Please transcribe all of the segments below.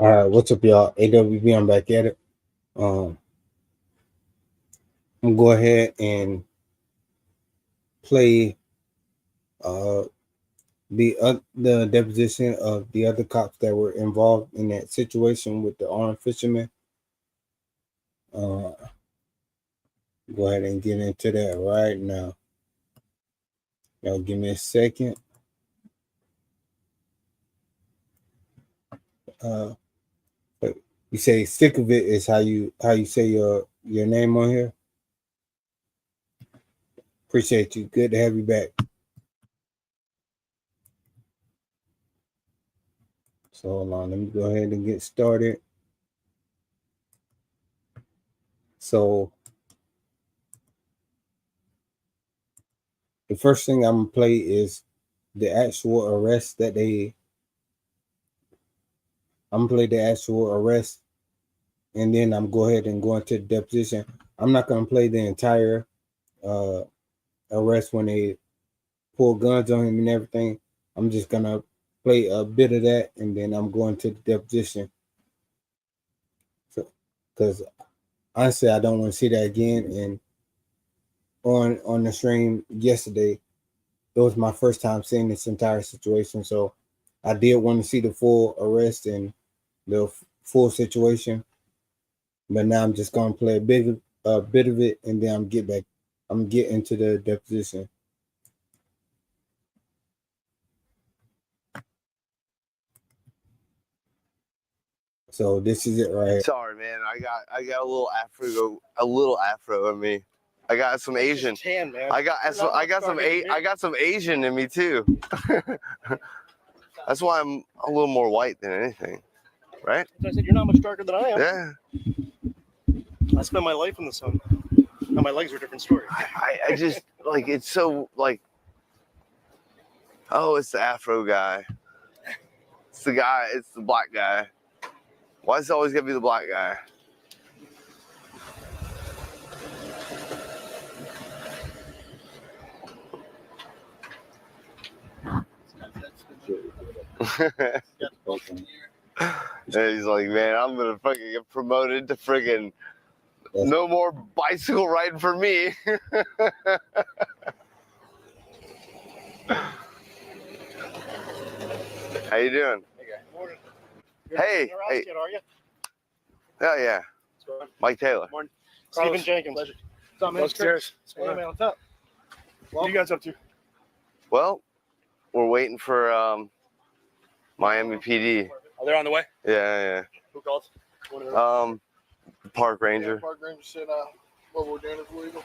All right, what's up, y'all? AWB, I'm back at it. I'm gonna go ahead and play the deposition of the other cops that were involved in that situation with the armed fisherman. Go ahead and get into that right now. Y'all give me a second. You say sick of it is how you say your name on here. Appreciate you. Good to have you back. So hold on, let me go ahead and get started. So the first thing I'm gonna play is the actual arrest that I'm gonna play the actual arrest, and then I'm go ahead and go into the deposition. I'm not gonna play the entire arrest when they pull guns on him and everything. I'm just gonna play a bit of that, and then I'm going to the deposition. So, because honestly, I don't want to see that again. And on the stream yesterday, it was my first time seeing this entire situation. So I did want to see the full arrest and the full situation. But now I'm just gonna play a bit of it, and then I'm gonna get into the deposition. So this is it right here. Sorry, man. I got a little afro in me. I got some Asian. Tan, man. I got some Asian in me too. That's why I'm a little more white than anything, right? I said you're not much darker than I am. Yeah. I spent my life in the sun. Now my legs are a different story. I just like it's so like. Oh, it's the Afro guy. It's the guy. It's the black guy. Why is it always gonna be the black guy? And he's like, man, I'm gonna fucking get promoted to friggin' no more bicycle riding for me. How you doing? Morning. Hey. Hey. Kid, are you? Oh yeah. Mike Taylor. Morning. Stephen Jenkins. Pleasure. What's up, man? Upstairs. Hey, man, what's up? What are you guys up to? Well, we're waiting for Miami PD. Oh, they're on the way? Yeah. Who called? Park Ranger. Park Ranger said what we're doing is illegal.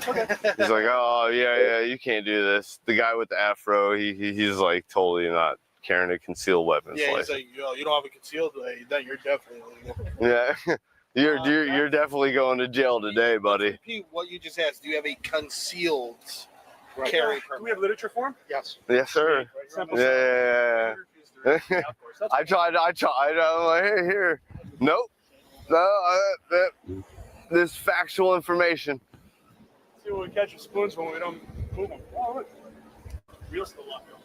Okay. He's like, oh yeah, you can't do this. The guy with the afro, he's like totally not carrying a concealed weapons. Yeah, he's like, yo, you don't have a concealed, then you're definitely illegal. Yeah, you're definitely going to jail today, buddy. Repeat what you just asked. Do you have a concealed carry permit? Do we have literature for him? Yes. Yes, sir. Yeah. I tried. I'm like, hey, here. Nope. No. This factual information. See when we catch the spoons when we don't move them. Oh, look. Wheels still locked up.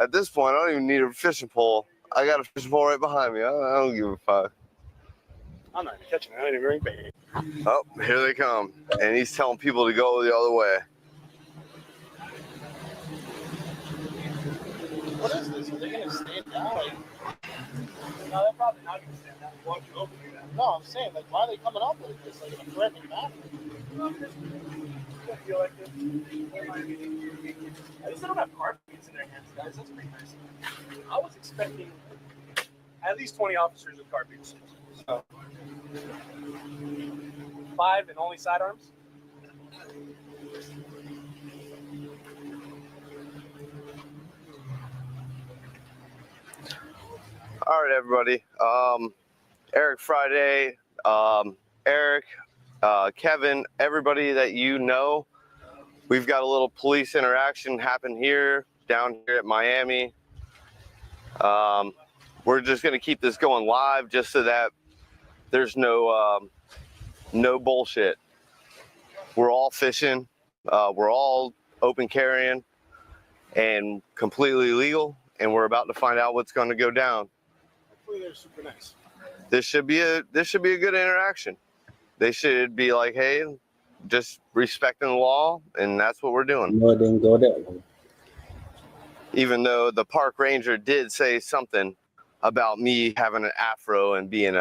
At this point, I don't even need a fishing pole. I got a fishing pole right behind me. I don't give a fuck. I'm not even catching it. I ain't even very big. Oh, here they come. And he's telling people to go the other way. What is this? Are they going to stand down? Like, No, they're probably not going to stand down. Watch you open here. no, I'm saying, like, why are they coming up with this? Like, in a threatening manner? I feel like this. At least they don't have car keys in their hands, guys. That's pretty nice. I was expecting at least 20 officers with car keys. So 5 and only sidearms. All right, everybody. Eric Friday, Eric, Kevin, everybody that you know. We've got a little police interaction happen here, down here at Miami. We're just going to keep this going live just so that there's no bullshit. We're all fishing. We're all open carrying and completely legal. And we're about to find out what's going to go down. they're super nice. This should be a good interaction. They should be like, hey, just respecting the law, and that's what we're doing. No, it didn't go that way. Even though the park ranger did say something about me having an afro and being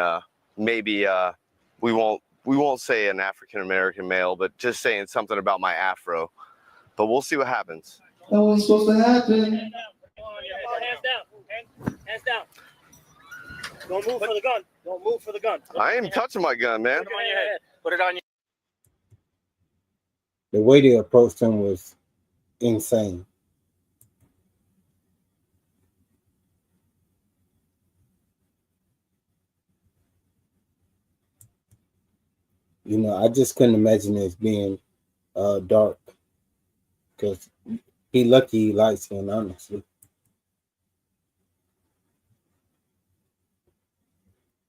we won't say an African American male, but just saying something about my afro. But we'll see what happens. That wasn't supposed to happen. Hands down. Hands down. Don't move for the gun. Don't move for the gun. I ain't touching my gun, man. Put it on your head. Put it on your The way they approached him was insane. You know, I just couldn't imagine this being dark, because he lucky he light skin, honestly.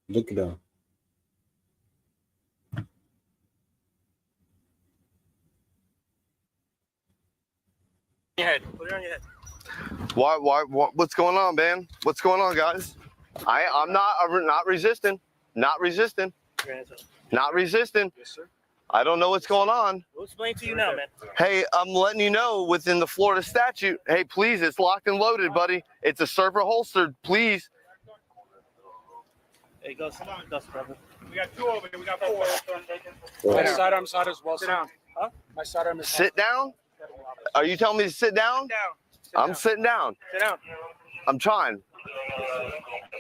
Look at him. head. Put it on your head. Why, what's going on, man? What's going on, guys? I'm not resisting. Not resisting. Your hands up. Not resisting. Yes, sir. I don't know what's going on. We'll explain to you now, man. Hey, I'm letting you know within the Florida statute. Hey, please, it's locked and loaded, buddy. It's a server holstered, please. Hey, Gus, brother. We got 2 over here. We got 4. My sidearm's hot as well. Sit down. Huh? My sidearm is hot. Sit down? Are you telling me to sit down? I'm sitting down. Sit down. I'm trying.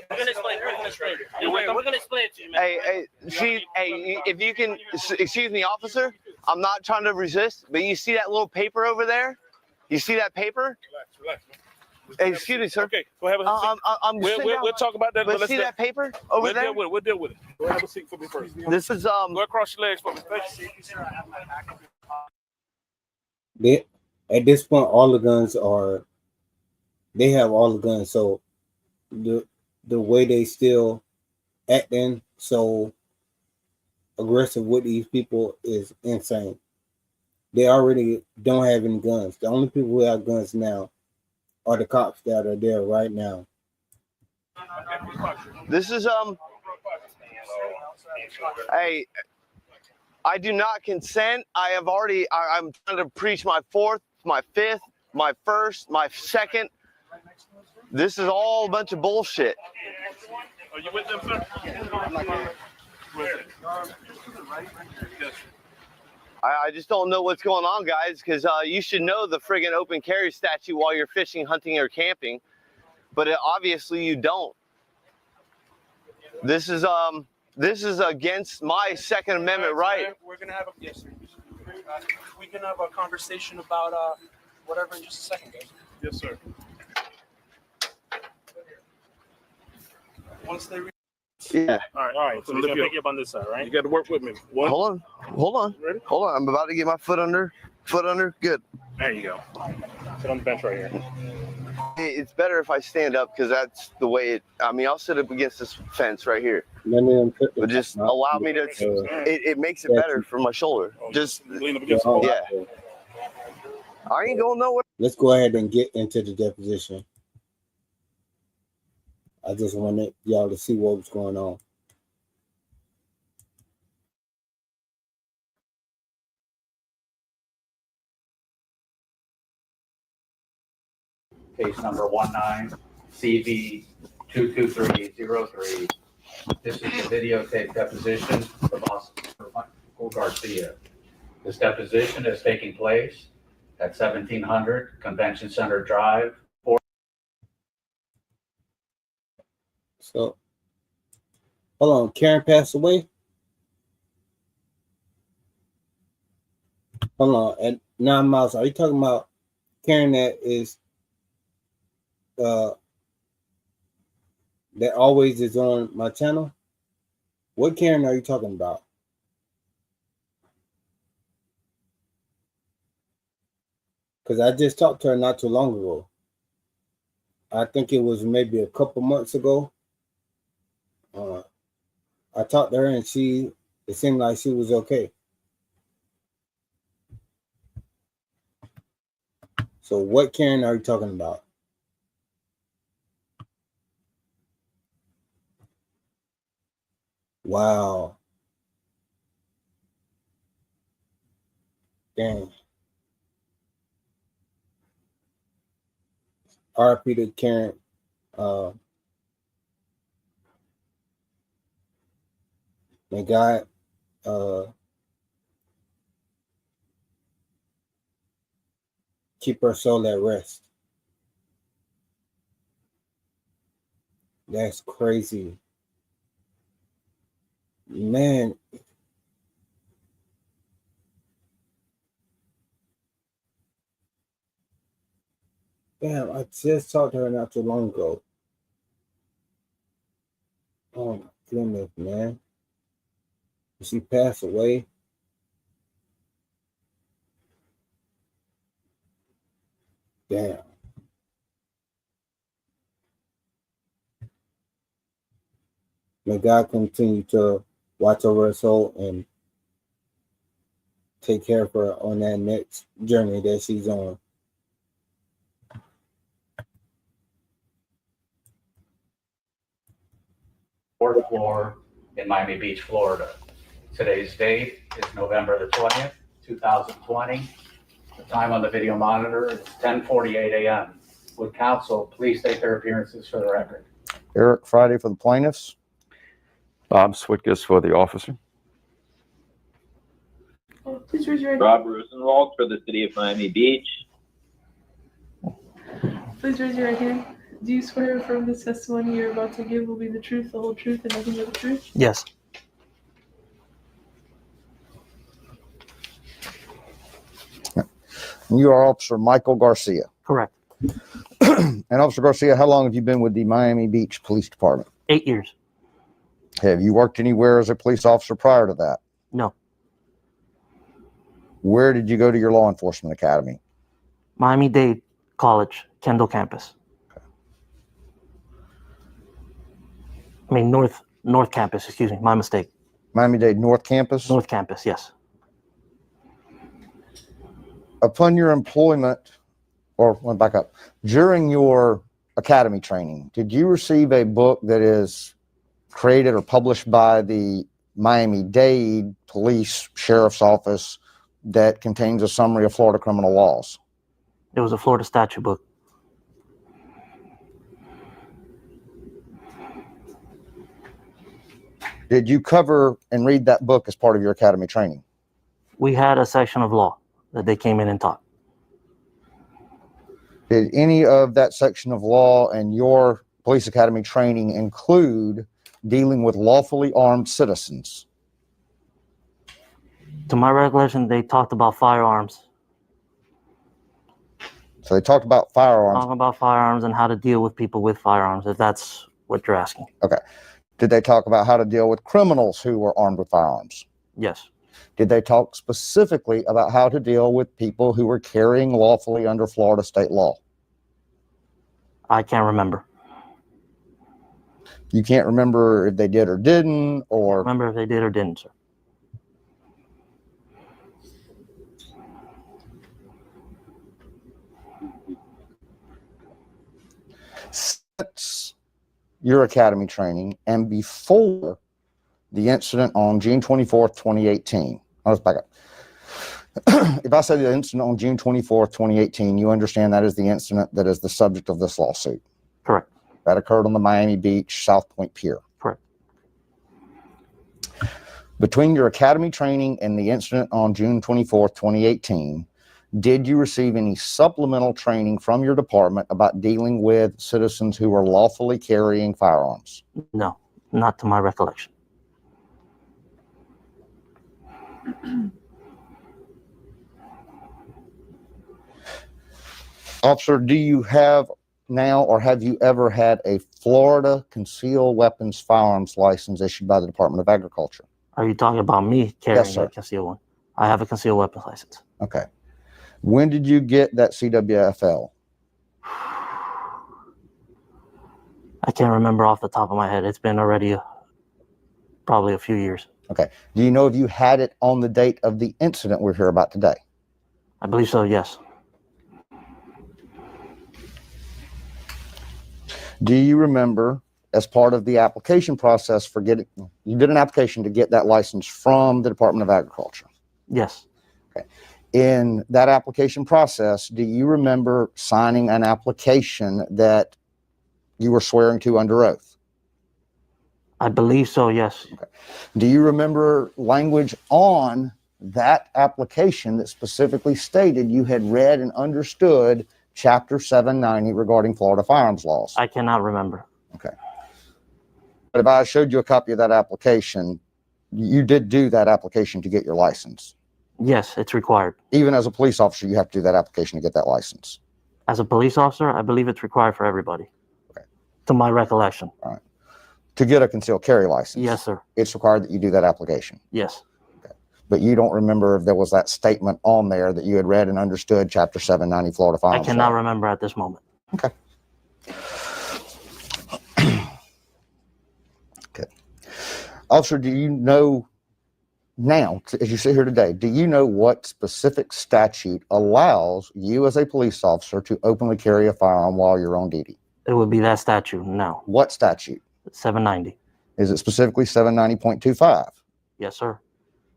We're gonna explain. We're gonna explain it to you, man. Hey, if you can, excuse me, officer. I'm not trying to resist, but you see that little paper over there? You see that paper? Relax. Hey, excuse me, sir. Okay, go have a seat. I'm sitting down. We'll talk about that. But see that paper over there? We'll deal with it. Go have a seat for me first. This is Go across your legs for me. At this point, all the guns they have all the guns, so the way they still acting so aggressive with these people is insane. They already don't have any guns. The only people who have guns now are the cops that are there right now. This is hey, I do not consent. I'm trying to preach my 4th, my 5th, my 1st, my 2nd. This is all a bunch of bullshit. Are you with them, sir? I just don't know what's going on, guys, because you should know the friggin' open carry statute while you're fishing, hunting, or camping, but obviously you don't. This is against my Second Amendment right. We're gonna have we can have a conversation about whatever in just a second, guys. Yes, sir. Once they Yeah. All right. So we're gonna pick you up on this side, right? You got to work with me. One. Hold on. Ready? Hold on. I'm about to get my foot under. Good. There you go. Sit on the bench right here. Hey, it's better if I stand up because that's the way it. I mean, I'll sit up against this fence right here. But just allow me to. It makes it better for my shoulder. Just lean up against yeah. I ain't going nowhere. Let's go ahead and get into the deposition. I just wanted y'all to see what was going on. Case number 19-CV-22303. This is the videotape deposition of Officer Michael Garcia. This deposition is taking place at 1700 Convention Center Drive. So, hold on. Karen passed away? Hold on. At 9 miles, are you talking about Karen that always is on my channel? What Karen are you talking about? Because I just talked to her not too long ago. I think it was maybe a couple months ago. I talked to her and it seemed like she was okay. So what Karen are you talking about? Wow. Damn. RP to Karen. May God keep her soul at rest. That's crazy. Man. Damn, I just talked to her not too long ago. Oh my goodness, man. She passed away. Damn. May God continue to watch over her soul and take care of her on that next journey that she's on. Fourth floor in Miami Beach, Florida. Today's date is November the 20th, 2020. The time on the video monitor is 10:48 a.m. Would counsel please state their appearances for the record? Eric Friday for the plaintiffs. Bob Switkus for the officer. Please raise your hand. Rob Rosenwald for the city of Miami Beach. Please raise your right hand. Do you swear or affirm this testimony you're about to give will be the truth, the whole truth, and nothing but the truth? Yes. You are Officer Michael Garcia. Correct. And Officer Garcia, how long have you been with the Miami Beach Police Department? 8 years. Have you worked anywhere as a police officer prior to that? No. Where did you go to your law enforcement academy? Miami-Dade College, Kendall campus. I mean, North Campus, excuse me, my mistake. Miami-Dade North Campus? North Campus, yes. Upon your employment, or back up, during your academy training, did you receive a book that is created or published by the Miami-Dade Police Sheriff's Office that contains a summary of Florida criminal laws? It was a Florida statute book. Did you cover and read that book as part of your academy training? We had a section of law that they came in and taught. Did any of that section of law and your police academy training include dealing with lawfully armed citizens? To my recollection, they talked about firearms. So they talked about firearms. Talking about firearms and how to deal with people with firearms, if that's what you're asking. Okay. Did they talk about how to deal with criminals who were armed with firearms? Yes. Did they talk specifically about how to deal with people who were carrying lawfully under Florida state law? I can't remember. You can't remember if they did or didn't, or... Remember if they did or didn't, sir. Since your academy training and before the incident on June 24th, 2018. Let's back up. If I say the incident on June 24th, 2018, you understand that is the incident that is the subject of this lawsuit. Correct. That occurred on the Miami Beach South Point Pier. Correct. Between your academy training and the incident on June 24th, 2018, did you receive any supplemental training from your department about dealing with citizens who were lawfully carrying firearms? No, not to my recollection. Officer, do you have now or have you ever had a Florida concealed weapons firearms license issued by the Department of Agriculture? Are you talking about me carrying Yes, sir. a concealed one? I have a concealed weapons license. Okay. When did you get that CWFL? I can't remember off the top of my head. It's been already probably a few years. Okay. Do you know if you had it on the date of the incident we're here about today? I believe so, yes. Do you remember as part of the application process for getting, you did an application to get that license from the Department of Agriculture. Yes. Okay. In that application process, do you remember signing an application that you were swearing to under oath? I believe so, yes. Okay. Do you remember language on that application that specifically stated you had read and understood Chapter 790 regarding Florida firearms laws? I cannot remember. Okay. But if I showed you a copy of that application, you did do that application to get your license. Yes, it's required. Even as a police officer, you have to do that application to get that license. As a police officer, I believe it's required for everybody. Okay. To my recollection. All right. To get a concealed carry license. Yes, sir. It's required that you do that application. Yes. Okay. But you don't remember if there was that statement on there that you had read and understood Chapter 790 Florida firearms I cannot law. remember at this moment. Okay. Okay. Officer, do you know now, as you sit here today, do you know what specific statute allows you as a police officer to openly carry a firearm while you're on duty? It would be that statute, no. What statute? 790. Is it specifically 790.25? Yes, sir.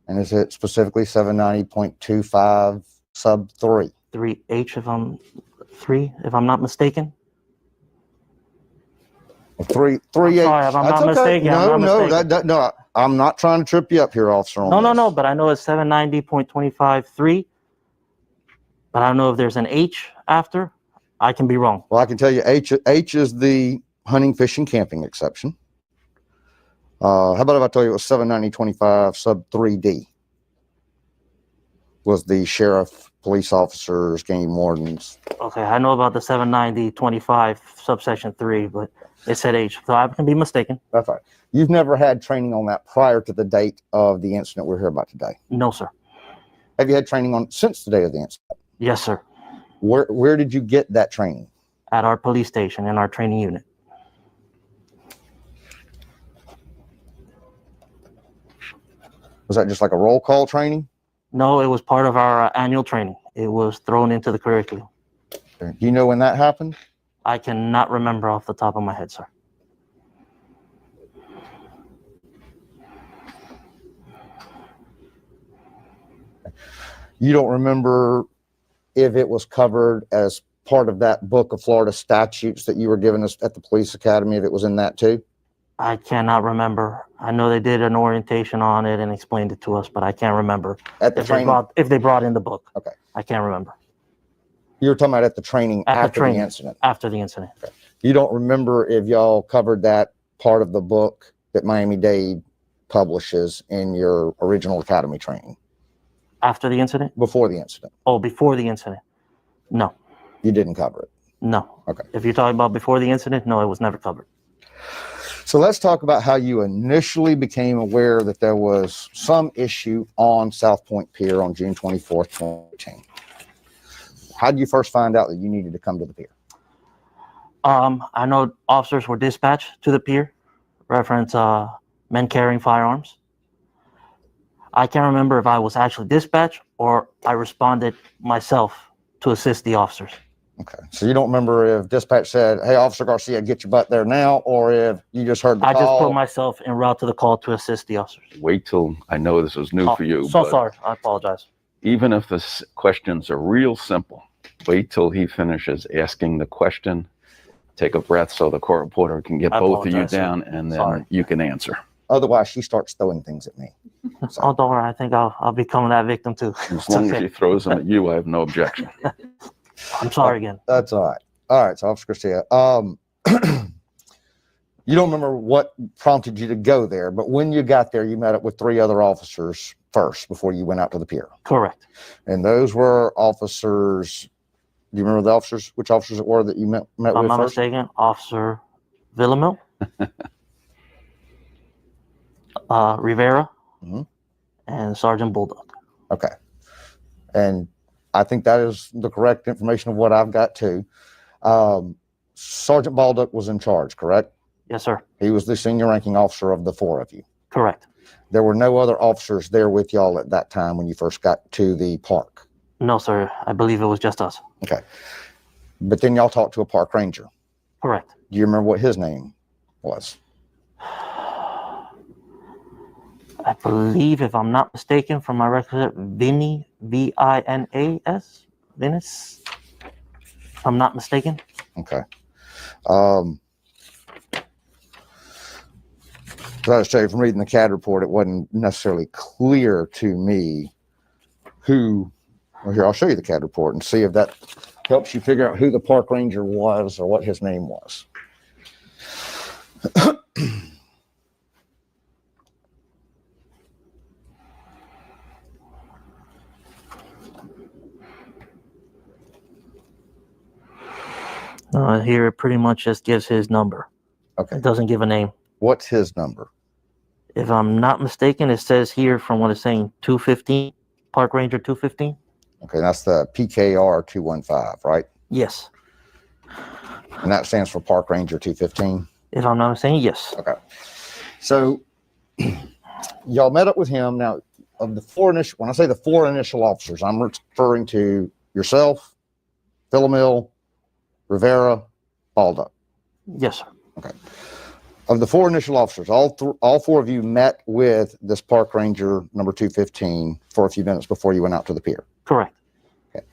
And is it specifically 790.25 sub 3? 3H if I'm not mistaken. 3H. Sorry, if I'm not mistaken. No, I'm not trying to trip you up here, officer. No, but I know it's 790.25.3. But I don't know if there's an H after. I can be wrong. Well, I can tell you H is the hunting, fishing, camping exception. How about if I tell you it was 790.25 sub 3D? Was the sheriff, police officers, game wardens. Okay, I know about the 790.25 subsection 3, but it said H, so I can be mistaken. That's right. You've never had training on that prior to the date of the incident we're here about today? No, sir. Have you had training on since the day of the incident? Yes, sir. Where did you get that training? At our police station in our training unit. Was that just like a roll call training? No, it was part of our annual training. It was thrown into the curriculum. Do you know when that happened? I cannot remember off the top of my head, sir. You don't remember if it was covered as part of that book of Florida statutes that you were given us at the police academy, if it was in that too? I cannot remember. I know they did an orientation on it and explained it to us, but I can't remember At the training? if they brought in the book. Okay. I can't remember. You were talking about at the training after the incident? After the incident. Okay. You don't remember if y'all covered that part of the book that Miami-Dade publishes in your original academy training? After the incident? Before the incident? Oh, before the incident. No. You didn't cover it? No. Okay. If you're talking about before the incident, no, it was never covered. So let's talk about how you initially became aware that there was some issue on South Point Pier on June 24th, 2018. How did you first find out that you needed to come to the pier? I know officers were dispatched to the pier, reference men carrying firearms. I can't remember if I was actually dispatched or I responded myself to assist the officers. Okay. So you don't remember if dispatch said, hey, Officer Garcia, get your butt there now, or if you just heard the call? I just put myself en route to the call to assist the officers. Wait till, I know this is new for you. So but sorry. I apologize. Even if the questions are real simple, wait till he finishes asking the question. Take a breath so the court reporter can get both of you down, and then you can answer. Otherwise, she starts throwing things at me. So. Oh, don't worry. I think I'll become that victim too. As long as he throws them at you, I have no objection. I'm sorry again. That's all right. All right, so Officer Garcia, you don't remember what prompted you to go there, but when you got there, you met up with 3 other officers first before you went out to the pier. Correct. And those were officers. Do you remember the officers? Which officers it were that you met with If I'm not first? mistaken, Officer Villamil, Rivera, and Sergeant Bulldog. Okay. And I think that is the correct information of what I've got too. Sergeant Baldock was in charge, correct? Yes, sir. He was the senior ranking officer of the 4 of you. Correct. There were no other officers there with y'all at that time when you first got to the park? No, sir. I believe it was just us. Okay. But then y'all talked to a park ranger? Correct. Do you remember what his name was? I believe, if I'm not mistaken, from my record, Vinny, V-I-N-A-S, Vinus, if I'm not mistaken. Okay. So I was telling you, from reading the CAD report, it wasn't necessarily clear to me who. Well, here, I'll show you the CAD report and see if that helps you figure out who the park ranger was or what his name was. Here it pretty much just gives his number. Okay. It doesn't give a name. What's his number? If I'm not mistaken, it says here from what it's saying, 215, Park Ranger 215. Okay, that's the PKR 215, right? Yes. And that stands for Park Ranger 215? If I'm not mistaken, yes. Okay. So y'all met up with him. Now, of the four initial, when I say the four initial officers, I'm referring to yourself, Philomil, Rivera, Baldo. Yes, sir. Okay. Of the four initial officers, all four of you met with this park ranger number 215 for a few minutes before you went out to the pier. Correct. Okay.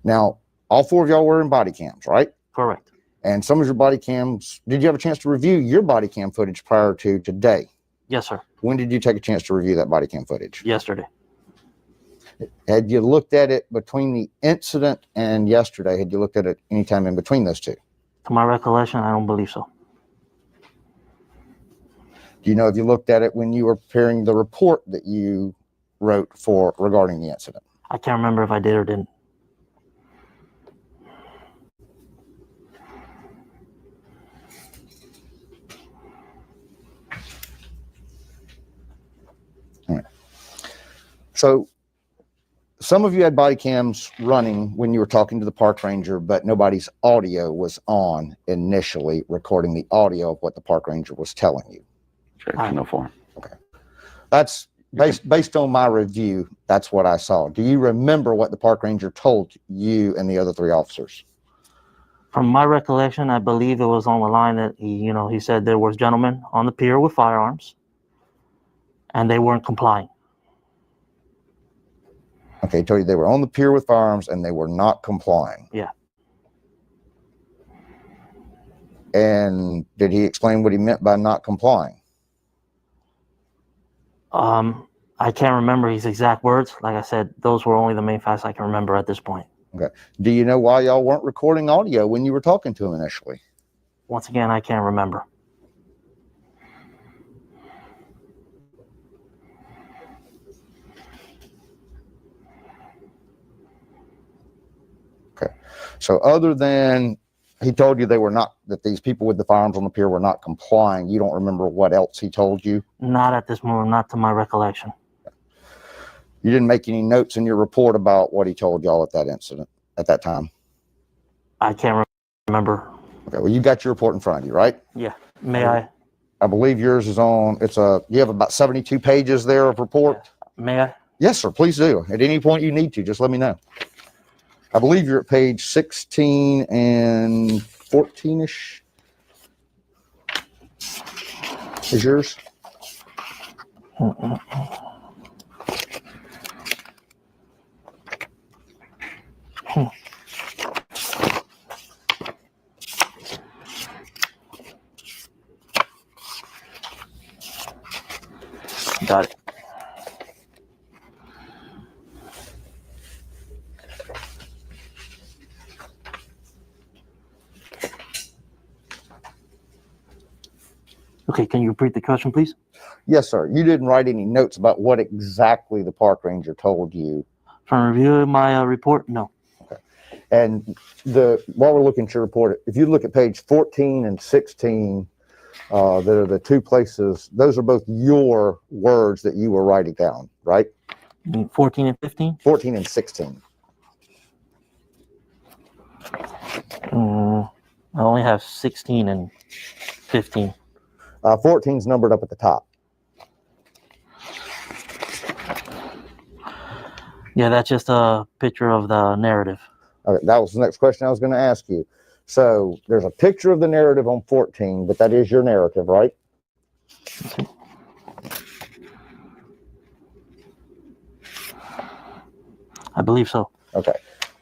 Now, all four of y'all were in body cams, right? Correct. And some of your body cams, did you have a chance to review your body cam footage prior to today? Yes, sir. When did you take a chance to review that body cam footage? Yesterday. Had you looked at it between the incident and yesterday? Had you looked at it any time in between those two? To my recollection, I don't believe so. Do you know if you looked at it when you were preparing the report that you wrote for regarding the incident? I can't remember if I did or didn't. All right. So some of you had body cams running when you were talking to the park ranger, but nobody's audio was on initially recording the audio of what the park ranger was telling you. Objection form. Okay. That's based on my review. That's what I saw. Do you remember what the park ranger told you and the other three officers? From my recollection, I believe it was on the line that he said there was gentlemen on the pier with firearms and they weren't complying. Okay, he told you they were on the pier with firearms and they were not complying. Yeah. And did he explain what he meant by not complying? I can't remember his exact words. Like I said, those were only the main facts I can remember at this point. Okay. Do you know why y'all weren't recording audio when you were talking to him initially? Once again, I can't remember. Okay. So other than he told you that these people with the firearms on the pier were not complying, you don't remember what else he told you? Not at this moment, not to my recollection. You didn't make any notes in your report about what he told y'all at that incident, at that time? I can't remember. Okay, well, you got your report in front of you, right? Yeah. May I? I believe yours is on, you have about 72 pages there of report? May I? Yes, sir, please do. At any point you need to, just let me know. I believe you're at page 16 and 14-ish. Is yours? Got it. Okay, can you repeat the question, please? Yes, sir. You didn't write any notes about what exactly the park ranger told you. From reviewing my report, no. Okay. And while we're looking at your report, if you look at page 14 and 16, that are the two places, those are both your words that you were writing down, right? You mean 14 and 15? 14 and 16. I only have 16 and 15. 14's numbered up at the top. Yeah, that's just a picture of the narrative. Okay, that was the next question I was going to ask you. So there's a picture of the narrative on 14, but that is your narrative, right? I believe so. Okay.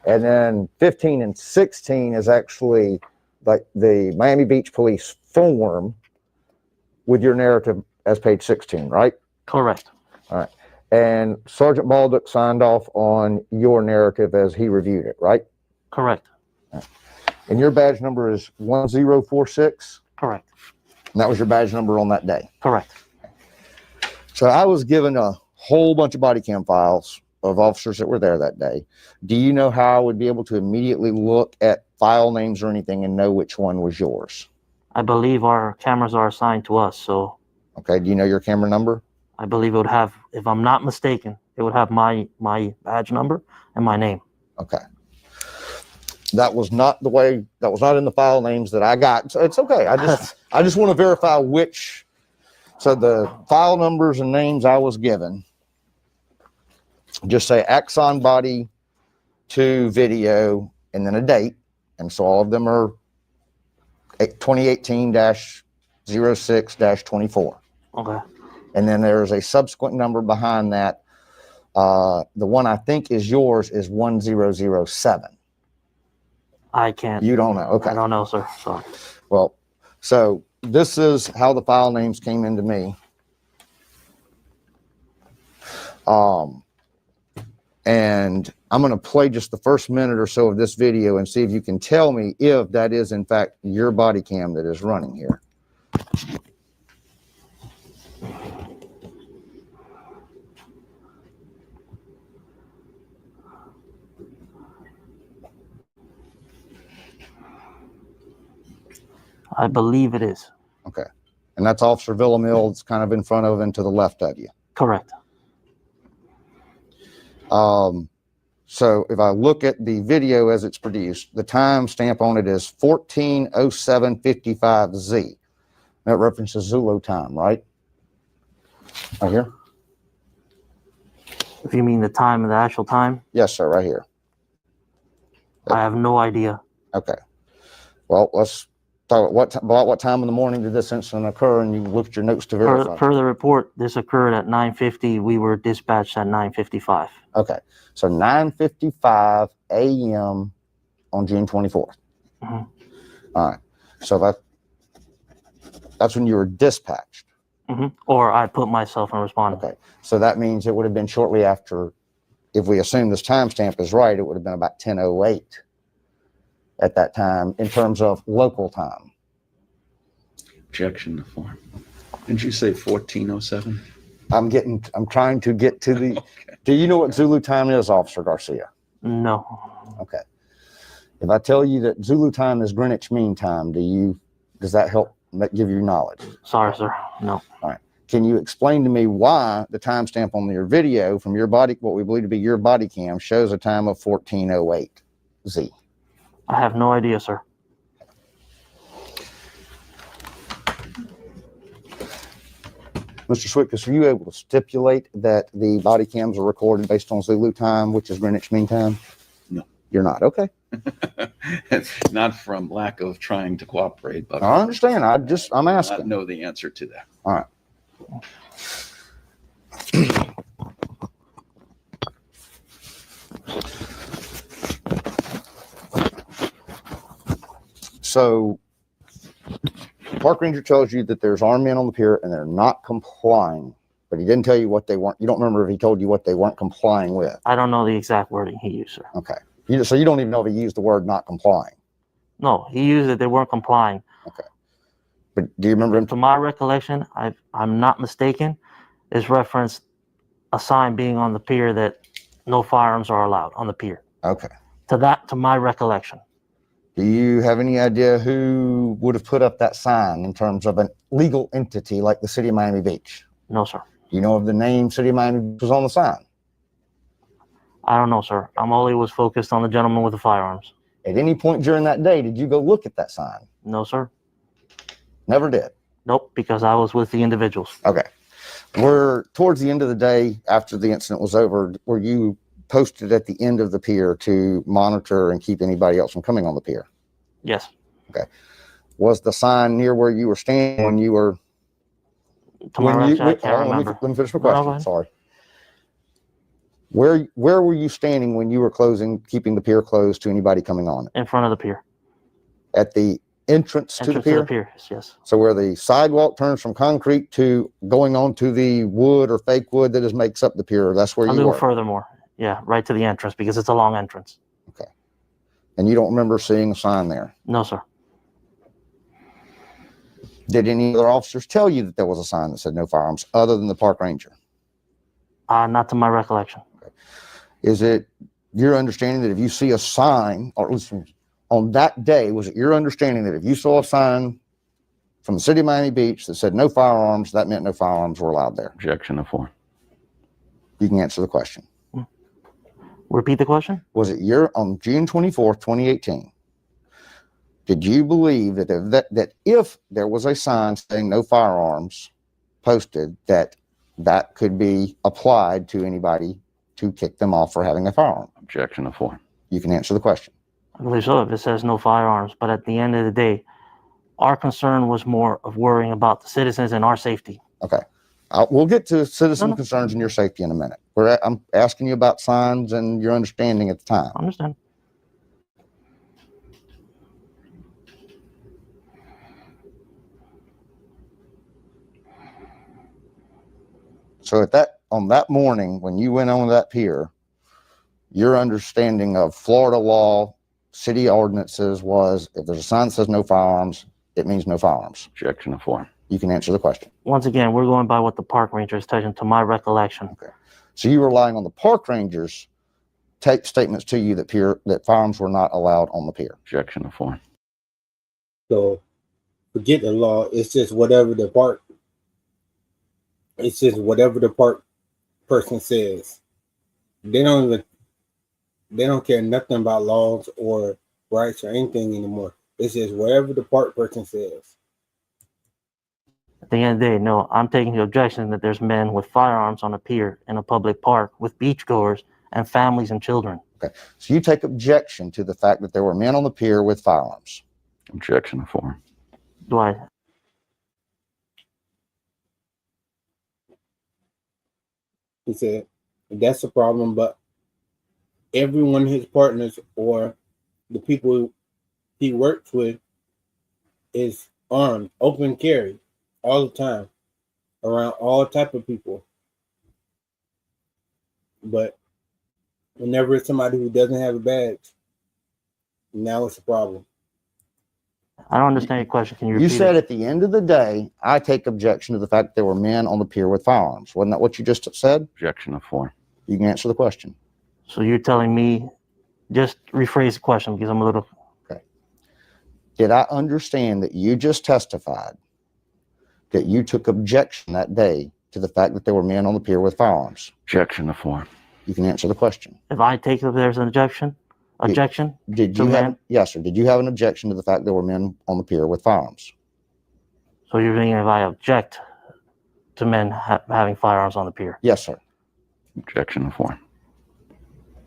And then 15 and 16 is actually like the Miami Beach Police form with your narrative as page 16, right? Correct. All right. And Sergeant Baldock signed off on your narrative as he reviewed it, right? Correct. Right. And your badge number is 1046? Correct. And that was your badge number on that day? Correct. So I was given a whole bunch of body cam files of officers that were there that day. Do you know how I would be able to immediately look at file names or anything and know which one was yours? I believe our cameras are assigned to us, so. Okay, do you know your camera number? I believe it would have, if I'm not mistaken, it would have my badge number and my name. Okay. That was not the way, that was not in the file names that I got. So it's okay. I just want to verify which, so the file numbers and names I was given, just say Axon body to video and then a date. And so all of them are 2018-06-24. Okay. And then there's a subsequent number behind that. The one I think is yours is 1007. I can't. You don't know. Okay. I don't know, sir. Sorry. Well, so this is how the file names came into me. And I'm going to play just the first minute or so of this video and see if you can tell me if that is in fact your body cam that is running here. I believe it is. Okay. And that's Officer Villamil. It's kind of in front of and to the left of you. Correct. So if I look at the video as it's produced, the time stamp on it is 14:07:55Z. That references Zulu time, right? Right here? If you mean the time and the actual time? Yes, sir, right here. I have no idea. Okay. Well, let's talk about what time in the morning did this incident occur, and you looked at your notes to verify. Per the report, this occurred at 9:50. We were dispatched at 9:55. Okay. So 9:55 a.m. on June 24th. Mhm. All right. So that's when you were dispatched. Or I put myself in responding. Okay. So that means it would have been shortly after, if we assume this timestamp is right, it would have been about 10:08 at that time in terms of local time. Objection to form. Didn't you say 14:07? I'm trying to get to the, okay. Do you know what Zulu time is, Officer Garcia? No. Okay. If I tell you that Zulu time is Greenwich Mean Time, does that help give you knowledge? Sorry, sir. No. All right. Can you explain to me why the timestamp on your video from your body, what we believe to be your body cam, shows a time of 14:08 Z? I have no idea, sir. Mr. Swickus, are you able to stipulate that the body cams are recorded based on Zulu time, which is Greenwich Mean Time? No. You're not? Okay. Not from lack of trying to cooperate, but I understand. I'm asking. I don't know the answer to that. All right. So park ranger tells you that there's armed men on the pier and they're not complying, but he didn't tell you what they weren't. You don't remember if he told you what they weren't complying with. I don't know the exact wording he used, sir. Okay. So you don't even know if he used the word not complying. No, he used it. They weren't complying. Okay. But do you remember him? To my recollection, I'm not mistaken, is referenced a sign being on the pier that no firearms are allowed on the pier. Okay. To my recollection. Do you have any idea who would have put up that sign in terms of a legal entity like the City of Miami Beach? No, sir. Do you know if the name City of Miami Beach was on the sign? I don't know, sir. I'm always focused on the gentleman with the firearms. At any point during that day, did you go look at that sign? No, sir. Never did? Nope, because I was with the individuals. Okay. We're towards the end of the day after the incident was over, were you posted at the end of the pier to monitor and keep anybody else from coming on the pier? Yes. Okay. Was the sign near where you were standing when you were? To my recollection, I can't remember. Let me finish my No, question. Sorry. Where were you standing when you were keeping the pier closed to anybody coming on it? In front of the pier. At the entrance to the pier? To the pier, yes. So where the sidewalk turns from concrete to going onto the wood or fake wood that makes up the pier, that's where you were? A little furthermore. Yeah, right to the entrance because it's a long entrance. Okay. And you don't remember seeing a sign there? No, sir. Did any other officers tell you that there was a sign that said no firearms other than the park ranger? Not to my recollection. Okay. Is it your understanding that if you see a sign, or at least on that day, was it your understanding that if you saw a sign from the city of Miami Beach that said no firearms, that meant no firearms were allowed there? Objection to form. You can answer the question. Repeat the question. Was it on June 24th, 2018? Did you believe that if there was a sign saying no firearms posted, that could be applied to anybody to kick them off for having a firearm? Objection to form. You can answer the question. I believe so, if it says no firearms. But at the end of the day, our concern was more of worrying about the citizens and our safety. Okay. We'll get to citizen concerns and your safety in a minute. I'm asking you about signs and your understanding at the time. I understand. So on that morning when you went on that pier, your understanding of Florida law, city ordinances was if there's a sign that says no firearms, it means no firearms. Objection to form. You can answer the question. Once again, we're going by what the park ranger is touching to my recollection. Okay. So you were relying on the park rangers take statements to you that firearms were not allowed on the pier. Objection to form. So forget the law. It's just whatever the park person says. They don't care nothing about laws or rights or anything anymore. It's just whatever the park person says. At the end of the day, no, I'm taking the objection that there's men with firearms on a pier in a public park with beachgoers and families and children. Okay. So you take objection to the fact that there were men on the pier with firearms. Objection to form. Do I? He said, that's a problem, but every one of his partners or the people he works with is armed, open carry, all the time, around all type of people. But whenever it's somebody who doesn't have a badge, now it's a problem. I don't understand your question. Can you repeat You said it? at the end of the day, I take objection to the fact that there were men on the pier with firearms. Wasn't that what you just said? Objection to form. You can answer the question. So you're telling me, just rephrase the question because I'm a little... Okay. Did I understand that you just testified that you took objection that day to the fact that there were men on the pier with firearms? Objection to form. You can answer the question. If I take that there's an objection? Did you have? Yes, sir. Did you have an objection to the fact there were men on the pier with firearms? So you're thinking if I object to men having firearms on the pier? Yes, sir. Objection to form.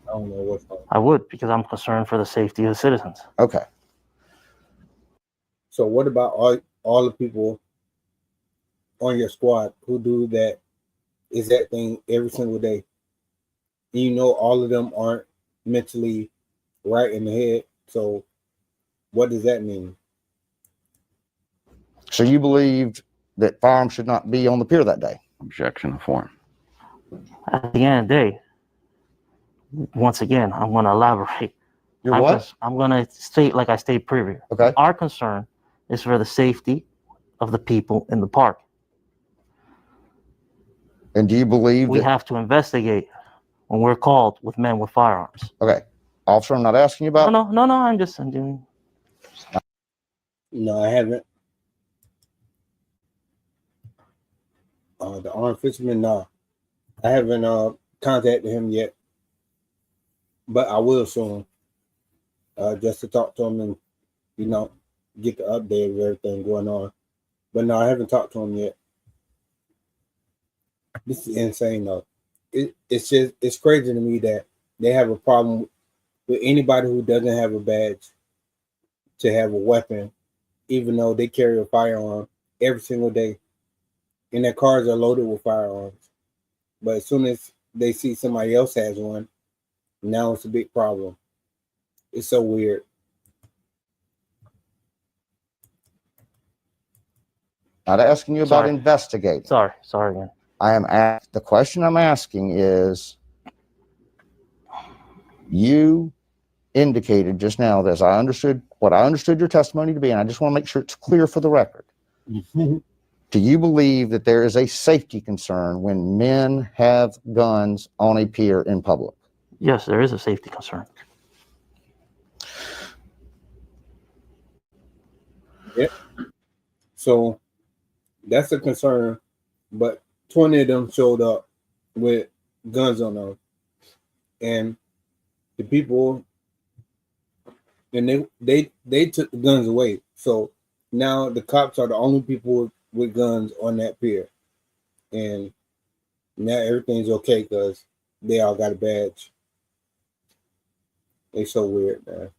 I don't know what's wrong. I would, because I'm concerned for the safety of the citizens. Okay. So what about all the people on your squad who do that exact thing every single day? And you know all of them aren't mentally right in the head. So what does that mean? So you believed that firearms should not be on the pier that day? Objection to form. At the end of the day, once again, I'm going to elaborate. I'm going to state like I stated previously. Okay. Our concern is for the safety of the people in the park. And do you believe we have to investigate when we're called with men with firearms? Okay. Officer, I'm not asking you about... No, I'm doing... No, I haven't. The armed fisherman, no. I haven't contacted him yet. But I will soon. Just to talk to him and, get the update of everything going on. But no, I haven't talked to him yet. This is insane, though. It's crazy to me that they have a problem with anybody who doesn't have a badge. to have a weapon, even though they carry a firearm every single day, and their cars are loaded with firearms. But as soon as they see somebody else has one, now it's a big problem. It's so weird. Not asking you about investigating. Sorry again. The question I'm asking is, you indicated just now that I understood your testimony to be, and I just want to make sure it's clear for the record. Do you believe that there is a safety concern when men have guns on a pier in public? Yes, there is a safety concern. Yep. So that's a concern, but 20 of them showed up with guns on them, and the people, and they took the guns away. So now the cops are the only people with guns on that pier, and now everything's okay because they all got a badge. It's so weird, man.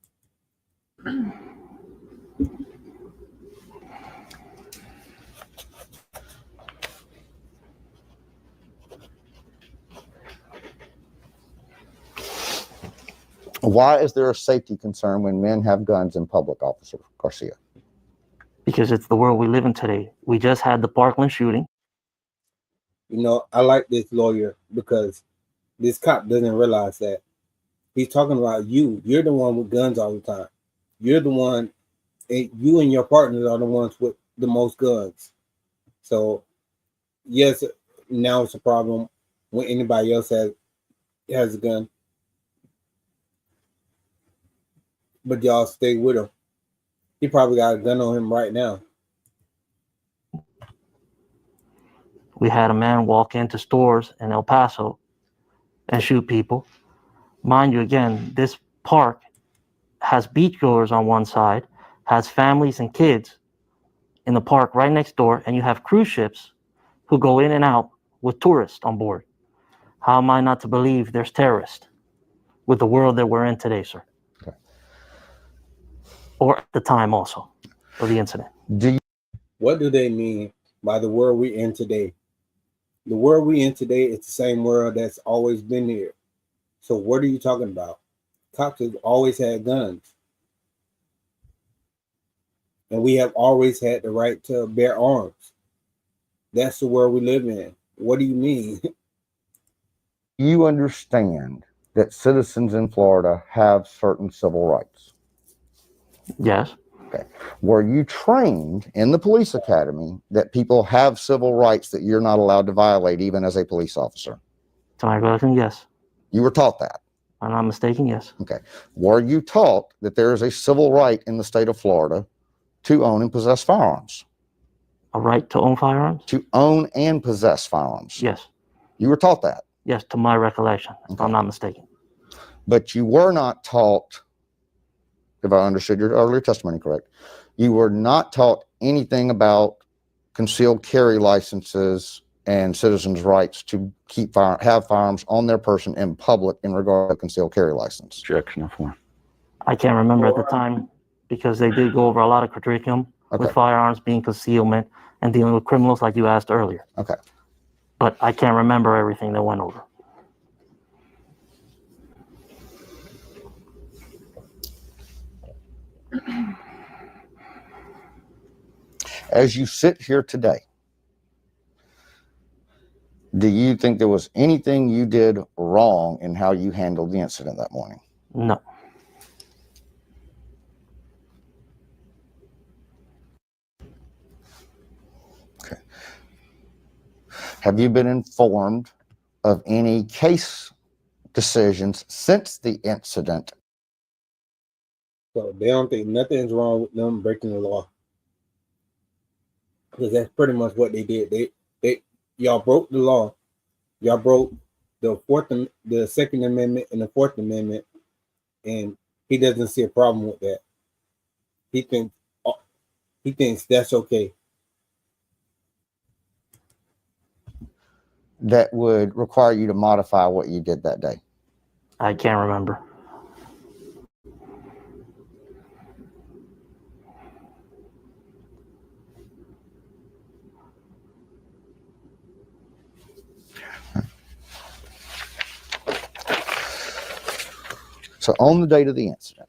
Why is there a safety concern when men have guns in public, Officer Garcia? Because it's the world we live in today. We just had the Parkland shooting. You know, I like this lawyer because this cop doesn't realize that he's talking about you. You're the one with guns all the time. You're the one, and you and your partners are the ones with the most guns. So, yes, now it's a problem when anybody else has a gun. But y'all stay with him. He probably got a gun on him right now. We had a man walk into stores in El Paso and shoot people. Mind you, again, this park has beachgoers on one side, has families and kids in the park right next door, and you have cruise ships who go in and out with tourists on board. How am I not to believe there's terrorists with the world that we're in today, sir? Okay. Or at the time also of the incident. What do they mean by the world we're in today? The world we in today is the same world that's always been here. So what are you talking about? Cops have always had guns. And we have always had the right to bear arms. That's the world we live in. What do you mean? You understand that citizens in Florida have certain civil rights? Yes. Okay. Were you trained in the police academy that people have civil rights that you're not allowed to violate even as a police officer? To my recollection, yes. You were taught that? If I'm not mistaken, yes. Okay. Were you taught that there is a civil right in the state of Florida to own and possess firearms? A right to own firearms? To own and possess firearms? Yes. You were taught that? Yes, to my recollection, if I'm not mistaken. But you were not taught, if I understood your earlier testimony correct, you were not taught anything about concealed carry licenses and citizens' rights to have firearms on their person in public in regard to concealed carry license. Objection of form. I can't remember at the time because they did go over a lot of curriculum with firearms being concealment and dealing with criminals like you asked earlier. Okay. But I can't remember everything that went over. As you sit here today, do you think there was anything you did wrong in how you handled the incident that morning? No. Okay. Have you been informed of any case decisions since the incident? So they don't think nothing's wrong with them breaking the law. Because that's pretty much what they did. Y'all broke the law. Y'all broke the Second Amendment and the Fourth Amendment, and he doesn't see a problem with that. He thinks that's okay. That would require you to modify what you did that day? I can't remember. So on the date of the incident,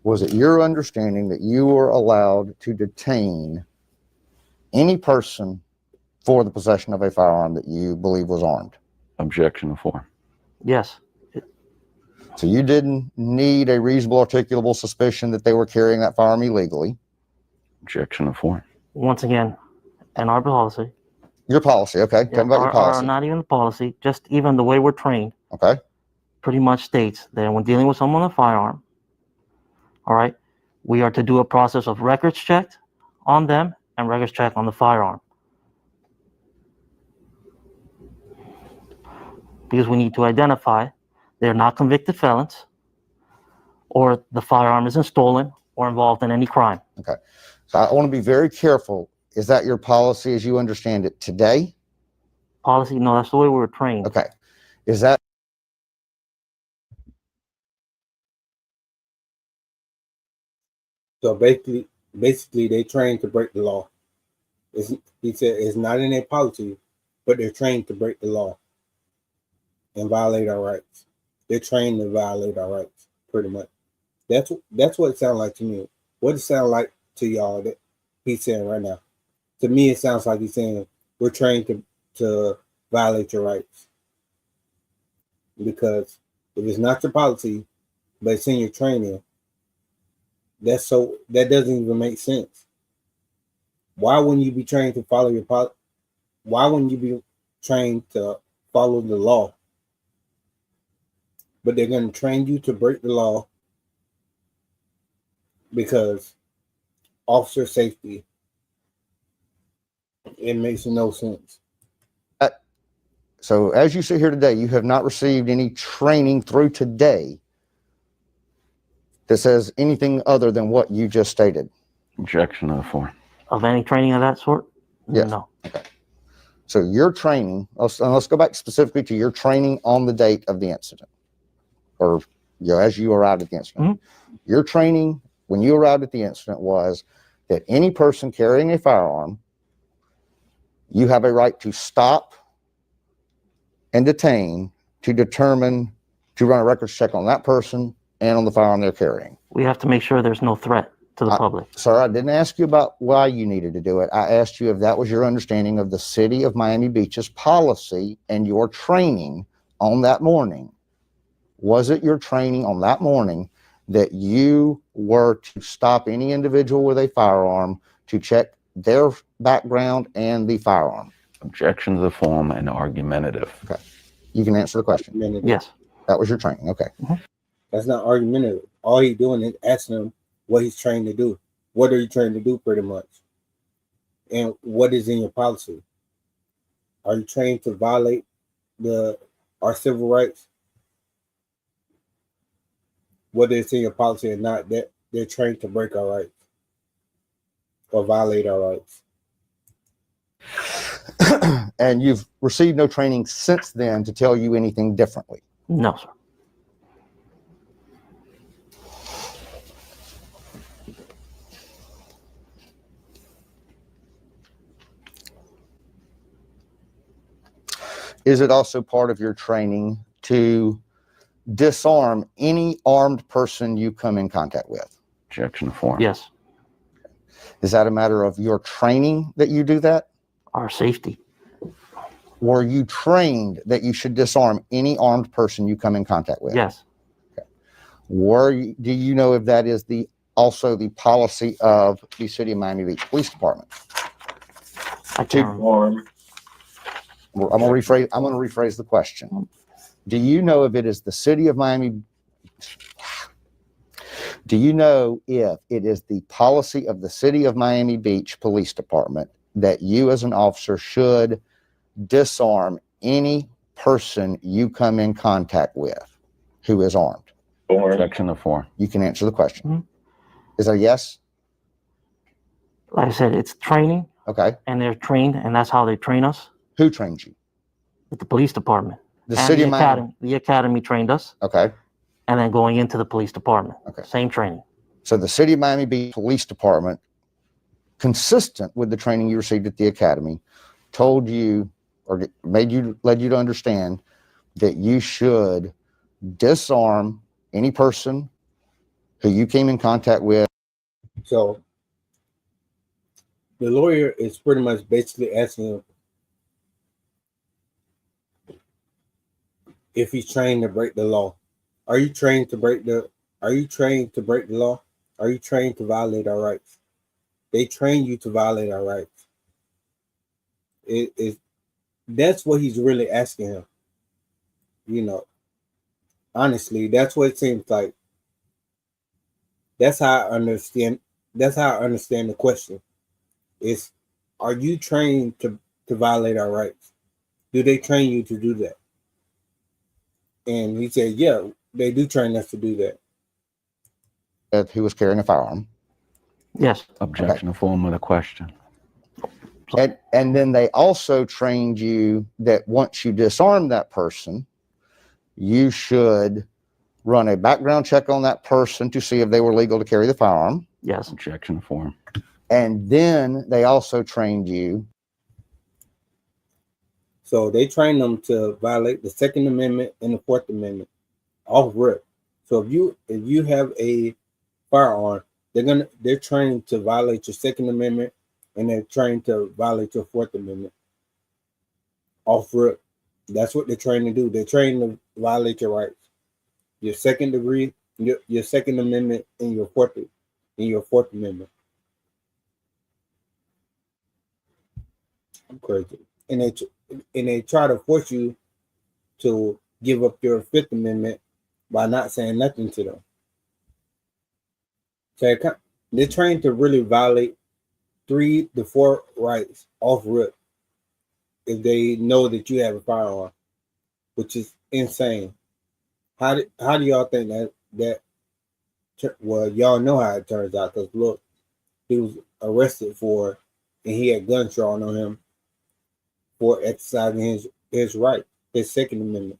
was it your understanding that you were allowed to detain any person for the possession of a firearm that you believe was armed? Objection to form. Yes. So you didn't need a reasonable articulable suspicion that they were carrying that firearm illegally? Objection to form. Once again, in our policy. Your policy, okay. Tell me about your policy. Not even the policy, just even the way we're trained. Okay. Pretty much states that when dealing with someone with a firearm, all right, we are to do a process of records check on them and records check on the firearm. Because we need to identify they're not convicted felons, or the firearm isn't stolen or involved in any crime. Okay. So I want to be very careful. Is that your policy as you understand it today? Policy? No, that's the way we were trained. Okay. Is that So basically, they trained to break the law. He said it's not in their policy, but they're trained to break the law and violate our rights. They're trained to violate our rights, pretty much. That's what it sounds like to me. What it sounds like to y'all that he's saying right now. To me, it sounds like he's saying we're trained to violate your rights. Because if it's not your policy, but it's in your training, that doesn't even make sense. Why wouldn't you be trained to follow your policy? Why wouldn't you be trained to follow the law? But they're going to train you to break the law because officer safety. It makes no sense. So as you sit here today, you have not received any training through today that says anything other than what you just stated? Objection to the form. Of any training of that sort? Yes. No. Okay. So your training, let's go back specifically to your training on the date of the incident, or as you arrived at the incident. Mm-hmm. Your training when you arrived at the incident was that any person carrying a firearm, you have a right to stop and detain to determine, to run a records check on that person and on the firearm they're carrying. We have to make sure there's no threat to the public. Sir, I didn't ask you about why you needed to do it. I asked you if that was your understanding of the city of Miami Beach's policy and your training on that morning. Was it your training on that morning that you were to stop any individual with a firearm to check their background and the firearm? Objection to the form and argumentative. Okay. You can answer the question. Yes. That was your training. Okay. Mm-hmm. That's not argumentative. All he's doing is asking him what he's trained to do. What are you trained to do, pretty much? And what is in your policy? Are you trained to violate our civil rights? Whether it's in your policy or not, that they're trained to break our rights or violate our rights. And you've received no training since then to tell you anything differently? No, sir. Is it also part of your training to disarm any armed person you come in contact with? Objection to form. Yes. Is that a matter of your training that you do that? Our safety. Were you trained that you should disarm any armed person you come in contact with? Yes. Okay. Do you know if that is also the policy of the City of Miami Beach Police Department? I can't remember. I'm going to rephrase the question. Do you know if it is the City of Miami? Do you know if it is the policy of the City of Miami Beach Police Department that you as an officer should disarm any person you come in contact with who is armed? Objection to form. You can answer the question. Mm-hmm. Is that a yes? Like I said, it's training. Okay. And they're trained, and that's how they train us. Who trained you? With the police department. The and City of Miami. The academy trained us. Okay. And then going into the police department. Okay. Same training. So the City of Miami Beach Police Department, consistent with the training you received at the academy, told you or led you to understand that you should disarm any person who you came in contact with. So the lawyer is pretty much basically asking him if he's trained to break the law. Are you trained to break the law? Are you trained to violate our rights? They train you to violate our rights. That's what he's really asking him. You know, honestly, that's what it seems like. That's how I understand the question. Is, are you trained to violate our rights? Do they train you to do that? And he said, yeah, they do train us to do that. Who was carrying a firearm? Yes. Objection to form with a question. And then they also trained you that once you disarm that person, you should run a background check on that person to see if they were legal to carry the firearm. Yes. Objection to form. And then they also trained you. So they train them to violate the Second Amendment and the Fourth Amendment off rip. So if you have a firearm, they're trained to violate your Second Amendment, and they're trained to violate your Fourth Amendment off rip. That's what they're trained to do. They're trained to violate your rights, your second degree, your Second Amendment, and your Fourth Amendment. I'm crazy, and they try to force you to give up your Fifth Amendment by not saying nothing to them. So they're trained to really violate 3 to 4 rights off rip if they know that you have a firearm, which is insane. How do y'all think that? Well, y'all know how it turns out, because look, he was arrested and he had guns drawn on him for exercising his right, his Second Amendment.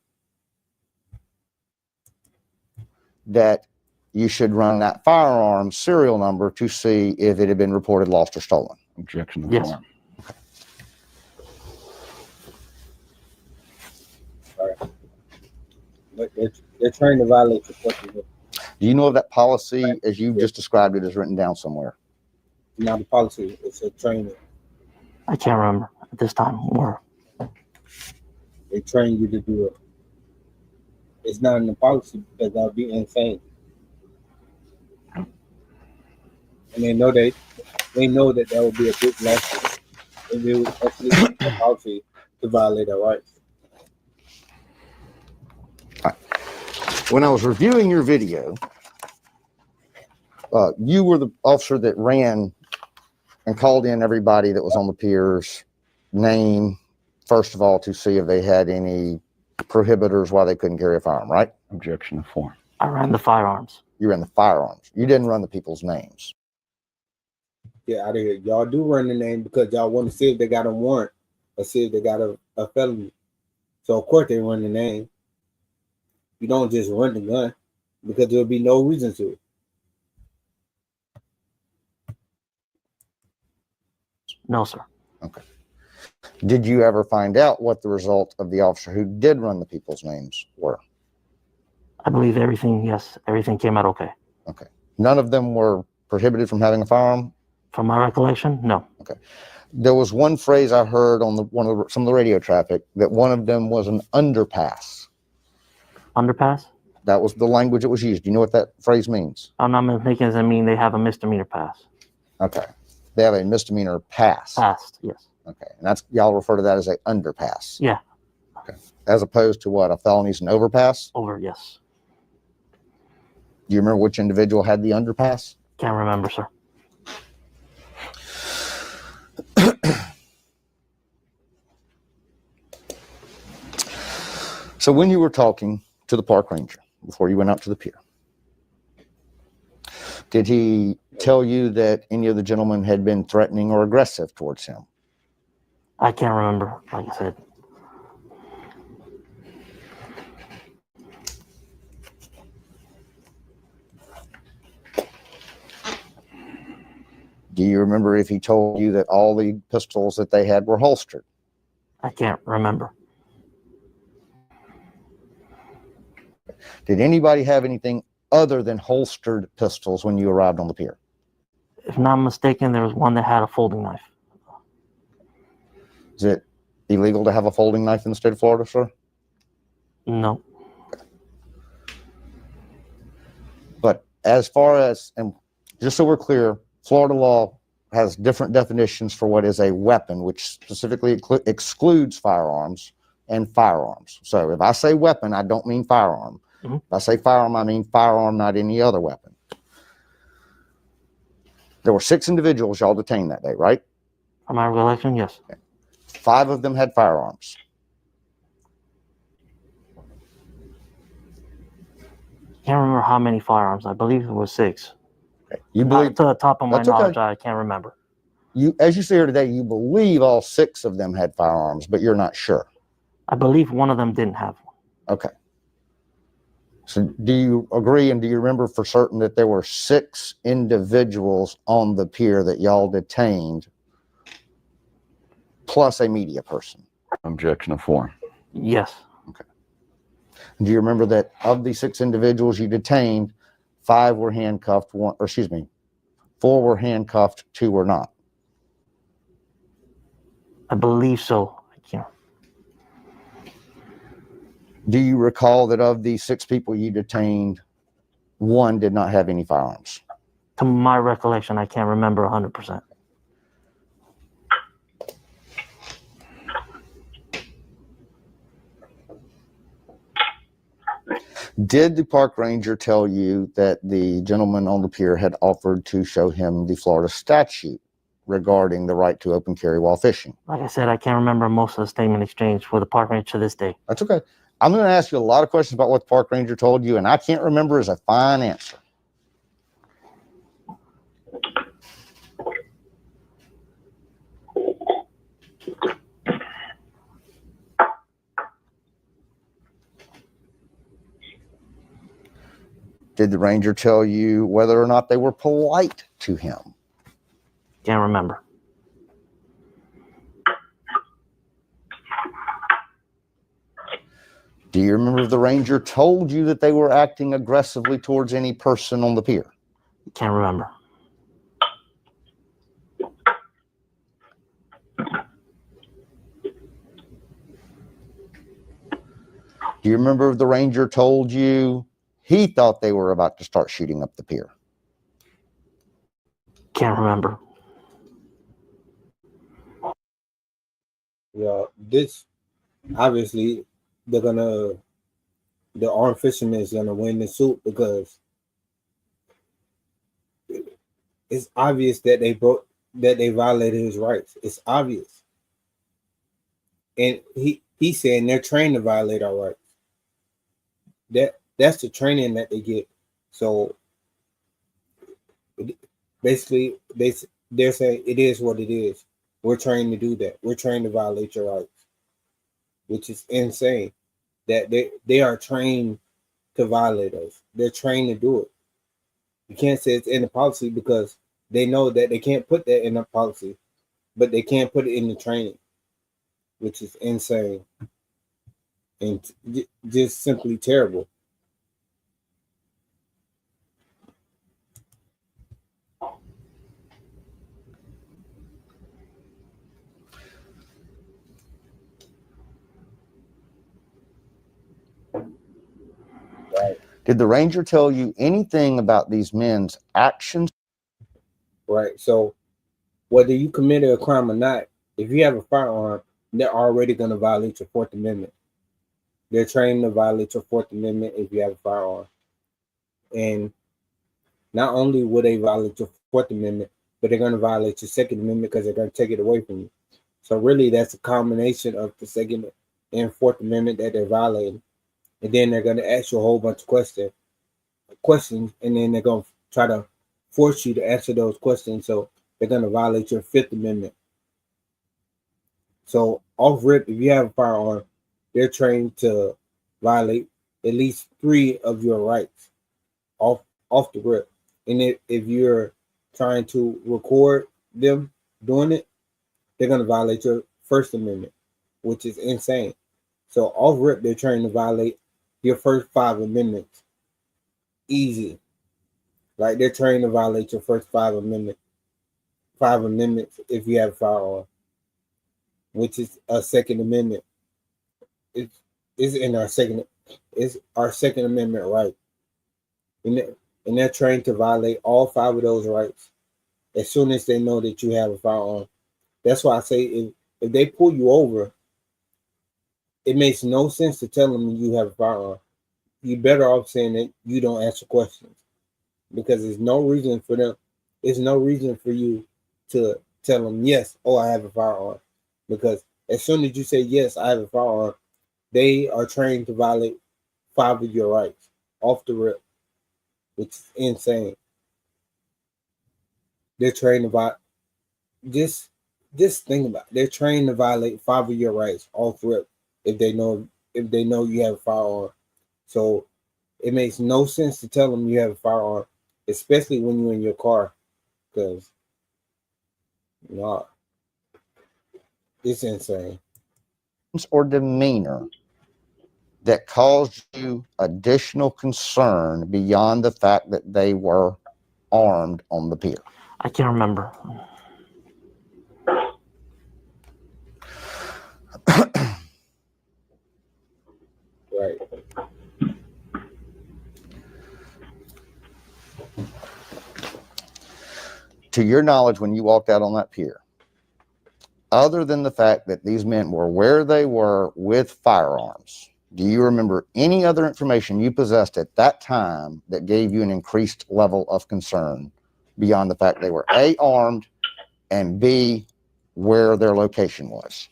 That you should run that firearm serial number to see if it had been reported lost or stolen. Objection to Yes. form. All right. But they're trying to violate the Fourth Amendment. Do you know if that policy, as you just described it, is written down somewhere? Not a policy, it's a training. I can't remember at this time. Or They train you to do it. It's not in the policy because that would be insane. And they know that would be a big lesson if it was actually a policy to violate our rights. When I was reviewing your video, you were the officer that ran and called in everybody that was on the pier's name, first of all, to see if they had any prohibitors why they couldn't carry a firearm, right? Objection to form. I ran the firearms. You ran the firearms. You didn't run the people's names. Get out of here. Y'all do run the name because y'all want to see if they got a warrant or see if they got a felony. So of course they run the name. You don't just run the gun because there'll be no reason to. No, sir. Okay. Did you ever find out what the result of the officer who did run the people's names were? I believe everything came out okay. Okay. None of them were prohibited from having a firearm? From my recollection, no. Okay. There was one phrase I heard on some of the radio traffic that one of them was an underpass. Underpass? That was the language that was used. Do you know what that phrase means? I'm not mistaken. Does it mean they have a misdemeanor pass? Okay. They have a misdemeanor pass. Passed, yes. Okay. And that's, y'all refer to that as an underpass. Yeah. Okay. As opposed to what? A felony's an overpass? Over, yes. Do you remember which individual had the underpass? Can't remember, sir. So when you were talking to the park ranger before you went out to the pier, did he tell you that any of the gentlemen had been threatening or aggressive towards him? I can't remember, like I said. Do you remember if he told you that all the pistols that they had were holstered? I can't remember. Did anybody have anything other than holstered pistols when you arrived on the pier? If not mistaken, there was one that had a folding knife. Is it illegal to have a folding knife in the state of Florida, sir? No. But as far as, and just so we're clear, Florida law has different definitions for what is a weapon, which specifically excludes firearms and firearms. So if I say weapon, I don't mean firearm. Mm-hmm. If I say firearm, I mean firearm, not any other weapon. There were 6 individuals y'all detained that day, right? From my recollection, yes. Okay. 5 of them had firearms. Can't remember how many firearms. I believe it was 6. Okay. You believe Not to the top of my that's knowledge, okay. I can't remember. You, as you see here today, you believe all 6 of them had firearms, but you're not sure. I believe one of them didn't have one. Okay. So do you agree and do you remember for certain that there were 6 individuals on the pier that y'all detained plus a media person? Objection to form. Yes. Okay. Do you remember that of the 6 individuals you detained, 5 were handcuffed, 4 were handcuffed, 2 were not? I believe so. I can't. Do you recall that of the 6 people you detained, 1 did not have any firearms? To my recollection, I can't remember 100%. Did the park ranger tell you that the gentleman on the pier had offered to show him the Florida statute regarding the right to open carry while fishing? Like I said, I can't remember most of the statement exchange for the park ranger to this day. That's okay. I'm going to ask you a lot of questions about what the park ranger told you, and I can't remember is a fine answer. Did the ranger tell you whether or not they were polite to him? Can't remember. Do you remember if the ranger told you that they were acting aggressively towards any person on the pier? Can't remember. Do you remember if the ranger told you he thought they were about to start shooting up the pier? Can't remember. Yeah, this obviously the armed fisherman is gonna win the suit because it's obvious that they violated his rights. It's obvious, and he's saying they're trained to violate our rights. That's the training that they get. So basically, they're saying it is what it is. We're trained to do that. We're trained to violate your rights, which is insane. That they are trained to violate us. They're trained to do it. You can't say it's in the policy because they know that they can't put that in the policy, but they can't put it in the training, which is insane and just simply terrible. Right. Did the ranger tell you anything about these men's actions? Right. So whether you committed a crime or not, if you have a firearm, they're already going to violate your 4th Amendment. They're trained to violate your 4th Amendment if you have a firearm. And not only will they violate your 4th Amendment, but they're going to violate your 2nd Amendment because they're going to take it away from you. So really, that's a combination of the 2nd and 4th Amendment that they're violating. And then they're going to ask you a whole bunch of questions, and then they're going to try to force you to answer those questions. So they're going to violate your 5th Amendment. So off rip, if you have a firearm, they're trained to violate at least 3 of your rights off the rip. And if you're trying to record them doing it, they're going to violate your 1st Amendment, which is insane. So off rip, they're trying to violate your first 5 amendments. Easy. Like they're trained to violate your first 5 amendments if you have a firearm, which is a Second Amendment. It's our Second Amendment right. And they're trained to violate all 5 of those rights as soon as they know that you have a firearm. That's why I say if they pull you over, it makes no sense to tell them you have a firearm. You're better off saying that you don't answer questions, because there's no reason for you to tell them, yes, oh, I have a firearm. Because as soon as you say, yes, I have a firearm, they are trained to violate 5 of your rights off the rip, which is insane. They're trained to violate. Just think about it. They're trained to violate 5 of your rights off rip if they know you have a firearm. So it makes no sense to tell them you have a firearm, especially when you're in your car, because it's insane. Or demeanor that caused you additional concern beyond the fact that they were armed on the pier? I can't remember. Right. To your knowledge, when you walked out on that pier, other than the fact that these men were where they were with firearms, do you remember any other information you possessed at that time that gave you an increased level of concern beyond the fact they were A, armed, and B, where their location was?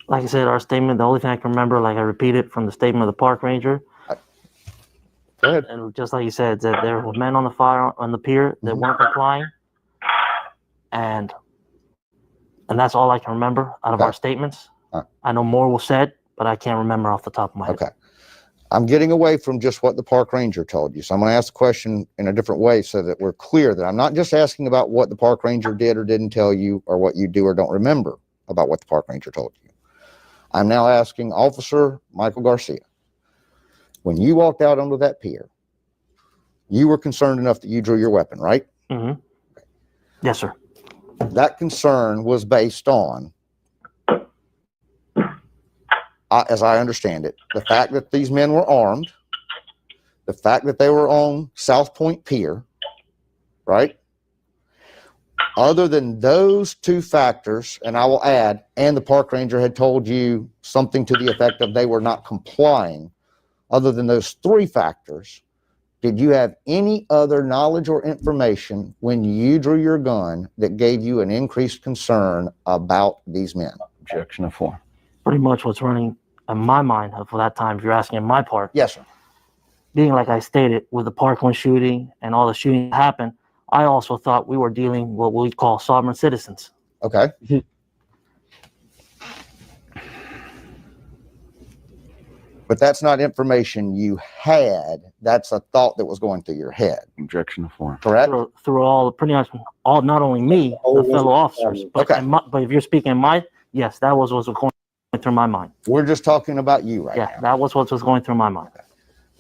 Like I said, our statement, the only thing I can remember, like I repeated from the statement of the park ranger. Go ahead. And just like you said, that there were men on the pier that weren't complying. And that's all I can remember out of our statements. I know more was said, but I can't remember off the top of my head. Okay. I'm getting away from just what the park ranger told you. So I'm going to ask the question in a different way so that we're clear that I'm not just asking about what the park ranger did or didn't tell you, or what you do or don't remember about what the park ranger told you. I'm now asking Officer Michael Garcia, when you walked out onto that pier, you were concerned enough that you drew your weapon, right? Mm-hmm. Yes, sir. That concern was based on, as I understand it, the fact that these men were armed, the fact that they were on South Point Pier, right? Other than those 2 factors, and I will add, and the park ranger had told you something to the effect of they were not complying, other than those 3 factors, did you have any other knowledge or information when you drew your gun that gave you an increased concern about these men? Objection to form. Pretty much what's running in my mind for that time, if you're asking in my part. Yes, sir. Being like I stated, with the Parkland shooting and all the shooting that happened, I also thought we were dealing with what we call sovereign citizens. Okay. But that's not information you had. That's a thought that was going through your head. Objection to form. Correct? Through all, pretty much all, not only me, the fellow officers, but, but if you're speaking yes, that was what was going through my mind. We're just talking about you right now. Yeah, that was what was going through my mind. Okay.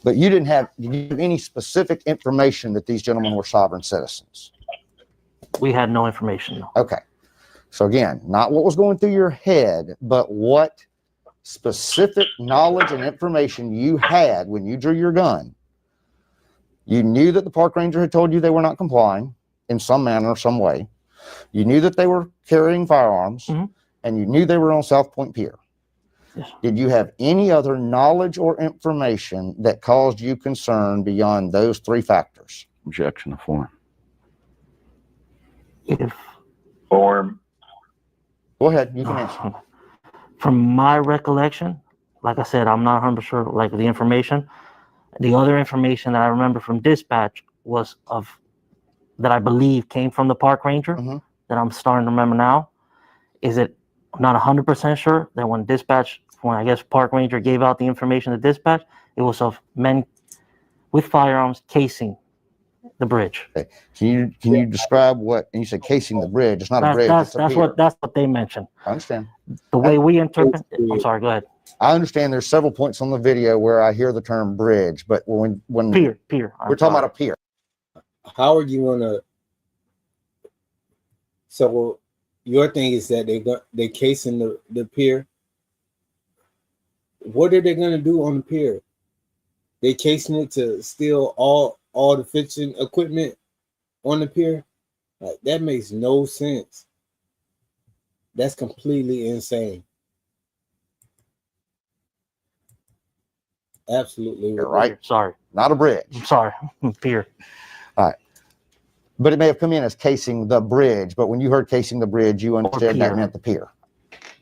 But did you have any specific information that these gentlemen were sovereign citizens? We had no information. No. Okay. So again, not what was going through your head, but what specific knowledge and information you had when you drew your gun. You knew that the park ranger had told you they were not complying in some manner or some way. You knew that they were carrying firearms, and you knew they were on South Point Pier. Yes. Did you have any other knowledge or information that caused you concern beyond those 3 factors? Objection to form. If Form. Go ahead, you can answer. From my recollection, like I said, I'm not 100% sure, like the information. The other information that I remember from dispatch was that I believe came from the park ranger, that I'm starting to remember now, is that I'm not 100% sure that when I guess park ranger gave out the information to dispatch, it was of men with firearms casing the bridge. Okay. Can you describe what, and you said casing the bridge, it's not a bridge, it's a pier. That's what they mentioned. I understand. The way we interpret, I'm sorry, go ahead. I understand there's several points on the video where I hear the term bridge, but when Pier. we're talking about a pier. How are you gonna? So your thing is that they're casing the pier. What are they gonna do on the pier? They casing it to steal all the fishing equipment on the pier? Like, that makes no sense. That's completely insane. Absolutely. You're right. Sorry. Not a bridge. I'm sorry. Pier. All right. But it may have come in as casing the bridge, but when you heard casing the bridge, you understood that meant the pier.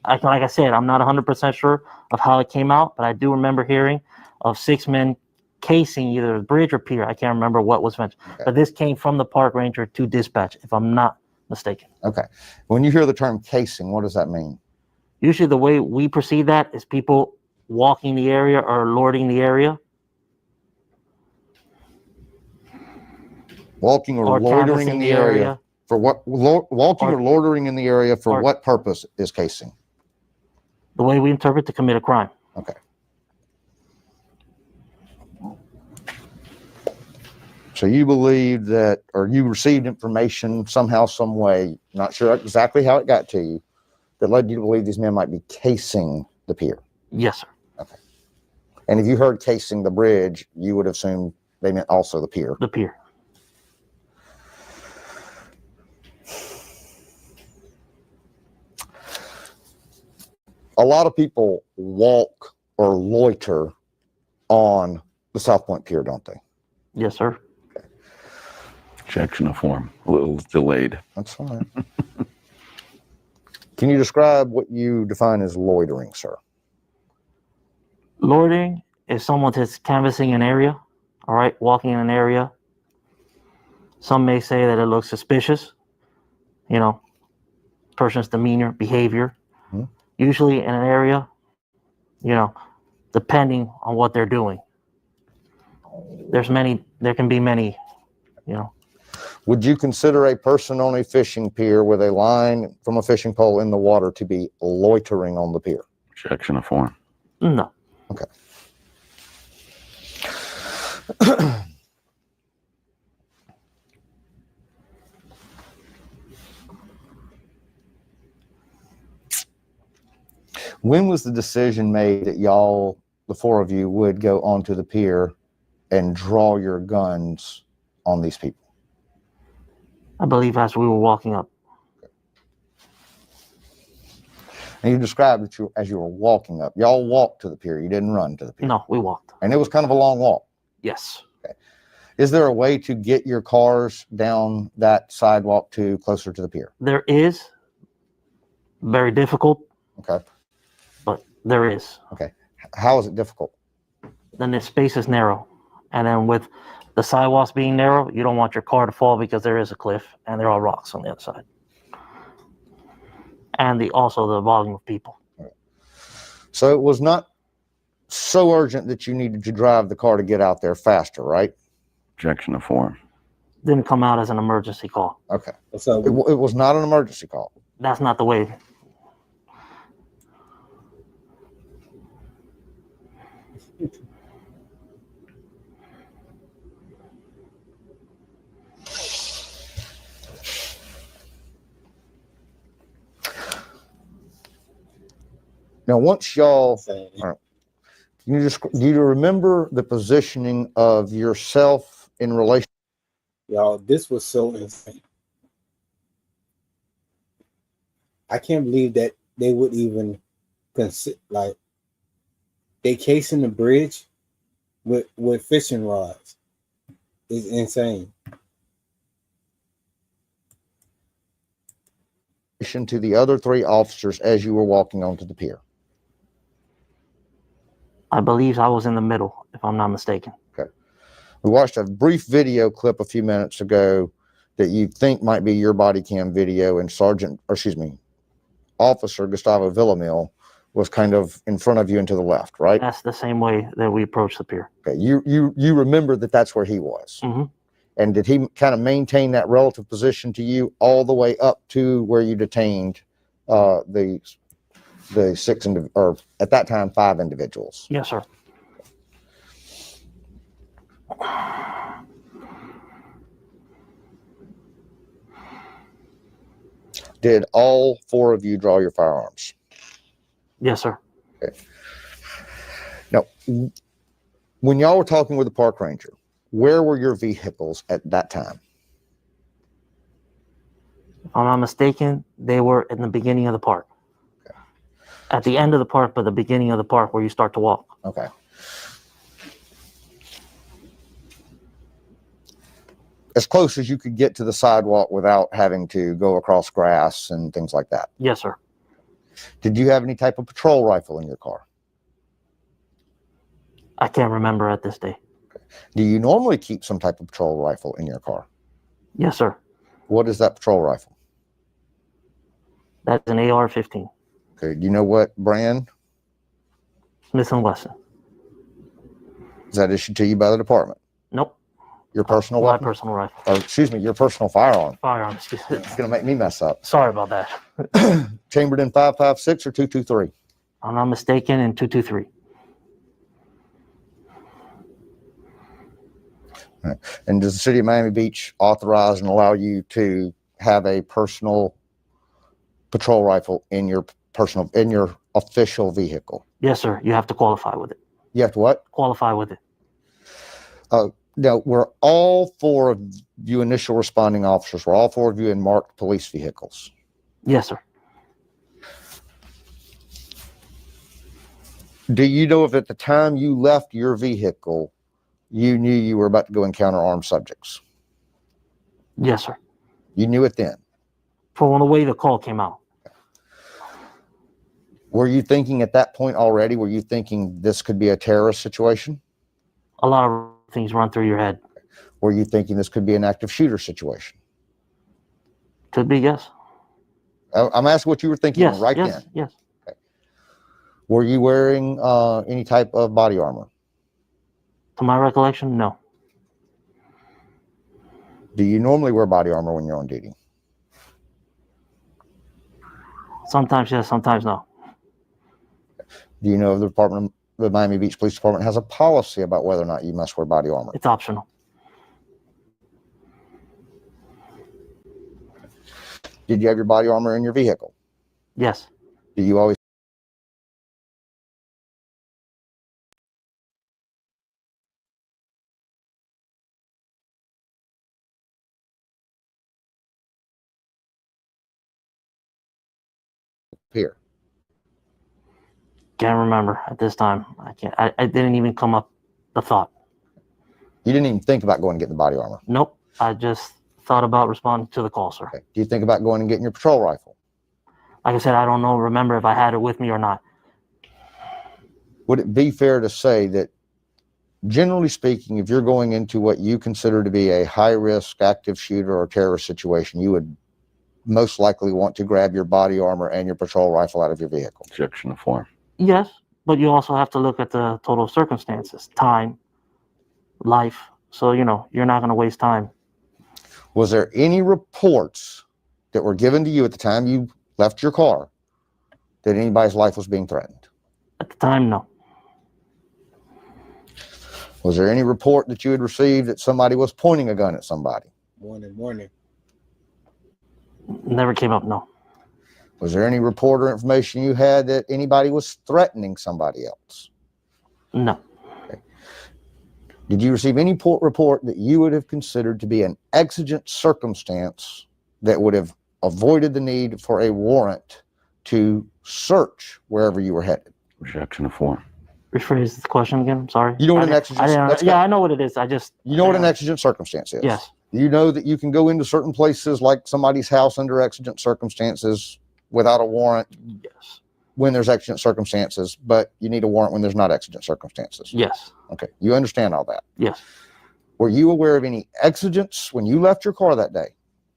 Like I said, I'm not 100% sure of how it came out, but I do remember hearing of 6 men casing either the bridge or pier. I can't remember what was mentioned. Okay. But this came from the park ranger to dispatch, if I'm not mistaken. Okay. When you hear the term casing, what does that mean? Usually the way we perceive that is people walking the area or lording the area. Walking or loitering in the area. For what? Walking or loitering in the area for what purpose is casing? The way we interpret, to commit a crime. Okay. So you believe that, or you received information somehow, some way, not sure exactly how it got to you, that led you to believe these men might be casing the pier? Yes, sir. Okay. And if you heard casing the bridge, you would assume they meant also the pier. The pier. A lot of people walk or loiter on the South Point Pier, don't they? Yes, sir. Okay. Objection to form. A little delayed. That's fine. Can you describe what you define as loitering, sir? Loitering is someone that's canvassing an area, all right, walking in an area. Some may say that it looks suspicious, you know, person's demeanor, behavior. Mm-hmm. Usually in an area, you know, depending on what they're doing. There can be many, you know. Would you consider a person on a fishing pier with a line from a fishing pole in the water to be loitering on the pier? Objection to form. No. Okay. When was the decision made that y'all, the four of you, would go onto the pier and draw your guns on these people? I believe as we were walking up. Okay. And you described it as you were walking up. Y'all walked to the pier. You didn't run to the pier. No, we walked. And it was kind of a long walk. Yes. Okay. Is there a way to get your cars down that sidewalk to closer to the pier? There is. Very difficult. Okay. But there is. Okay. How is it difficult? Then the space is narrow. And then with the sidewalks being narrow, you don't want your car to fall because there is a cliff and there are rocks on the other side. And also the volume of people. Okay. So it was not so urgent that you needed to drive the car to get out there faster, right? Objection to form. Didn't come out as an emergency call. Okay. So it was not an emergency call. That's not the way. Now, once y'all, do you remember the positioning of yourself in relation? Y'all, this was so insane. I can't believe that they would even consider, like, they casing the bridge with fishing rods. It's insane. To the other three officers as you were walking onto the pier. I believe I was in the middle, if I'm not mistaken. Okay. We watched a brief video clip a few minutes ago that you think might be your body cam video, and Officer Gustavo Villamil was kind of in front of you and to the left, right? That's the same way that we approached the pier. Okay. You remember that that's where he was. Mm-hmm. And did he kind of maintain that relative position to you all the way up to where you detained the the or at that time 5 individuals. Yes, sir. Did all 4 of you draw your firearms? Yes, sir. Okay. Now, when y'all were talking with the park ranger, where were your vehicles at that time? If I'm not mistaken, they were in the beginning of the park. Okay. At the end of the park, but the beginning of the park where you start to walk. Okay. As close as you could get to the sidewalk without having to go across grass and things like that. Yes, sir. Did you have any type of patrol rifle in your car? I can't remember at this day. Do you normally keep some type of patrol rifle in your car? Yes, sir. What is that patrol rifle? That's an AR-15. Okay. Do you know what brand? Smith & Wesson. Is that issued to you by the department? Nope. Your personal My weapon? personal rifle. Or, excuse me, your personal firearm. Firearm, excuse me. It's going to make me mess up. Sorry about that. Chambered in 5.56 or 223? I'm not mistaken, in 223. Right. And does the city of Miami Beach authorize and allow you to have a personal patrol rifle in your official vehicle? Yes, sir. You have to qualify with it. You have to what? Qualify with it. Now, were all 4 of you initial responding officers, were all 4 of you in marked police vehicles? Yes, sir. Do you know if at the time you left your vehicle, you knew you were about to go encounter armed subjects? Yes, sir. You knew it then? From the way the call came out. Were you thinking at that point already, were you thinking this could be a terrorist situation? A lot of things run through your head. Were you thinking this could be an active shooter situation? Could be, yes. I'm asking what you were thinking Yes, right yes, then. yes. Okay. Were you wearing any type of body armor? To my recollection, no. Do you normally wear body armor when you're on duty? Sometimes yes, sometimes no. Do you know if the Miami Beach Police Department has a policy about whether or not you must wear body armor? It's optional. Did you have your body armor in your vehicle? Yes. Do you always? Here. Can't remember at this time. I didn't even come up the thought. You didn't even think about going and getting the body armor? Nope. I just thought about responding to the call, sir. Okay. Do you think about going and getting your patrol rifle? Like I said, I don't know, remember if I had it with me or not. Would it be fair to say that, generally speaking, if you're going into what you consider to be a high-risk active shooter or terrorist situation, you would most likely want to grab your body armor and your patrol rifle out of your vehicle? Objection to form. Yes, but you also have to look at the total circumstances, time, life. So, you're not going to waste time. Was there any reports that were given to you at the time you left your car that anybody's life was being threatened? At the time, no. Was there any report that you had received that somebody was pointing a gun at somebody? Morning. Never came up, no. Was there any report or information you had that anybody was threatening somebody else? No. Okay. Did you receive any report that you would have considered to be an exigent circumstance that would have avoided the need for a warrant to search wherever you were headed? Objection to form. Rephrase the question again. I'm sorry. You know what an exigent? I know what it is. You know what an exigent circumstance is? Yes. You know that you can go into certain places like somebody's house under exigent circumstances without a warrant. Yes. When there's exigent circumstances, but you need a warrant when there's not exigent circumstances. Yes. Okay. You understand all that? Yes. Were you aware of any exigence when you left your car that day?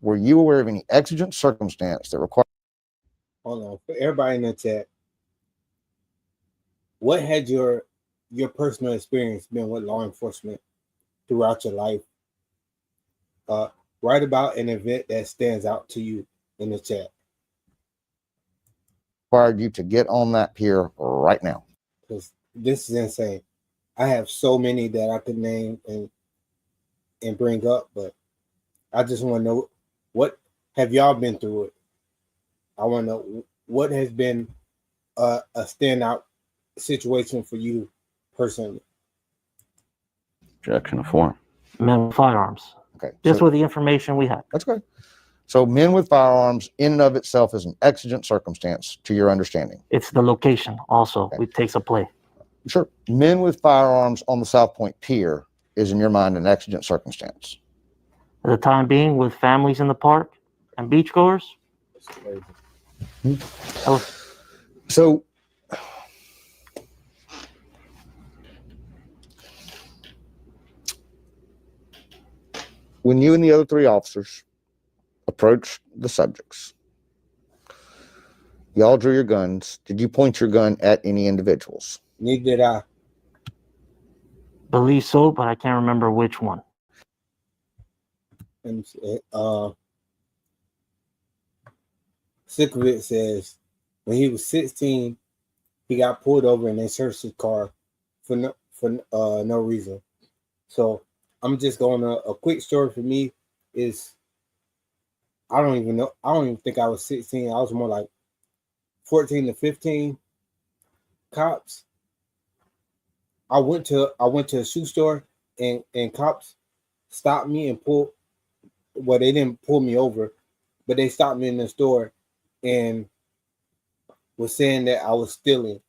Were you aware of any exigent circumstance that required? Hold on. For everybody in the chat, what had your personal experience been with law enforcement throughout your life? Write about an event that stands out to you in the chat. required you to get on that pier right now? Because this is insane. I have so many that I could name and bring up, but I just want to know, what have y'all been through it? I want to know what has been a standout situation for you personally. Objection to form. Men with firearms. Okay. Just so with the information we had. that's good. So men with firearms in and of itself is an exigent circumstance to your understanding. It's the location also, Okay. which takes a play. Sure. Men with firearms on the South Point Pier is in your mind an exigent circumstance. At the time being, with families in the park and beachgoers, So when you and the other three officers approached the subjects, y'all drew your guns. Did you point your gun at any individuals? Neither did I. believe so, but I can't remember which one. And Sikovich says when he was 16, he got pulled over and they searched his car for no reason. So I'm just going to a quick story for me is I don't even think I was 16. I was more like 14 to 15. Cops. I went to a shoe store and cops stopped me and pulled. Well, they didn't pull me over, but they stopped me in the store and was saying that I was stealing.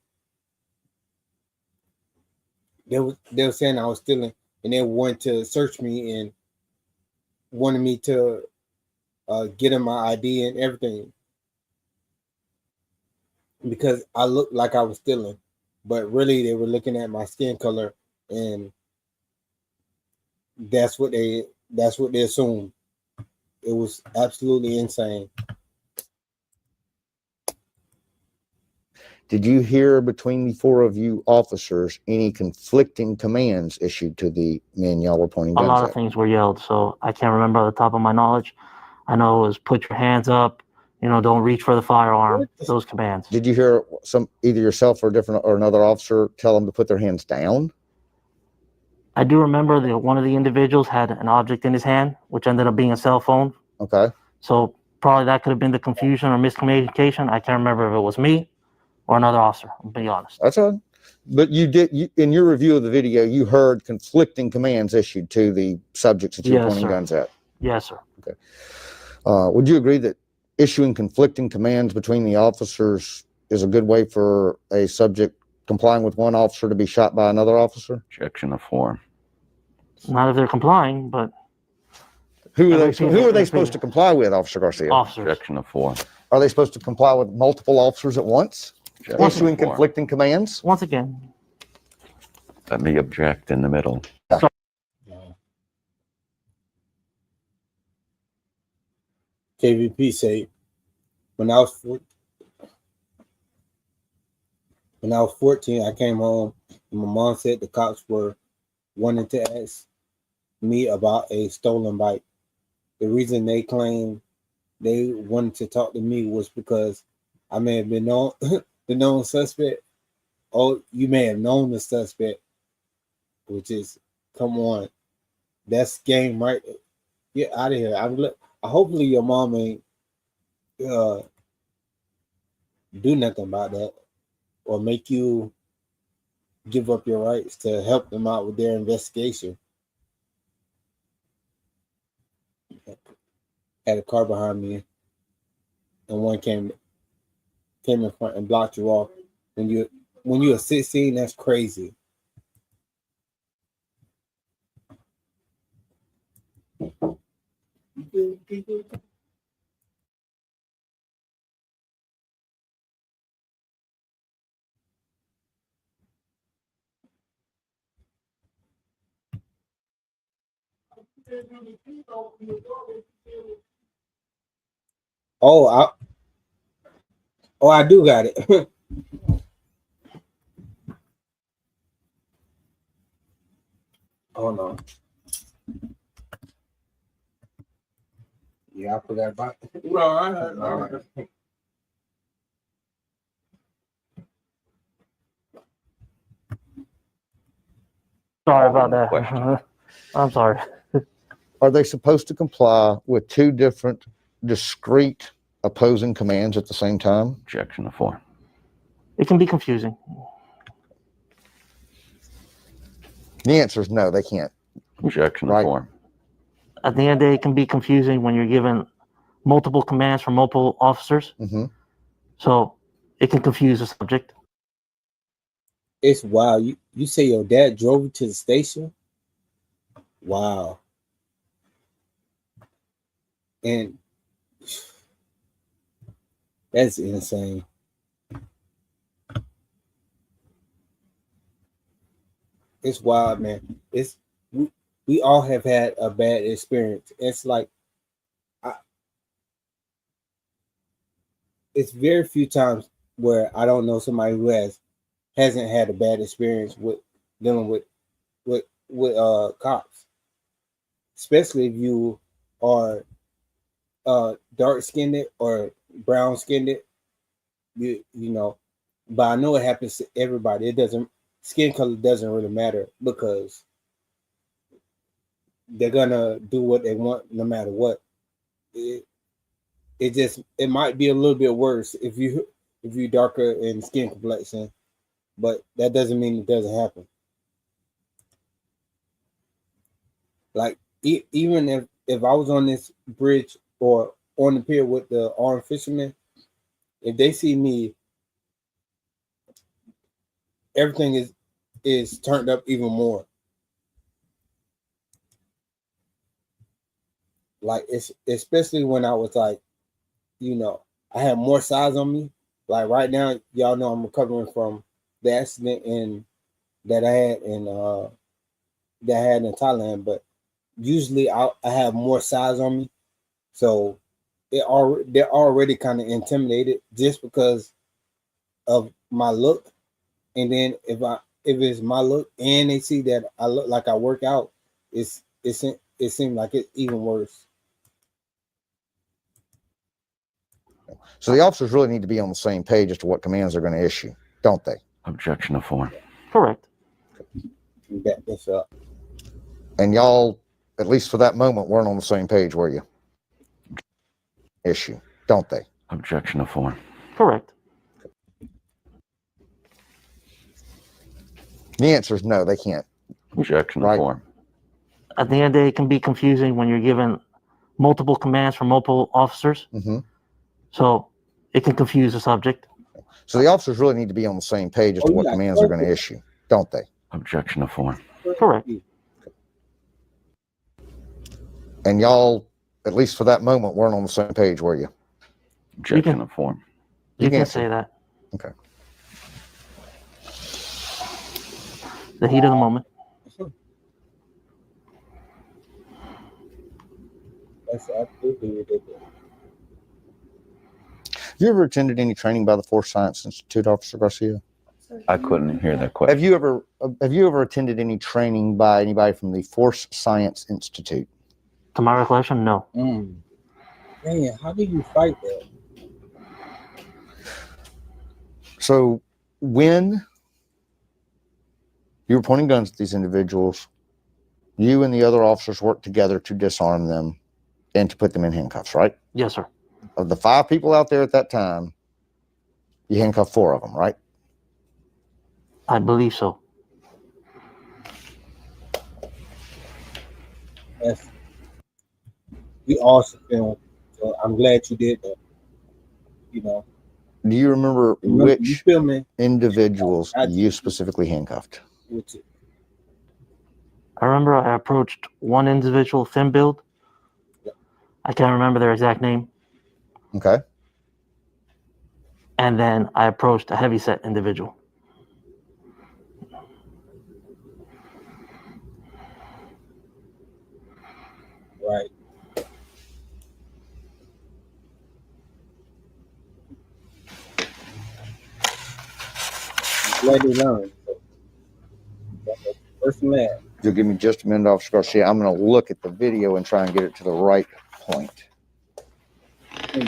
They were saying I was stealing, and they wanted to search me and wanted me to get in my ID and everything because I looked like I was stealing, but really they were looking at my skin color, and that's what they assumed. It was absolutely insane. Did you hear between the four of you officers any conflicting commands issued to the men y'all were pointing A guns lot at? of things were yelled, so I can't remember at the top of my knowledge. I know it was put your hands up, don't reach for the firearm, those commands. Did you hear either yourself or another officer tell them to put their hands down? I do remember that one of the individuals had an object in his hand, which ended up being a cell phone. Okay. So probably that could have been the confusion or miscommunication. I can't remember if it was me or another officer, I'll be honest. That's all. But in your review of the video, you heard conflicting commands issued to the subjects that you were pointing guns at. Yes, sir. Okay. Would you agree that issuing conflicting commands between the officers is a good way for a subject complying with one officer to be shot by another officer? Objection to form. Not if they're complying, but who are they supposed to comply with, Officer Garcia? Officers. Objection to form. Are they supposed to comply with multiple officers at once? Objection Issuing to form. conflicting commands? Once again, Let me object in the middle. KVP say when I was 14, I came home and my mom said the cops were wanting to ask me about a stolen bike. The reason they claimed they wanted to talk to me was because I may have been the known suspect. Oh, you may have known the suspect, which is, come on, that's game, right? Get out of here. Hopefully your mom ain't do nothing about that or make you give up your rights to help them out with their investigation. Had a car behind me and one came in front and blocked you off. When you're 16, that's crazy. I do got it. Hold on. Yeah, I forgot about it. No, all right. Sorry about Question. that. I'm sorry. Are they supposed to comply with two different discrete opposing commands at the same time? Objection to form. It can be confusing. The answer is no, they can't. Objection to Right. form. At the end of the day, it can be confusing when you're given multiple commands from multiple officers. Mm-hmm. So it can confuse the subject. It's wild. You say your dad drove you to the station? Wow. And that's insane. It's wild, man. We all have had a bad experience. It's like it's very few times where I don't know somebody who hasn't had a bad experience with dealing with cops, especially if you are dark skinned or brown skinned. You know, but I know it happens to everybody. It doesn't. Skin color doesn't really matter because they're gonna do what they want no matter what. It might be a little bit worse if you darker in skin complexion, but that doesn't mean it doesn't happen. Like even if I was on this bridge or on the pier with the armed fishermen, if they see me, everything is turned up even more. Like it's especially when I was like, you know, I had more size on me. Like right now, y'all know I'm recovering from the accident that I had in Thailand, but usually I have more size on me, so they're already kind of intimidated just because of my look. And then if it's my look and they see that I look like I work out, it seems like it's even worse. So the officers really need to be on the same page as to what commands they're going to issue, don't they? Objection to form. Correct. Back this up. And y'all, at least for that moment, weren't on the same page, were you? Issue, don't they? Objection to form. Correct. The answer is no, they can't. Objection to Right. form. At the end of the day, it can be confusing when you're given multiple commands from multiple officers. Mm-hmm. So it can confuse the subject. So the officers really need to be on the same page as to what commands they're going to issue, don't they? Objection to form. Correct. And y'all, at least for that moment, weren't on the same page, were you? Objection to form. You can say that. Okay. The heat of the moment. That's absolutely ridiculous. Have you ever attended any training by the Force Science Institute, Officer Garcia? I couldn't hear that question. Have you ever attended any training by anybody from the Force Science Institute? To my recollection, no. Man, how do you fight that? So when you were pointing guns at these individuals, you and the other officers worked together to disarm them and to put them in handcuffs, right? Yes, sir. Of the 5 people out there at that time, you handcuffed 4 of them, right? I believe so. Yes. We all film, so I'm glad you did that. You know. Do you remember which individuals I you specifically handcuffed? I remember I approached one individual, thin build. I can't remember their exact name. Okay. And then I approached a heavyset individual. Right. Glad you learned. First man. You'll give me just a minute, Officer Garcia. I'm going to look at the video and try and get it to the right point. Do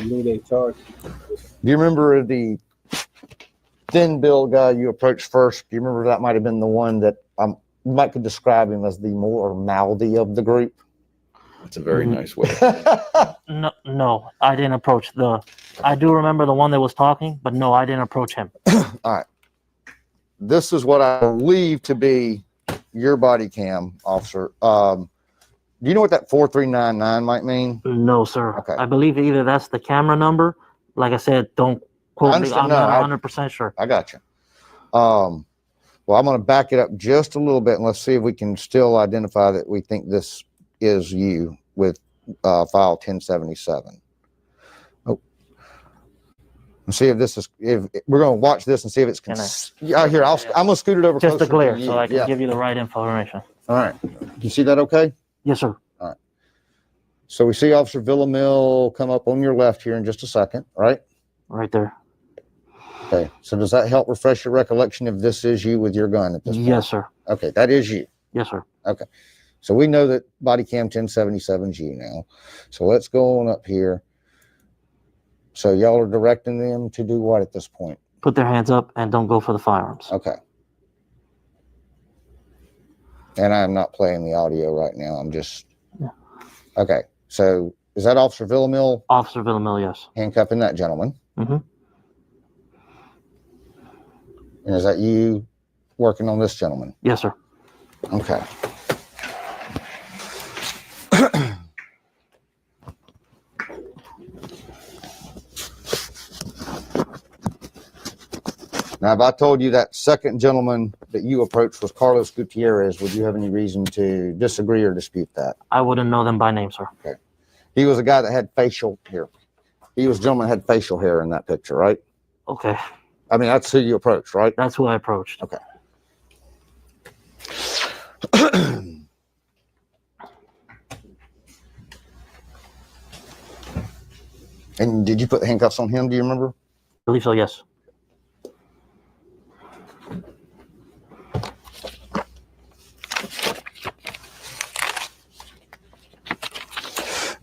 you remember the thin build guy you approached first? Do you remember that might have been the one that you might could describe him as the more mouthy of the group. That's a very nice way. No, I didn't approach I do remember the one that was talking, but no, I didn't approach him. All right. This is what I believe to be your body cam, officer. Do you know what that 4399 might mean? No, sir. Okay. I believe either that's the camera number. Like I said, don't quote me. I'm not 100% sure. I got you. Well, I'm going to back it up just a little bit, and let's see if we can still identify that we think this is you with file 1077. Oh, and see if this is. If we're going to watch this and see if it's. Yeah, here. I'm going to scoot it over. Just the glare, to so I can give you the right information. All right. You see that? Okay. Yes, sir. All right. So we see Officer Villamil come up on your left here in just a second, right? Right there. Okay. So does that help refresh your recollection if this is you with your gun at this point? Yes, sir. Okay, that is you. Yes, sir. Okay. So we know that body cam 1077 is you now. So let's go on up here. So y'all are directing them to do what at this point? Put their hands up and don't go for the firearms. Okay. And I'm not playing the audio right now. I'm just. Yeah. Okay. So is that Officer Villamil? Officer Villamil, yes. Handcuffing that gentleman. Mm-hmm. And is that you working on this gentleman? Yes, sir. Okay. Now, if I told you that second gentleman that you approached was Carlos Gutierrez, would you have any reason to disagree or dispute that? I wouldn't know them by name, sir. Okay. He was a guy that had facial hair. He was a gentleman that had facial hair in that picture, right? Okay. I mean, that's who you approached, right? That's who I approached. Okay. And did you put the handcuffs on him? Do you remember? I believe so, yes.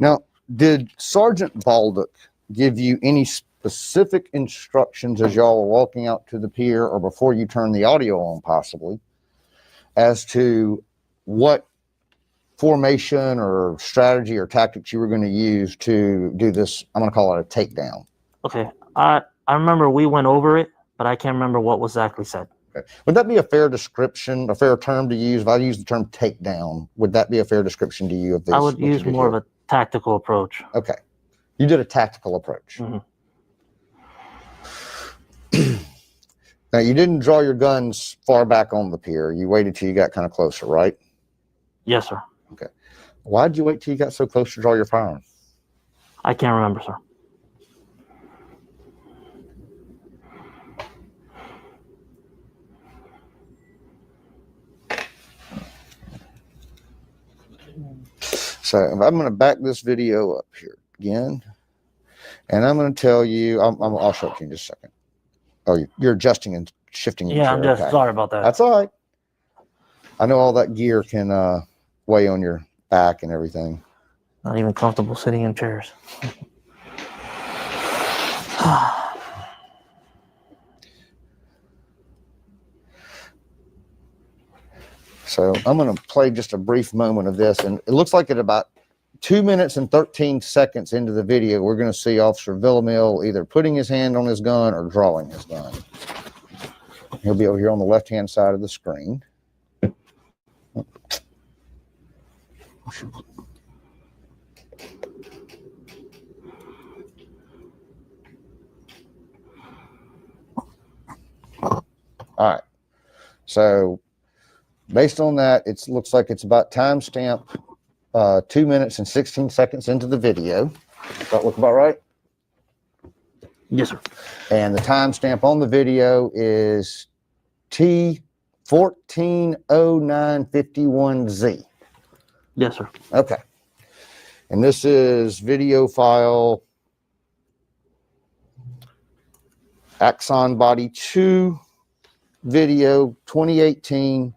Now, did Sergeant Baldock give you any specific instructions as y'all were walking out to the pier or before you turned the audio on possibly as to what formation or strategy or tactics you were going to use to do this? I'm going to call it a takedown. Okay. I remember we went over it, but I can't remember what was exactly said. Okay. Would that be a fair description, a fair term to use? If I use the term takedown, would that be a fair description to you of this? I would use more of a tactical approach. Okay. You did a tactical approach. Mm-hmm. Now, you didn't draw your guns far back on the pier. You waited till you got kind of closer, right? Yes, sir. Okay. Why did you wait till you got so close to draw your firearm? I can't remember, sir. So I'm going to back this video up here again, and I'm going to tell you, I'll show it to you in just a second. Oh, you're adjusting and shifting. Yeah, I'm just sorry about that. That's all right. I know all that gear can weigh on your back and everything. Not even comfortable sitting in chairs. So I'm going to play just a brief moment of this, and it looks like at about 2 minutes and 13 seconds into the video, we're going to see Officer Villamil either putting his hand on his gun or drawing his gun. He'll be over here on the left-hand side of the screen. All right. So based on that, it looks like it's about timestamp 2 minutes and 16 seconds into the video. Does that look about right? Yes, sir. And the timestamp on the video is T140951Z. Yes, sir. Okay. And this is video file Axon Body 2 video 2018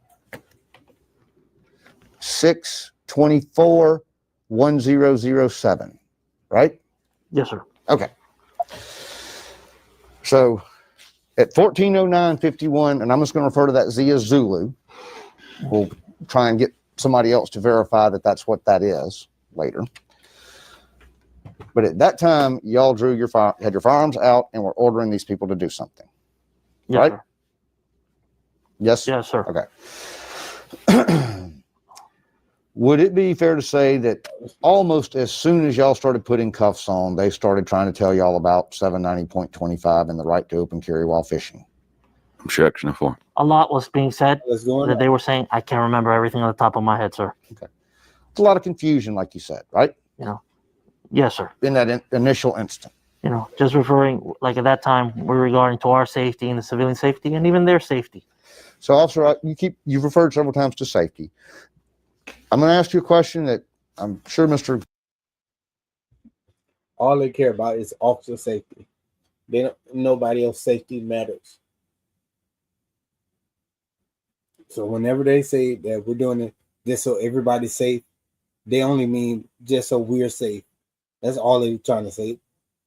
6/24/1007, right? Yes, sir. Okay. So at 14:09:51, and I'm just going to refer to that Z as Zulu. We'll try and get somebody else to verify that that's what that is later. But at that time, y'all had your firearms out and were ordering these people to do something. Yes, right? sir. Yes? Yes, sir. Okay. Would it be fair to say that almost as soon as y'all started putting cuffs on, they started trying to tell y'all about 790.25 and the right to open carry while fishing? Objection to form. A lot was being said What's going that on? they were saying. I can't remember everything on the top of my head, sir. Okay. It's a lot of confusion, like you said, right? Yes, sir. In that initial instant. Just referring, like at that time, we're regarding to our safety and the civilian safety and even their safety. So, officer, you've referred several times to safety. I'm going to ask you a question that I'm sure Mr. All they care about is officer safety. Nobody else's safety matters. So whenever they say that we're doing it just so everybody's safe, they only mean just so we're safe. That's all they're trying to say.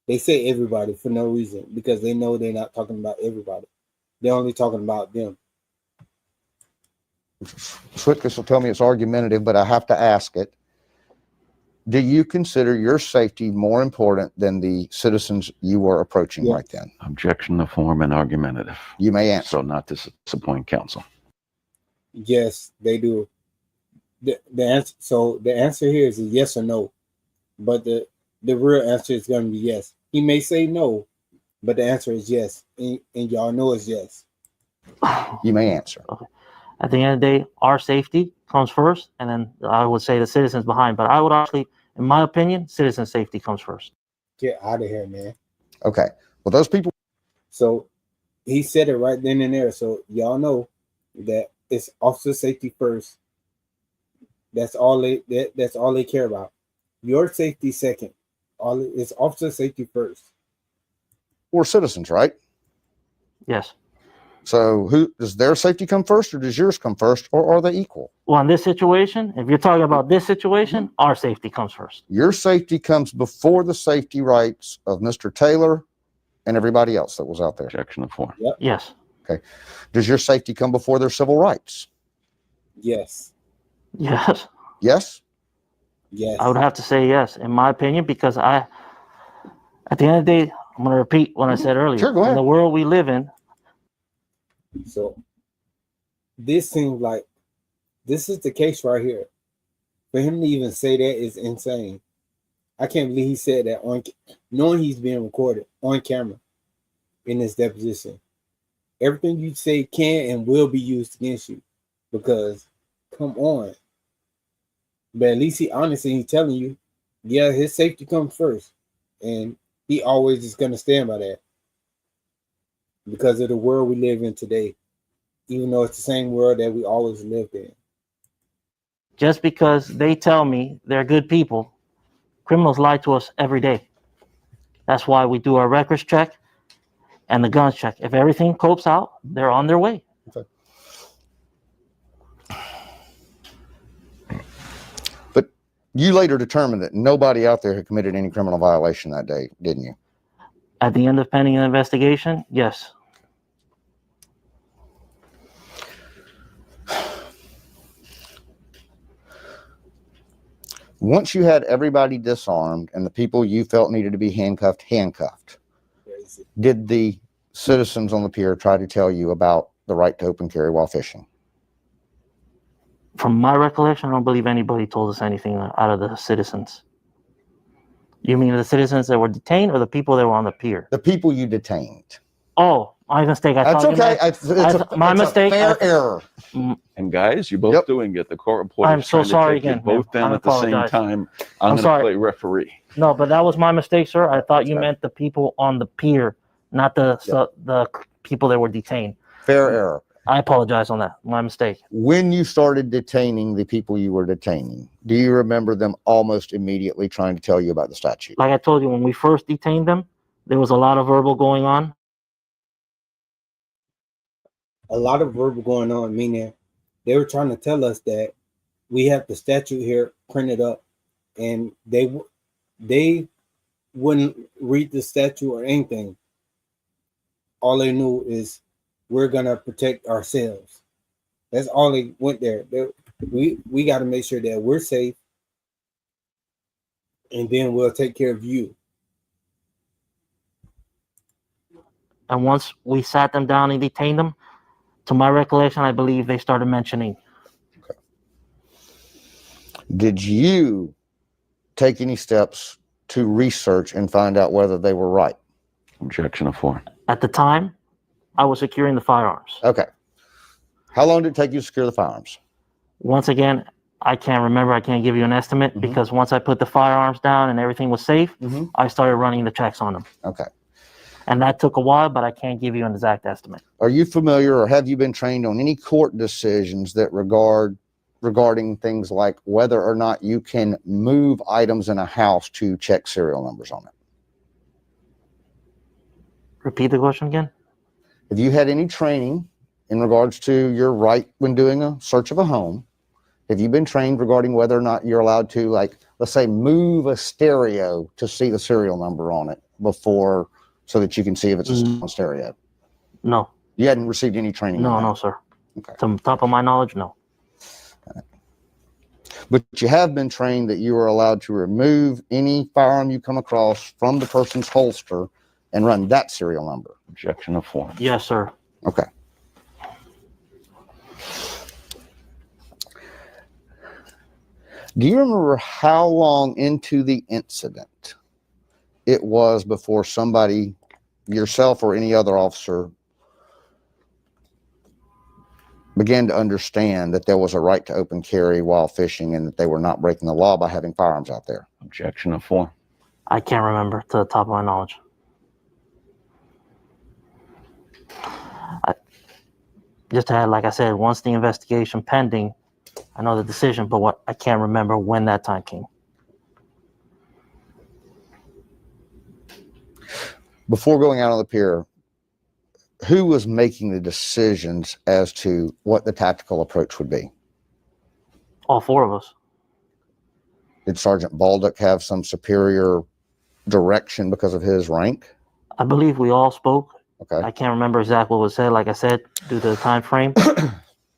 They say everybody for no reason because they know they're not talking about everybody. They're only talking about them. Switkus will tell me it's argumentative, but I have to ask it. Do you consider your safety more important than the citizens you were approaching right then? Objection to form and argumentative. You may answer. So not to disappoint counsel. Yes, they do. The answer. So the answer here is a yes or no, but the real answer is going to be yes. He may say no, but the answer is yes, and y'all know it's yes. You may answer. Okay. At the end of the day, our safety comes first, and then I would say the citizens behind. But I would actually, in my opinion, citizen safety comes first. Get out of here, man. Okay. Well, those people. So he said it right then and there. So y'all know that it's officer safety first. That's all they care about. Your safety second. It's officer safety first. We're citizens, right? Yes. So who does their safety come first, or does yours come first, or are they equal? Well, in this situation, if you're talking about this situation, our safety comes first. Your safety comes before the safety rights of Mr. Taylor and everybody else that was out there. Objection to form. Yep. Yes. Okay. Does your safety come before their civil rights? Yes. Yes. Yes? Yes. I would have to say yes, in my opinion, because at the end of the day, I'm going to repeat what I said earlier. Sure, go ahead. In the world we live in. So this seems like this is the case right here. For him to even say that is insane. I can't believe he said that knowing he's being recorded on camera in this deposition. Everything you say can and will be used against you because come on. But at least he honest and he's telling you, yeah, his safety comes first. And he always is going to stand by that because of the world we live in today, even though it's the same world that we always lived in. Just because they tell me they're good people, criminals lie to us every day. That's why we do our records check and the guns check. If everything copes out, they're on their way. Okay. But you later determined that nobody out there had committed any criminal violation that day, didn't you? At the end of pending an investigation, yes. Once you had everybody disarmed and the people you felt needed to be handcuffed, did the citizens on the pier try to tell you about the right to open carry while fishing? From my recollection, I don't believe anybody told us anything out of the citizens. You mean the citizens that were detained or the people that were on the pier? The people you detained. Oh, my mistake. That's okay. My mistake. Fair error. And guys, you're both doing it. The court reporter I'm is so trying to sorry take you again, both ma'am. down I at the same apologize. time. I'm going to sorry. play referee. No, but that was my mistake, sir. I thought you meant the people on the pier, not the people that were detained. Fair error. I apologize on that. My mistake. When you started detaining the people you were detaining, do you remember them almost immediately trying to tell you about the statute? Like I told you, when we first detained them, there was a lot of verbal going on. A lot of verbal going on, meaning they were trying to tell us that we have the statute here printed up, and they wouldn't read the statute or anything. All they knew is we're gonna protect ourselves. That's all they went there. We got to make sure that we're safe, and then we'll take care of you. And once we sat them down and detained them, to my recollection, I believe they started mentioning. Did you take any steps to research and find out whether they were right? Objection of 4. At the time, I was securing the firearms. Okay. How long did it take you to secure the firearms? Once again, I can't remember. I can't give you an estimate because once I put the firearms down and everything was safe, I started running the checks on them. Okay. And that took a while, but I can't give you an exact estimate. Are you familiar or have you been trained on any court decisions that regarding things like whether or not you can move items in a house to check serial numbers on it? Repeat the question again. Have you had any training in regards to your right when doing a search of a home? Have you been trained regarding whether or not you're allowed to, like, let's say, move a stereo to see the serial number on it before, so that you can see if it's a stereo? No. You hadn't received any training? No, sir. Okay. To the top of my knowledge, no. But you have been trained that you are allowed to remove any firearm you come across from the person's holster and run that serial number? Objection of 4. Yes, sir. Okay. Do you remember how long into the incident it was before somebody, yourself or any other officer, began to understand that there was a right to open carry while fishing and that they were not breaking the law by having firearms out there? Objection of 4. I can't remember to the top of my knowledge. Just to add, like I said, once the investigation pending, I know the decision, but I can't remember when that time came. Before going out on the pier, who was making the decisions as to what the tactical approach would be? All 4 of us. Did Sergeant Baldock have some superior direction because of his rank? I believe we all spoke. Okay. I can't remember exactly what was said, like I said, due to the time frame.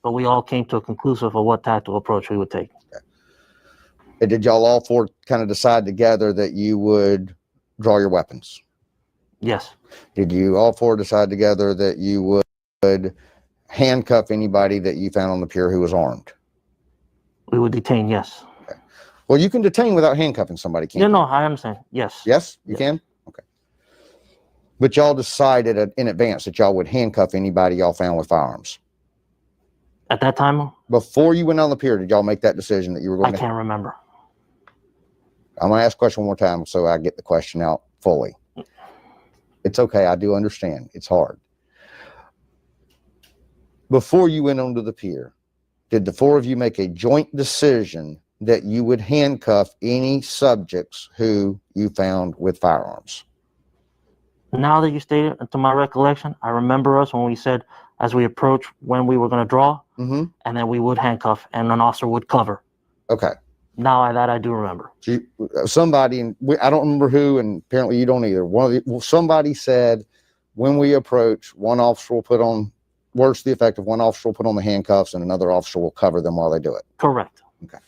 But we all came to a conclusive of what tactical approach we would take. Okay. And did y'all all 4 kind of decide together that you would draw your weapons? Yes. Did you all 4 decide together that you would handcuff anybody that you found on the pier who was armed? We would detain, yes. Okay. Well, you can detain without handcuffing somebody, can't you? No, I understand. Yes. Yes, you can? Okay. But y'all decided in advance that y'all would handcuff anybody y'all found with firearms? At that time? Before you went on the pier, did y'all make that decision that you were going to? I can't remember. I'm going to ask the question one more time so I get the question out fully. It's okay. I do understand. It's hard. Before you went onto the pier, did the 4 of you make a joint decision that you would handcuff any subjects who you found with firearms? Now that you stated it, to my recollection, I remember us when we said as we approach when we were going to draw, and then we would handcuff and an officer would cover. Okay. Now that I do remember. Somebody, and I don't remember who, and apparently you don't either. Somebody said when we approach, one officer will put on, words to the effect of one officer will put on the handcuffs and another officer will cover them while they do it. Correct. Okay.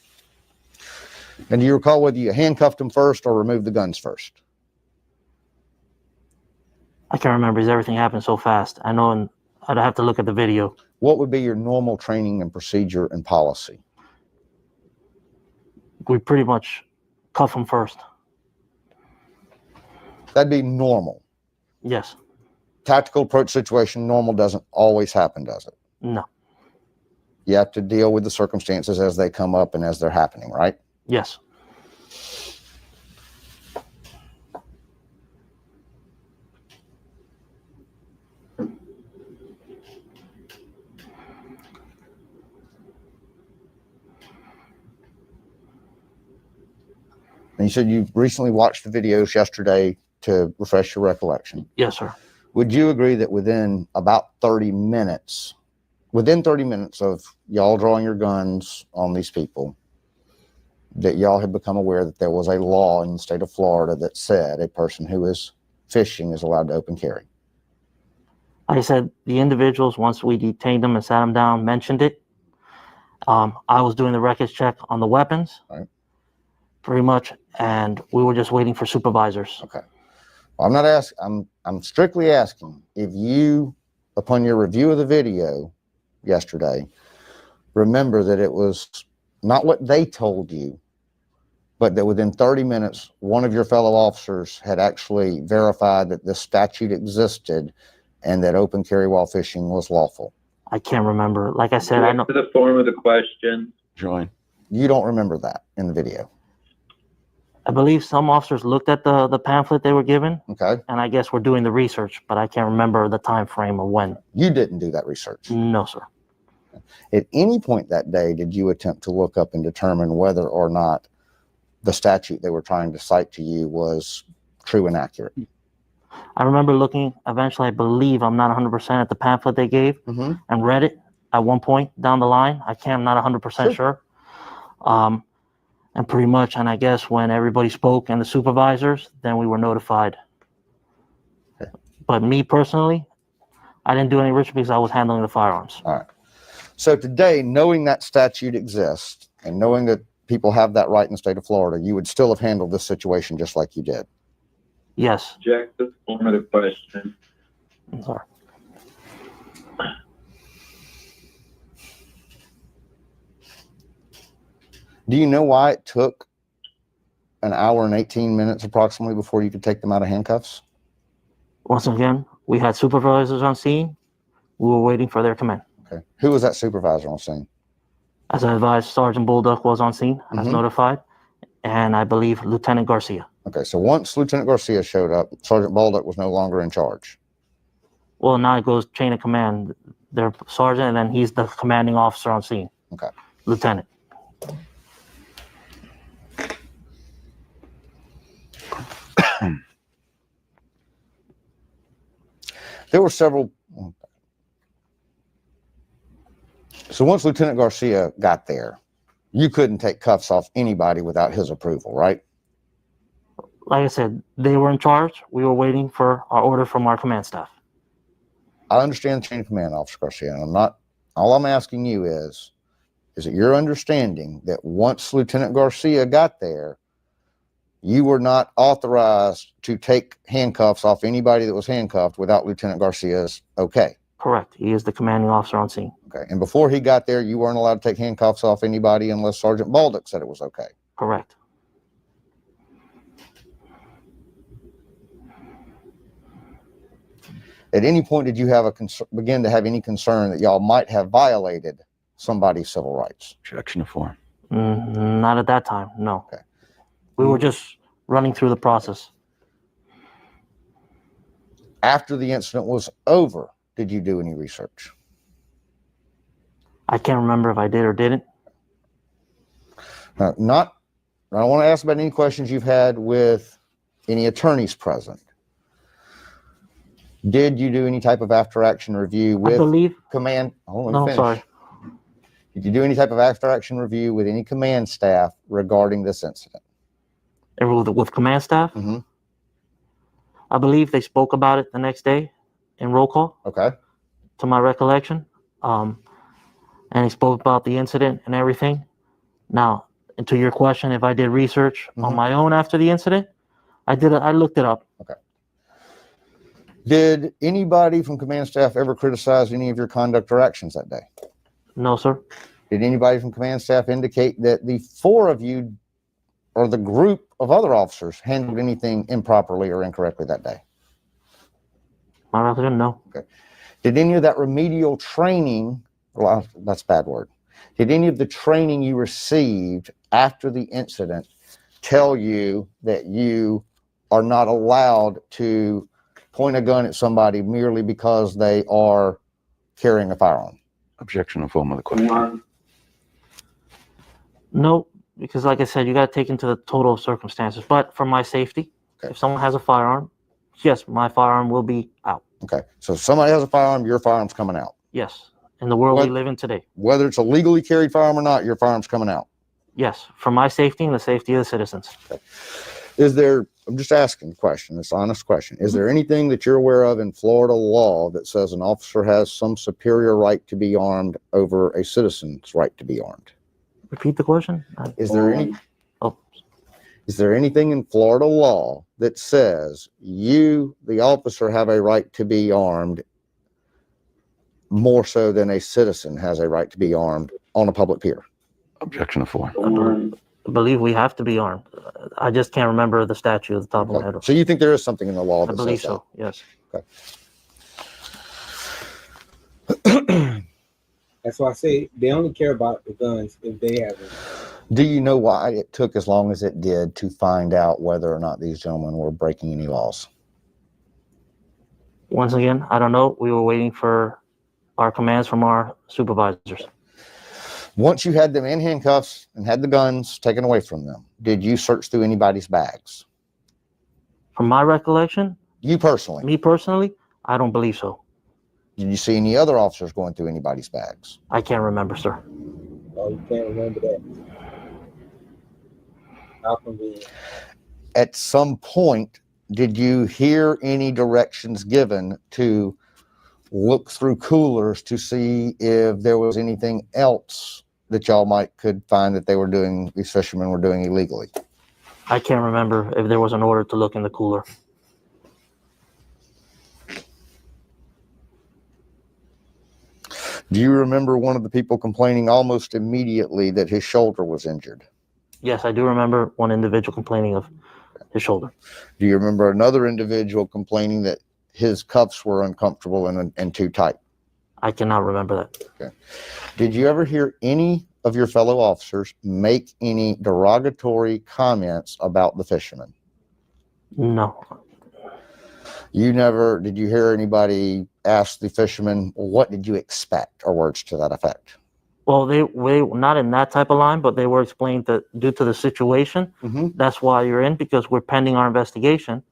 And do you recall whether you handcuffed them first or removed the guns first? I can't remember because everything happened so fast. I know, and I'd have to look at the video. What would be your normal training and procedure and policy? We pretty much cuff them first. That'd be normal. Yes. Tactical approach situation, normal doesn't always happen, does it? No. You have to deal with the circumstances as they come up and as they're happening, right? Yes. And you said you recently watched the videos yesterday to refresh your recollection. Yes, sir. Would you agree that within about 30 minutes, of y'all drawing your guns on these people, that y'all had become aware that there was a law in the state of Florida that said a person who is fishing is allowed to open carry? Like I said, the individuals, once we detained them and sat them down, mentioned it. I was doing the records check on the weapons, Right. pretty much, and we were just waiting for supervisors. Okay. Well, I'm not asking. I'm strictly asking if you, upon your review of the video yesterday, remember that it was not what they told you, but that within 30 minutes, one of your fellow officers had actually verified that this statute existed and that open carry while fishing was lawful. I can't remember. Like I said, I know. To the form of the question. Join. You don't remember that in the video. I believe some officers looked at the pamphlet they were given, Okay. and I guess we're doing the research, but I can't remember the time frame or when. You didn't do that research. No, sir. At any point that day, did you attempt to look up and determine whether or not the statute they were trying to cite to you was true and accurate? I remember looking, eventually, I believe, I'm not 100% at the pamphlet they gave and read it at one point down the line. I'm not 100% sure. And pretty much, and I guess when everybody spoke and the supervisors, then we were notified. Okay. But me personally, I didn't do any research because I was handling the firearms. All right. So today, knowing that statute exists and knowing that people have that right in the state of Florida, you would still have handled this situation just like you did. Yes. Object to the form of the question. I'm sorry. Do you know why it took an hour and 18 minutes approximately before you could take them out of handcuffs? Once again, we had supervisors on scene. We were waiting for their command. Okay. Who was that supervisor on scene? As I advised, Sergeant Bulldog was on scene, as notified, and I believe Lieutenant Garcia. Okay, so once Lieutenant Garcia showed up, Sergeant Baldock was no longer in charge. Well, now it goes chain of command. Their sergeant, and then he's the commanding officer on scene. Okay. Lieutenant. There were several. So once Lieutenant Garcia got there, you couldn't take cuffs off anybody without his approval, right? Like I said, they were in charge. We were waiting for our order from our command staff. I understand the chain of command, Officer Garcia, and all I'm asking you is it your understanding that once Lieutenant Garcia got there, you were not authorized to take handcuffs off anybody that was handcuffed without Lieutenant Garcia's okay? Correct. He is the commanding officer on scene. Okay. And before he got there, you weren't allowed to take handcuffs off anybody unless Sergeant Baldock said it was okay? Correct. At any point, did you have begin to have any concern that y'all might have violated somebody's civil rights? Objection to form. Not at that time, no. Okay. We were just running through the process. After the incident was over, did you do any research? I can't remember if I did or didn't. I don't want to ask about any questions you've had with any attorneys present. Did you do any type of after-action review with command? Sorry. Did you do any type of after-action review with any command staff regarding this incident? With command staff? I believe they spoke about it the next day in roll call. Okay. To my recollection. And he spoke about the incident and everything. Now, and to your question, if I did research on my own after the incident, I did. I looked it up. Okay. Did anybody from command staff ever criticize any of your conduct or actions that day? No, sir. Did anybody from command staff indicate that the four of you or the group of other officers handled anything improperly or incorrectly that day? My recollection, no. Okay. Did any of that remedial training, well, that's a bad word. Did any of the training you received after the incident tell you that you are not allowed to point a gun at somebody merely because they are carrying a firearm? Objection to form of the question. No, because like I said, you got to take into the total circumstances. But for my safety, if someone has a firearm, yes, my firearm will be out. Okay. So if somebody has a firearm, your firearm's coming out. Yes. In the world we live in today. Whether it's a legally carried firearm or not, your firearm's coming out. Yes. For my safety and the safety of the citizens. Okay. Is there I'm just asking the question. It's an honest question. Is there anything that you're aware of in Florida law that says an officer has some superior right to be armed over a citizen's right to be armed? Repeat the question. Is there any? Oh. Is there anything in Florida law that says you, the officer, have a right to be armed more so than a citizen has a right to be armed on a public pier? Objection to 4. I believe we have to be armed. I just can't remember the statute at the top of my head. So you think there is something in the law I that believe says that? so, yes. Okay. That's why I say they only care about the guns if they have them. Do you know why it took as long as it did to find out whether or not these gentlemen were breaking any laws? Once again, I don't know. We were waiting for our commands from our supervisors. Once you had them in handcuffs and had the guns taken away from them, did you search through anybody's bags? From my recollection, You personally? me personally, I don't believe so. Did you see any other officers going through anybody's bags? I can't remember, sir. Oh, you can't remember that. How convenient. At some point, did you hear any directions given to look through coolers to see if there was anything else that y'all could find that these fishermen were doing illegally? I can't remember if there was an order to look in the cooler. Do you remember one of the people complaining almost immediately that his shoulder was injured? Yes, I do remember one individual complaining of his shoulder. Do you remember another individual complaining that his cuffs were uncomfortable and too tight? I cannot remember that. Okay. Did you ever hear any of your fellow officers make any derogatory comments about the fishermen? No. Did you hear anybody ask the fishermen, what did you expect, or words to that effect? Well, they not in that type of line, but they were explained that due to the situation, that's why you're in, because we're pending our investigation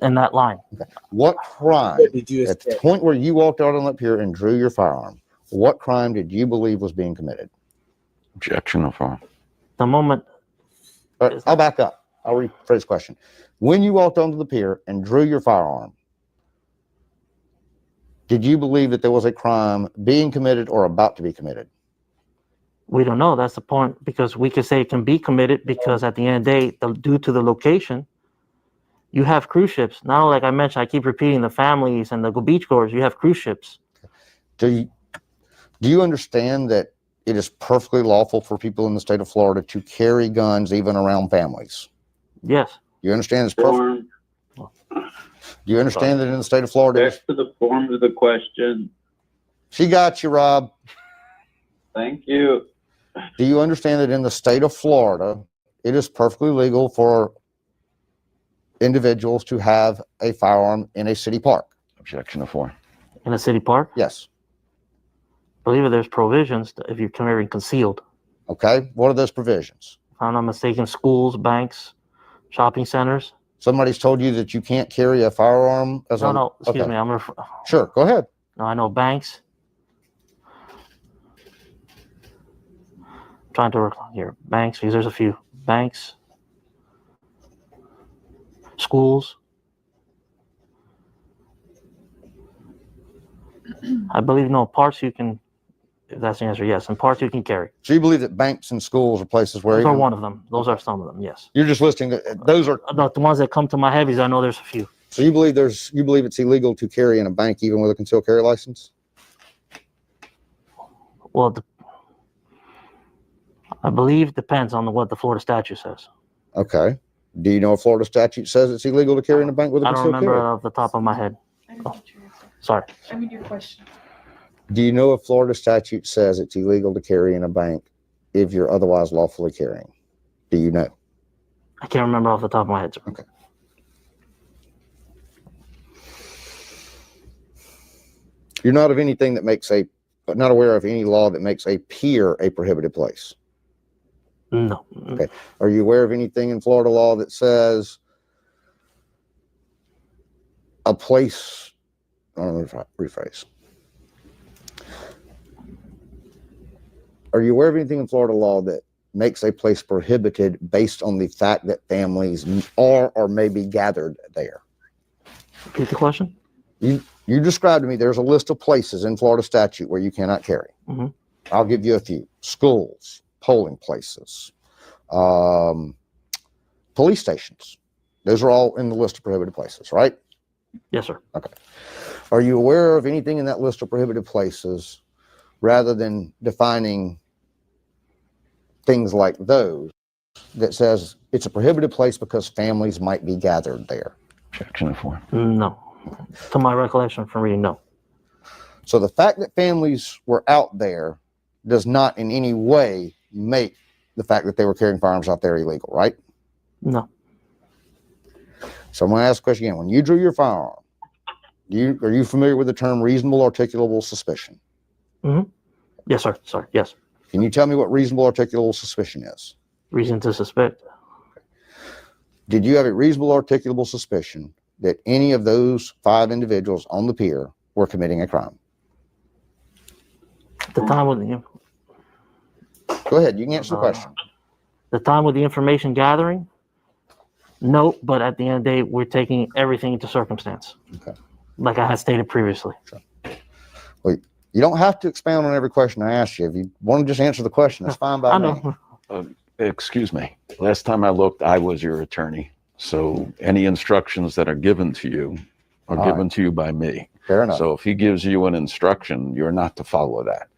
in that line. Okay. What crime, Did you at the point where you walked out on that pier and drew your firearm, what crime did you believe was being committed? Objection to 4. The moment... I'll back up. I'll rephrase the question. When you walked onto the pier and drew your firearm, did you believe that there was a crime being committed or about to be committed? We don't know. That's the point, because we could say it can be committed because at the end of the day, due to the location, you have cruise ships. Now, like I mentioned, I keep repeating the families and the beachgoers, you have cruise ships. Do you understand that it is perfectly lawful for people in the state of Florida to carry guns even around families? Yes. You understand it's perfect? Do you understand that in the state of Florida? Back to the form of the question. She got you, Rob. Thank you. Do you understand that in the state of Florida, it is perfectly legal for individuals to have a firearm in a city park? Objection to 4. In a city park? Yes. I believe there's provisions if you're carrying concealed. Okay. What are those provisions? If I'm not mistaken, schools, banks, shopping centers. Somebody's told you that you can't carry a firearm as a... No, excuse okay. me. Sure, go ahead. No, I know banks. I'm trying to work on here. Banks, because there's a few. Banks. Schools. I believe, no, parts you can, if that's the answer, yes. And parts you can carry. So you believe that banks and schools are places where... Those are one of them. Those are some of them, yes. You're just listing that those are... No, the ones that come to my head, because I know there's a few. So you believe it's illegal to carry in a bank even with a concealed carry license? Well, I believe depends on what the Florida statute says. Okay. Do you know a Florida statute says it's illegal to carry in a bank with a I don't concealed remember carry? off the top of my head. I didn't get your answer. Sorry. I mean your question. Do you know a Florida statute says it's illegal to carry in a bank if you're otherwise lawfully carrying? Do you know? I can't remember off the top of my head, sir. Okay. You're not of anything that makes not aware of any law that makes a pier a prohibited place? No. Okay. Are you aware of anything in Florida law that says a place, rephrase. Are you aware of anything in Florida law that makes a place prohibited based on the fact that families are or may be gathered there? Repeat the question. You described to me there's a list of places in Florida statute where you cannot carry. Mhm. I'll give you a few: schools, polling places, police stations. Those are all in the list of prohibited places, right? Yes, sir. Okay. Are you aware of anything in that list of prohibited places, rather than defining things like those, that says it's a prohibited place because families might be gathered there? Objection to form. No. To my recollection from reading, no. So the fact that families were out there does not in any way make the fact that they were carrying firearms out there illegal, right? No. So I'm going to ask the question again. When you drew your firearm, are you familiar with the term reasonable articulable suspicion? Mm-hmm. Yes, sir. Sorry. Yes. Can you tell me what reasonable articulable suspicion is? Reason to suspect. Did you have a reasonable articulable suspicion that any of those 5 individuals on the pier were committing a crime? At the time with the Go ahead. You can answer the question. the time with the information gathering, no. But at the end of the day, we're taking everything into circumstance. Okay. Like I had stated previously. Sure. Well, you don't have to expound on every question I asked you. If you want to just answer the question, that's fine by I me. know. Excuse me. Last time I looked, I was your attorney. So any instructions that are given to you are All given to you by me. Fair enough. So if he gives you an instruction, you're not to follow that.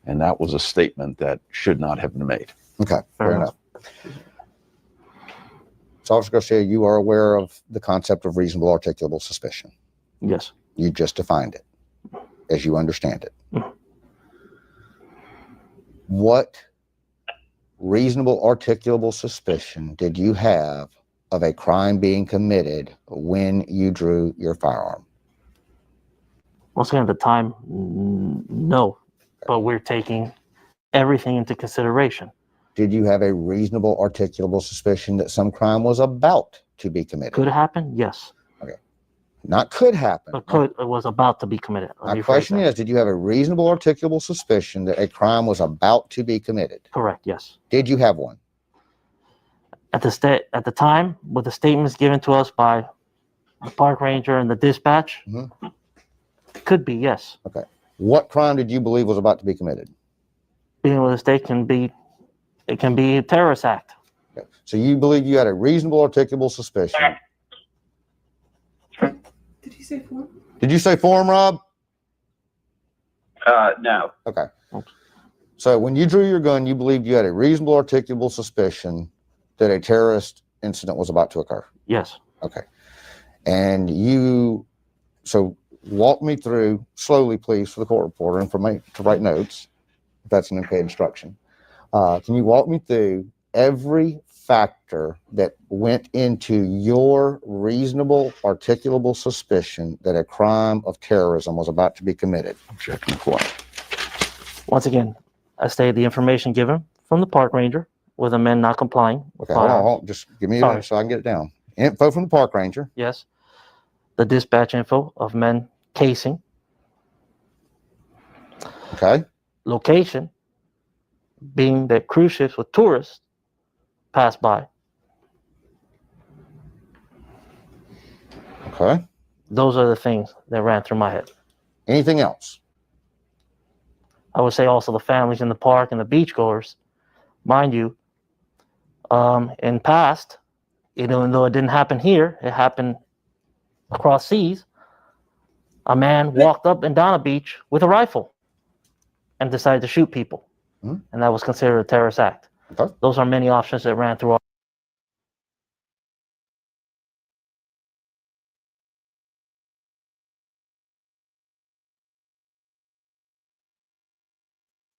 And that was a statement that should not have been made. Okay, fair enough. So Officer Garcia, you are aware of the concept of reasonable articulable suspicion. Yes. You just defined it as you understand it. Mhm. What reasonable articulable suspicion did you have of a crime being committed when you drew your firearm? Once again, at the time, no. But we're taking everything into consideration. Did you have a reasonable articulable suspicion that some crime was about to be committed? Could happen? Yes. Not could happen. But it was about to be committed. My question is, did you have a reasonable articulable suspicion that a crime was about to be committed? Correct. Yes. Did you have one? At the time, with the statements given to us by the park ranger and the dispatch, could be, yes. Okay. What crime did you believe was about to be committed? Being with the state can be a terrorist act. Okay. So you believe you had a reasonable articulable suspicion. Did he say form? Did you say form, Rob? No. Okay. So when you drew your gun, you believed you had a reasonable articulable suspicion that a terrorist incident was about to occur. Yes. Okay. And so walk me through slowly, please, for the court reporter and for me to write notes, if that's an okay instruction. Can you walk me through every factor that went into your reasonable articulable suspicion that a crime of terrorism was about to be committed? Objection for. Once again, I stated the information given from the park ranger with the men not complying. Okay, hold on. Just give me a minute so I can get it down. Info from the park ranger. Yes. The dispatch info of men casing. Okay. Location being that cruise ships with tourists pass by. Okay. Those are the things that ran through my head. Anything else? I would say also the families in the park and the beachgoers. Mind you, in past, even though it didn't happen here, it happened across seas. A man walked up and down a beach with a rifle and decided to shoot people. And that was considered a terrorist act. Okay. Those are many options that ran through our.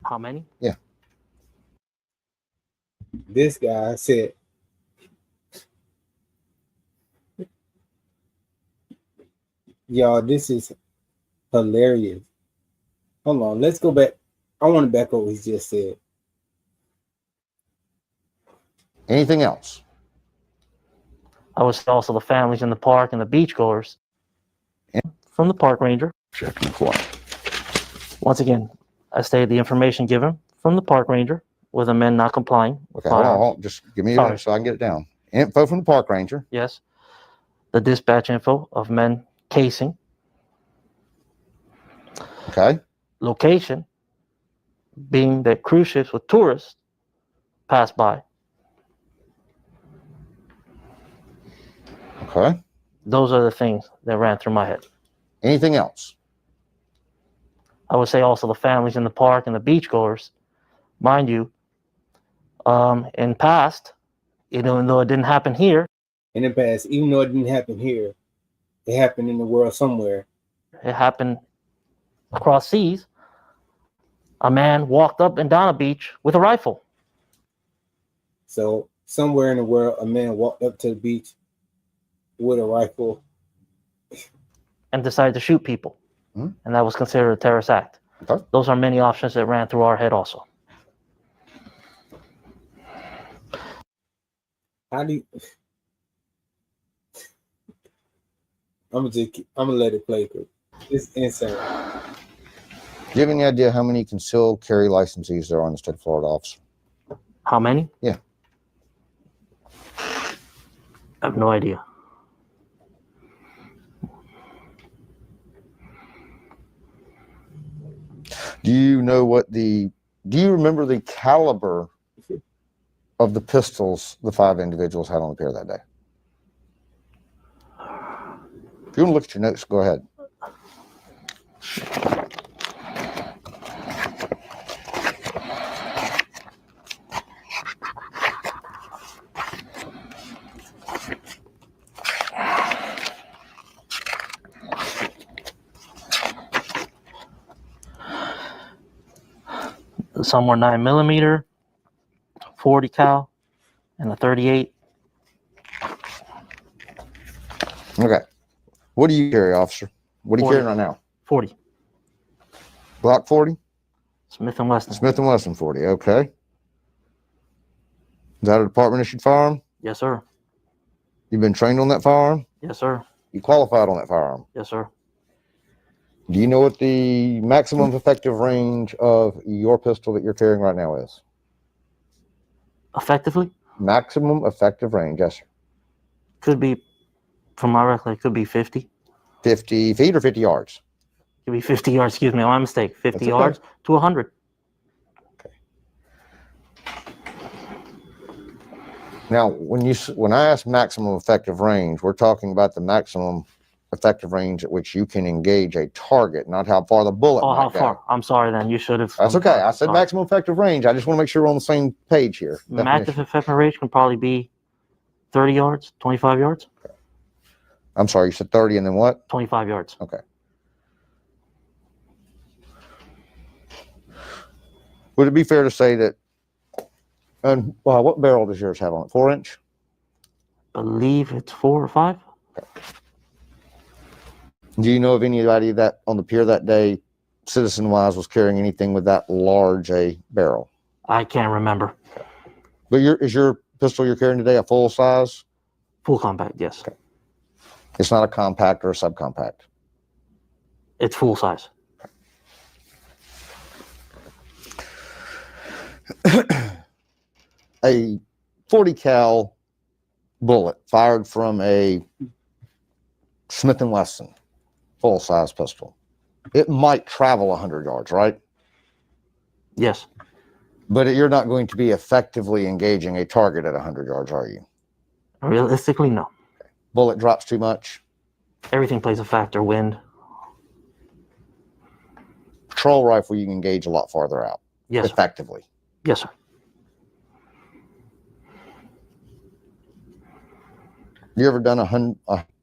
How many? Yeah. This guy said, y'all, this is hilarious. Hold on, let's go back. I want to back up what he just said. Anything else? I would say also the families in the park and the beachgoers. From the park ranger. Objection for. Once again, I stated the information given from the park ranger with the men not complying. With Okay, hold firearms. on. Just give me Sorry. your so I can get it down. Info from the park ranger. Yes. The dispatch info of men casing. Okay. Location being that cruise ships with tourists pass by. Okay. Those are the things that ran through my head. Anything else? I would say also the families in the park and the beachgoers. Mind you, in past, even though it didn't happen here, In the past, even though it didn't happen here, it happened in the world somewhere. it happened across seas. A man walked up and down a beach with a rifle. So somewhere in the world, a man walked up to the beach with a rifle And decided to shoot people. Hmm. And that was considered a terrorist act. Okay. Those are many options that ran through our head also. How do you? I'm gonna let it play. Cause it's insane. Do you have any idea how many concealed carry licensees there are in the state of Florida, officer? How many? Yeah. I have no idea. Do you remember the caliber of the pistols the 5 individuals had on the pier that day? If you want to look at your notes, go ahead. Some were 9mm, 40 cal, and a 38. Okay. What do you carry, officer? What are you 40. carrying right now? 40. Glock 40? Smith & Wesson. Smith & Wesson 40. Okay. Is that a department issued firearm? Yes, sir. You've been trained on that firearm? Yes, sir. You qualified on that firearm? Yes, sir. Do you know what the maximum effective range of your pistol that you're carrying right now is? Effectively? Maximum effective range, yes, sir. Could be, from my recollection, could be 50. 50 feet or 50 yards? Could be 50 yards, excuse me, my mistake. 50 That's okay. yards to 100. Now, when I ask maximum effective range, we're talking about the maximum effective range at which you can engage a target, not how far the bullet Oh, might how go. far? I'm sorry then, you should have. That's I'm okay. sorry. I said Sorry. maximum effective range. I just want to make sure we're on the same page here. Maximum effective range can probably be 30 yards, 25 yards. I'm sorry, you said 30 and then what? 25 yards. Okay. Would it be fair to say that, and what barrel does yours have on it? 4-inch? Believe it's 4 or 5. Do you know of anybody that on the pier that day, citizen-wise, was carrying anything with that large a barrel? I can't remember. But is your pistol you're carrying today a full size? Full compact, yes. Okay. It's not a compact or a subcompact? It's full size. A 40 cal bullet fired from a Smith & Wesson full size pistol. It might travel 100 yards, right? Yes. But you're not going to be effectively engaging a target at 100 yards, are you? Realistically, no. Okay. Bullet drops too much? Everything plays a factor. Wind. Patrol rifle, you can engage a lot farther out. Yes, effectively. Sir. Yes, sir. You ever done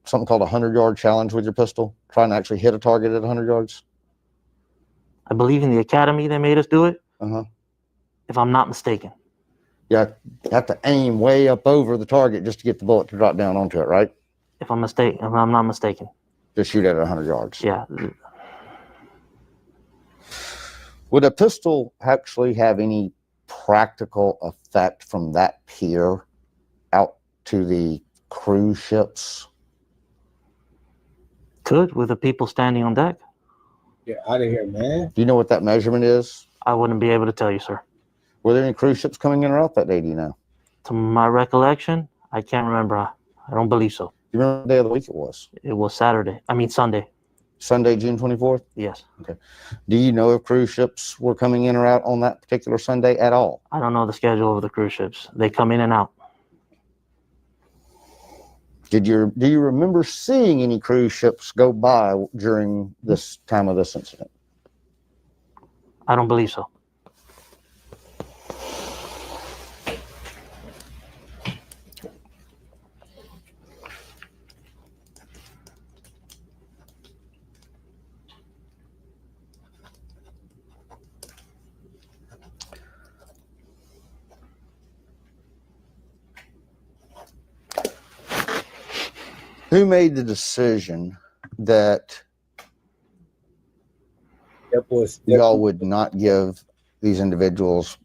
something called a 100-yard challenge with your pistol? Trying to actually hit a target at 100 yards? I believe in the academy they made us do it. Uh-huh. If I'm not mistaken. You have to aim way up over the target just to get the bullet to drop down onto it, right? If I'm not mistaken. Just shoot at 100 yards. Yeah. Would a pistol actually have any practical effect from that pier out to the cruise ships? Could, with the people standing on deck. Get out of here, man. Do you know what that measurement is? I wouldn't be able to tell you, sir. Were there any cruise ships coming in or out that day? Do you know? To my recollection, I can't remember. I don't believe so. Do you remember what day of the week it was? It was Sunday. Sunday, June 24th? Yes. Okay. Do you know if cruise ships were coming in or out on that particular Sunday at all? I don't know the schedule of the cruise ships. They come in and out. Do you remember seeing any cruise ships go by during this time of this incident? I don't believe so. Who made the decision that y'all would not give these individuals,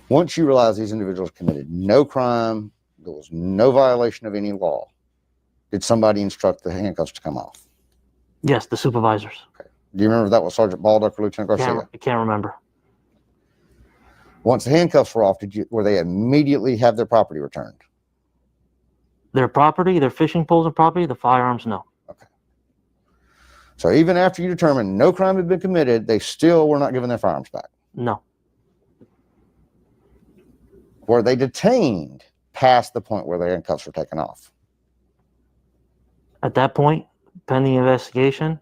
once you realize these individuals committed no crime, there was no violation of any law, did somebody instruct the handcuffs to come off? Yes, the supervisors. Okay. Do you remember if that was Sergeant Baldock or Lieutenant Garcia? I can't remember. Once the handcuffs were off, were they immediately have their property returned? Their property, their fishing poles and property, the firearms, no. Okay. So even after you determined no crime had been committed, they still were not given their firearms back? No. Were they detained past the point where their handcuffs were taken off? At that point, pending investigation,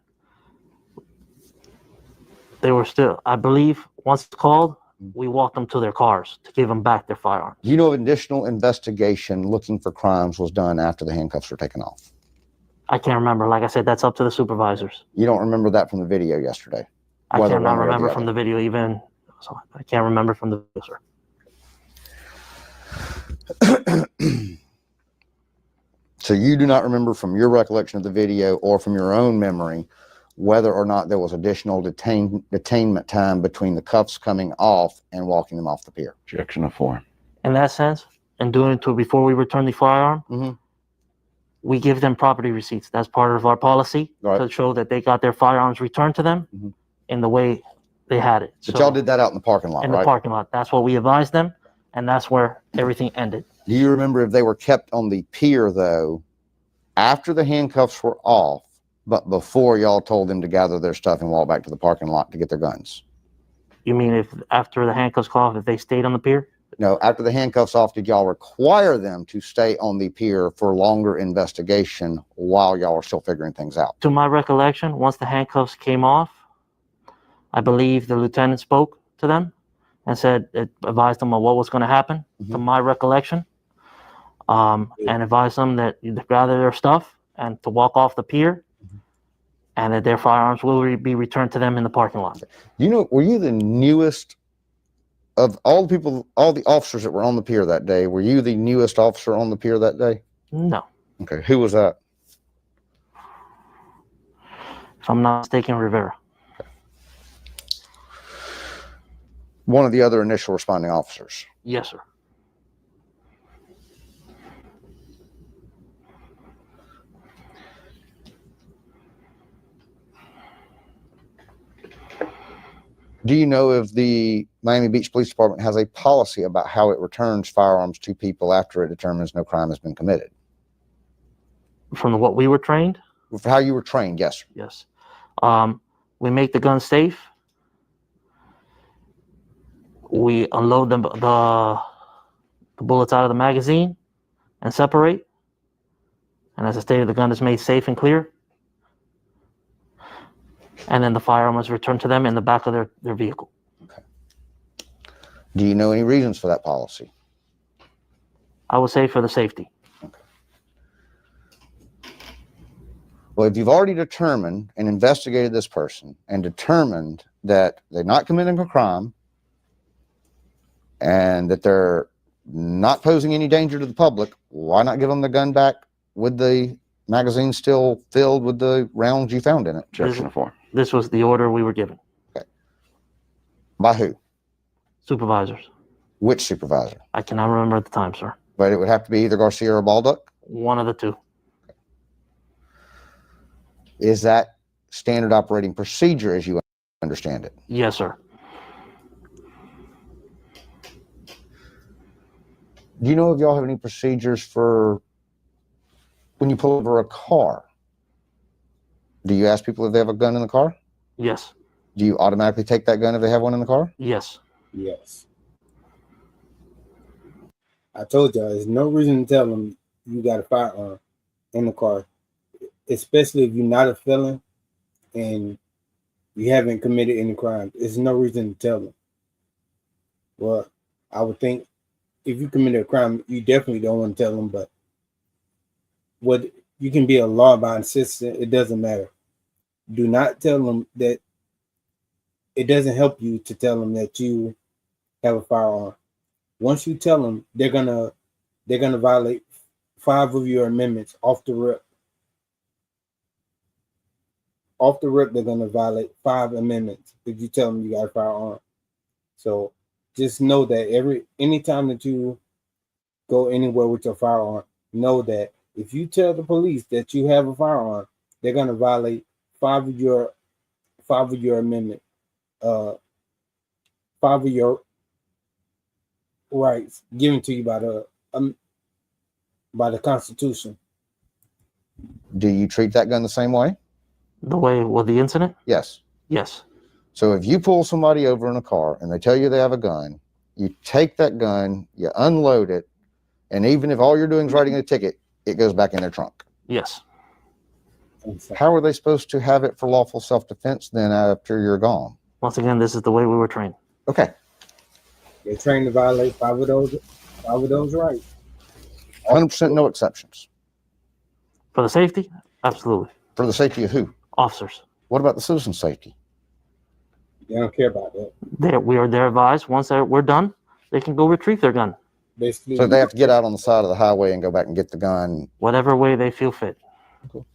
they were still, I believe, once called, we walked them to their cars to give them back their firearms. Do you know if additional investigation looking for crimes was done after the handcuffs were taken off? I can't remember. Like I said, that's up to the supervisors. You don't remember that from the video yesterday? I cannot remember from the video even. So I can't remember from the video, sir. So you do not remember from your recollection of the video or from your own memory whether or not there was additional detainment time between the cuffs coming off and walking them off the pier? Objection to form. In that sense, and doing it to before we return the firearm, we give them property receipts. That's part of our policy to show that they got their firearms returned to them in the way they had it. But y'all did that out in the parking lot, in right? the parking lot. That's what we advised them, and that's where everything ended. Do you remember if they were kept on the pier, though, after the handcuffs were off, but before y'all told them to gather their stuff and walk back to the parking lot to get their guns? You mean if after the handcuffs off, if they stayed on the pier? No, after the handcuffs off, did y'all require them to stay on the pier for longer investigation while y'all were still figuring things out? To my recollection, once the handcuffs came off, I believe the lieutenant spoke to them and said, advised them of what was going to happen, to my recollection, and advised them that you gather their stuff and to walk off the pier, and that their firearms will be returned to them in the parking lot. You know, were you the newest of all the people, all the officers that were on the pier that day? Were you the newest officer on the pier that day? No. Okay, who was that? If I'm not mistaken, Rivera. Okay. One of the other initial responding officers? Yes, sir. Do you know if the Miami Beach Police Department has a policy about how it returns firearms to people after it determines no crime has been committed? From what we were trained? For how you were trained, yes. Yes. We make the gun safe. We unload the bullets out of the magazine and separate. And as I stated, the gun is made safe and clear. And then the firearm was returned to them in the back of their vehicle. Okay. Do you know any reasons for that policy? I would say for the safety. Okay. Well, if you've already determined and investigated this person and determined that they're not committing a crime and that they're not posing any danger to the public, why not give them the gun back with the magazine still filled with the rounds you found in it? Objection to form. This was the order we were given. Okay. By who? Supervisors. Which supervisor? I cannot remember at the time, sir. But it would have to be either Garcia or Baldock? One of the two. Okay. Is that standard operating procedure as you understand it? Yes, sir. Do you know if y'all have any procedures for when you pull over a car? Do you ask people if they have a gun in the car? Yes. Do you automatically take that gun if they have one in the car? Yes. Yes. I told y'all, there's no reason to tell them you got a firearm in the car, especially if you're not a felon and you haven't committed any crime. There's no reason to tell them. Well, I would think if you committed a crime, you definitely don't want to tell them, but what you can be a law-abiding citizen, it doesn't matter. Do not tell them that. It doesn't help you to tell them that you have a firearm. Once you tell them, they're gonna violate 5 of your amendments off the rip. Off the rip, they're gonna violate 5 amendments if you tell them you got a firearm. So just know that anytime that you go anywhere with your firearm, know that if you tell the police that you have a firearm, they're gonna violate 5 of your amendment, 5 of your rights given to you by the Constitution. Do you treat that gun the same way? The way with the incident? Yes. Yes. So if you pull somebody over in a car and they tell you they have a gun, you take that gun, you unload it, and even if all you're doing is writing a ticket, it goes back in their trunk. Yes. How are they supposed to have it for lawful self-defense then after you're gone? Once again, this is the way we were trained. Okay. They're trained to violate 5 of those rights. 100% no exceptions. For the safety? Absolutely. For the safety of who? Officers. What about the citizen safety? They don't care about that. We are there advised. Once we're done, they can go retrieve their gun. Basically, so they have to get out on the side of the highway and go back and get the gun. Whatever way they feel fit. Cool.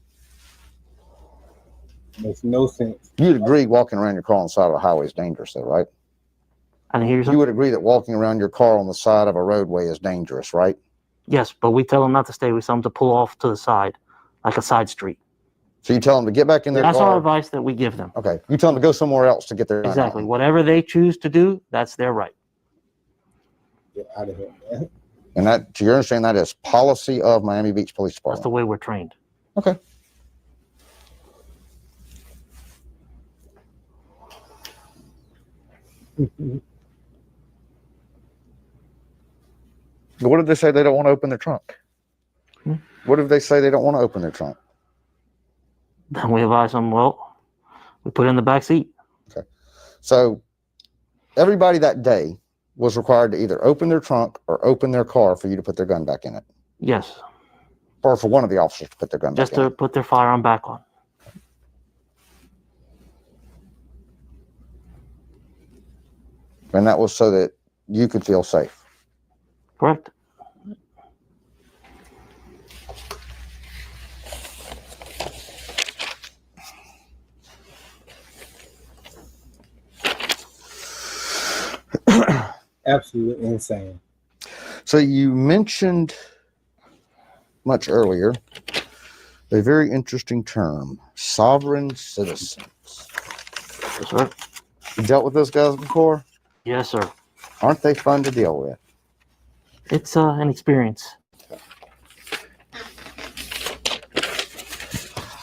Makes no sense. You'd agree walking around your car on the side of the highway is dangerous, though, right? And here's you would agree that walking around your car on the side of a roadway is dangerous, right? Yes, but we tell them not to stay. We tell them to pull off to the side, like a side street. So you tell them to get back in their car? That's our advice that we give them. Okay. You tell them to go somewhere else to get their gun Exactly. out. Whatever they choose to do, that's their right. Get out of here, man. And that, to your understanding, that is policy of Miami Beach Police Department. That's the way we're trained. Okay. What if they say they don't want to open their trunk? What if they say they don't want to open their trunk? Then we advise them, well, we put it in the back seat. Okay. So everybody that day was required to either open their trunk or open their car for you to put their gun back in it. Yes. Or for one of the officers to put their gun Just back in to put their firearm back on. And that was so that you could feel safe. Correct. Absolutely insane. So you mentioned much earlier a very interesting term, sovereign citizens. Yes, sir. You dealt with those guys before? Yes, sir. Aren't they fun to deal with? It's an experience.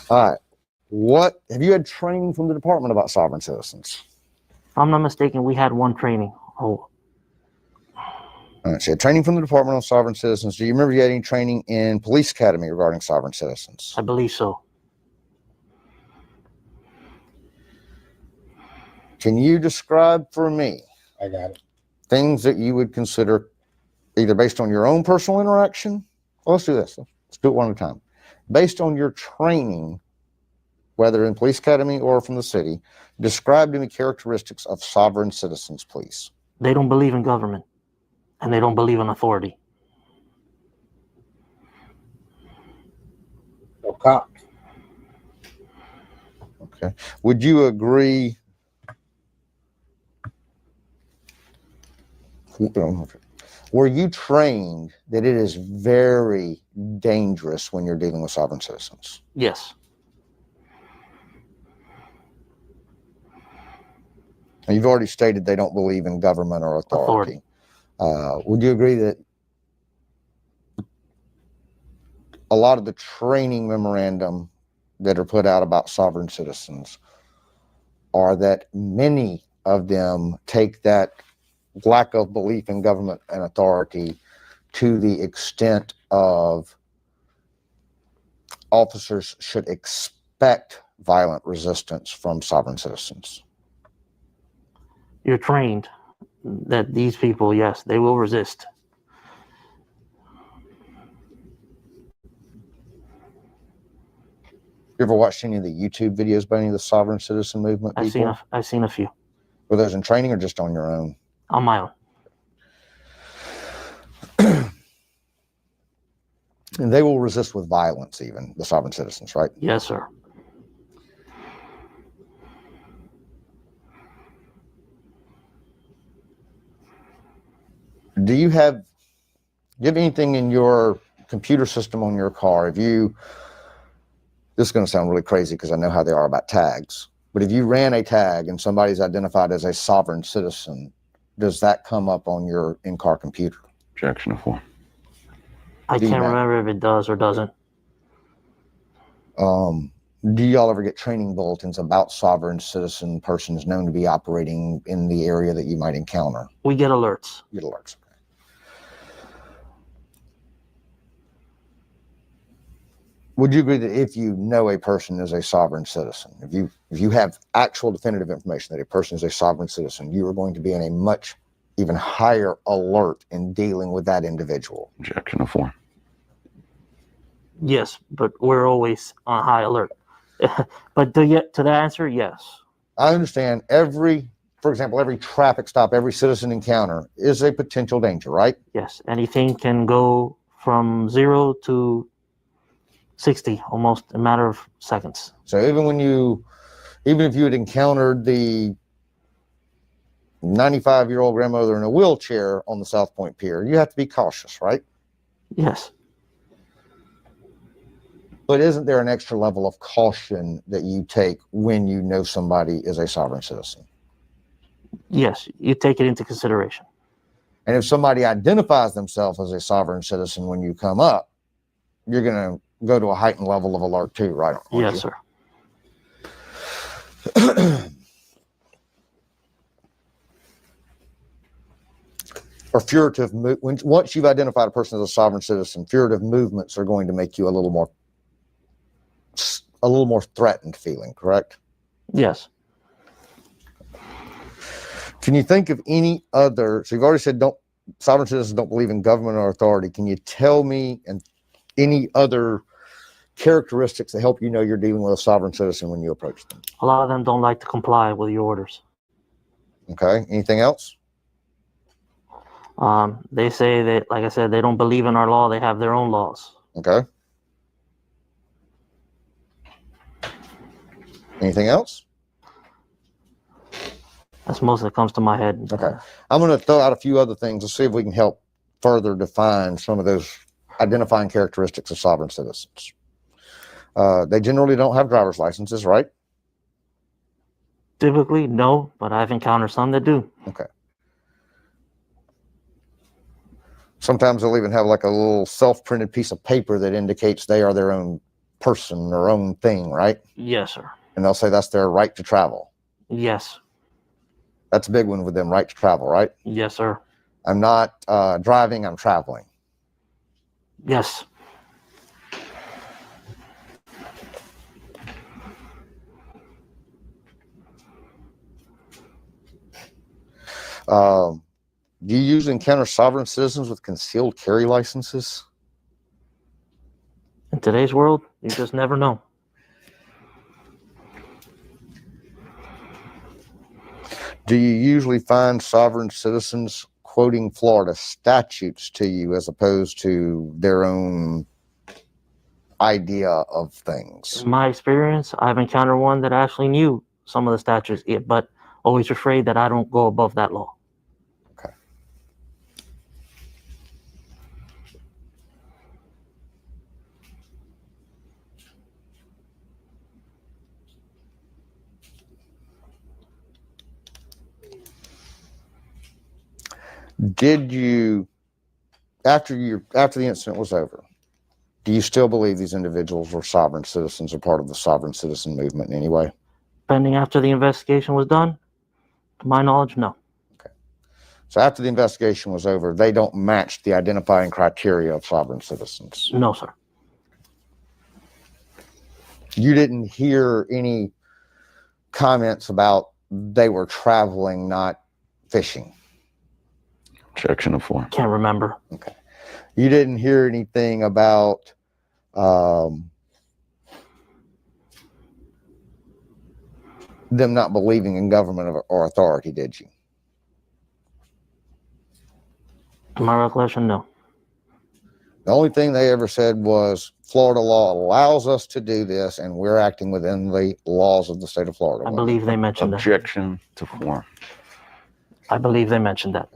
All right. What have you had training from the department about sovereign citizens? If I'm not mistaken, we had one training. Oh, All right, so you had training from the Department on Sovereign Citizens. Do you remember you had any training in Police Academy regarding sovereign citizens? I believe so. Can you describe for me I got it. things that you would consider either based on your own personal interaction? Well, let's do this. Let's do it one at a time. Based on your training, whether in Police Academy or from the city, describe to me characteristics of sovereign citizens, please. They don't believe in government. And they don't believe in authority. No cops. Okay. Would you agree? Were you trained that it is very dangerous when you're dealing with sovereign citizens? Yes. And you've already stated they don't believe in government or authority. Would you agree that a lot of the training memorandum that are put out about sovereign citizens are that many of them take that lack of belief in government and authority to the extent of officers should expect violent resistance from sovereign citizens. You're trained that these people, yes, they will resist. You ever watched any of the YouTube videos by any of the sovereign citizen movement people? I've seen a few. Were those in training or just on your own? On my own. And they will resist with violence, even the sovereign citizens, right? Yes, sir. Do you have anything in your computer system on your car? This is going to sound really crazy because I know how they are about tags, but if you ran a tag and somebody's identified as a sovereign citizen, does that come up on your in-car computer? Objection to form. I can't remember if it does or doesn't. Do y'all ever get training bulletins about sovereign citizen persons known to be operating in the area that you might encounter? We get alerts. You get alerts. Okay. Would you agree that if you know a person is a sovereign citizen, if you have actual definitive information that a person is a sovereign citizen, you are going to be in a much even higher alert in dealing with that individual? Objection to form. Yes, but we're always on high alert. But to the answer, yes. I understand for example, every traffic stop, every citizen encounter is a potential danger, right? Yes, anything can go from 0 to 60, almost a matter of seconds. So even if you had encountered the 95-year-old grandmother in a wheelchair on the South Point Pier, you have to be cautious, right? Yes. But isn't there an extra level of caution that you take when you know somebody is a sovereign citizen? Yes, you take it into consideration. And if somebody identifies themselves as a sovereign citizen when you come up, you're going to go to a heightened level of alert too, right? Yes, sir. Or furtive once you've identified a person as a sovereign citizen, furtive movements are going to make you a little more threatened feeling, correct? Yes. Can you think of any other, so you've already said sovereign citizens don't believe in government or authority. Can you tell me any other characteristics that help you know you're dealing with a sovereign citizen when you approach them? A lot of them don't like to comply with your orders. Okay. Anything else? They say that, like I said, they don't believe in our law. They have their own laws. Okay. Anything else? That's most that comes to my head. Okay. I'm going to throw out a few other things to see if we can help further define some of those identifying characteristics of sovereign citizens. They generally don't have driver's licenses, right? Typically, no, but I've encountered some that do. Okay. Sometimes they'll even have like a little self-printed piece of paper that indicates they are their own person or own thing, right? Yes, sir. And they'll say that's their right to travel. Yes. That's a big one with them, right to travel, right? Yes, sir. I'm not driving, I'm traveling. Yes. Do you usually encounter sovereign citizens with concealed carry licenses? In today's world, you just never know. Do you usually find sovereign citizens quoting Florida statutes to you as opposed to their own idea of things? In my experience, I've encountered one that actually knew some of the statutes, but always afraid that I don't go above that law. Okay. Did you, after the incident was over, Do you still believe these individuals were sovereign citizens or part of the sovereign citizen movement in any way? Pending after the investigation was done, to my knowledge, no. So after the investigation was over, they don't match the identifying criteria of sovereign citizens? No, sir. You didn't hear any comments about they were traveling, not fishing? Objection to form. Can't remember. Okay. You didn't hear anything about them not believing in government or authority, did you? To my recollection, no. The only thing they ever said was Florida law allows us to do this, and we're acting within the laws of the state of Florida. I believe they mentioned that. Objection to form. I believe they mentioned that.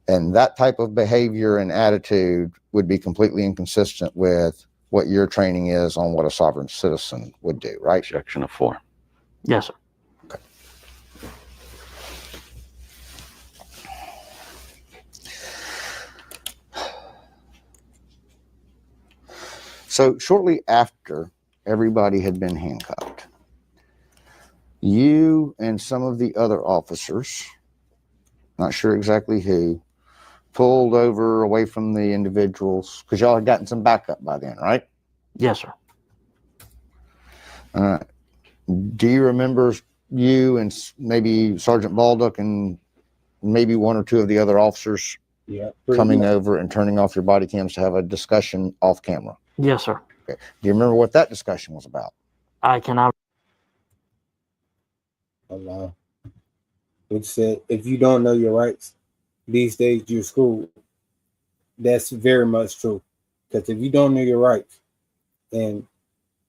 And that type of behavior and attitude would be completely inconsistent with what your training is on what a sovereign citizen would do, right? Objection to form. Yes, sir. Okay. So shortly after everybody had been handcuffed, you and some of the other officers, not sure exactly who, pulled over away from the individuals because y'all had gotten some backup by then, right? Yes, sir. All right. Do you remember you and maybe Sergeant Baldock and maybe one or two of the other officers coming over and turning off your body cams to have a discussion off camera? Yes, sir. Okay. Do you remember what that discussion was about? I cannot. It said, if you don't know your rights, these days you're schooled. That's very much true. Because if you don't know your rights, and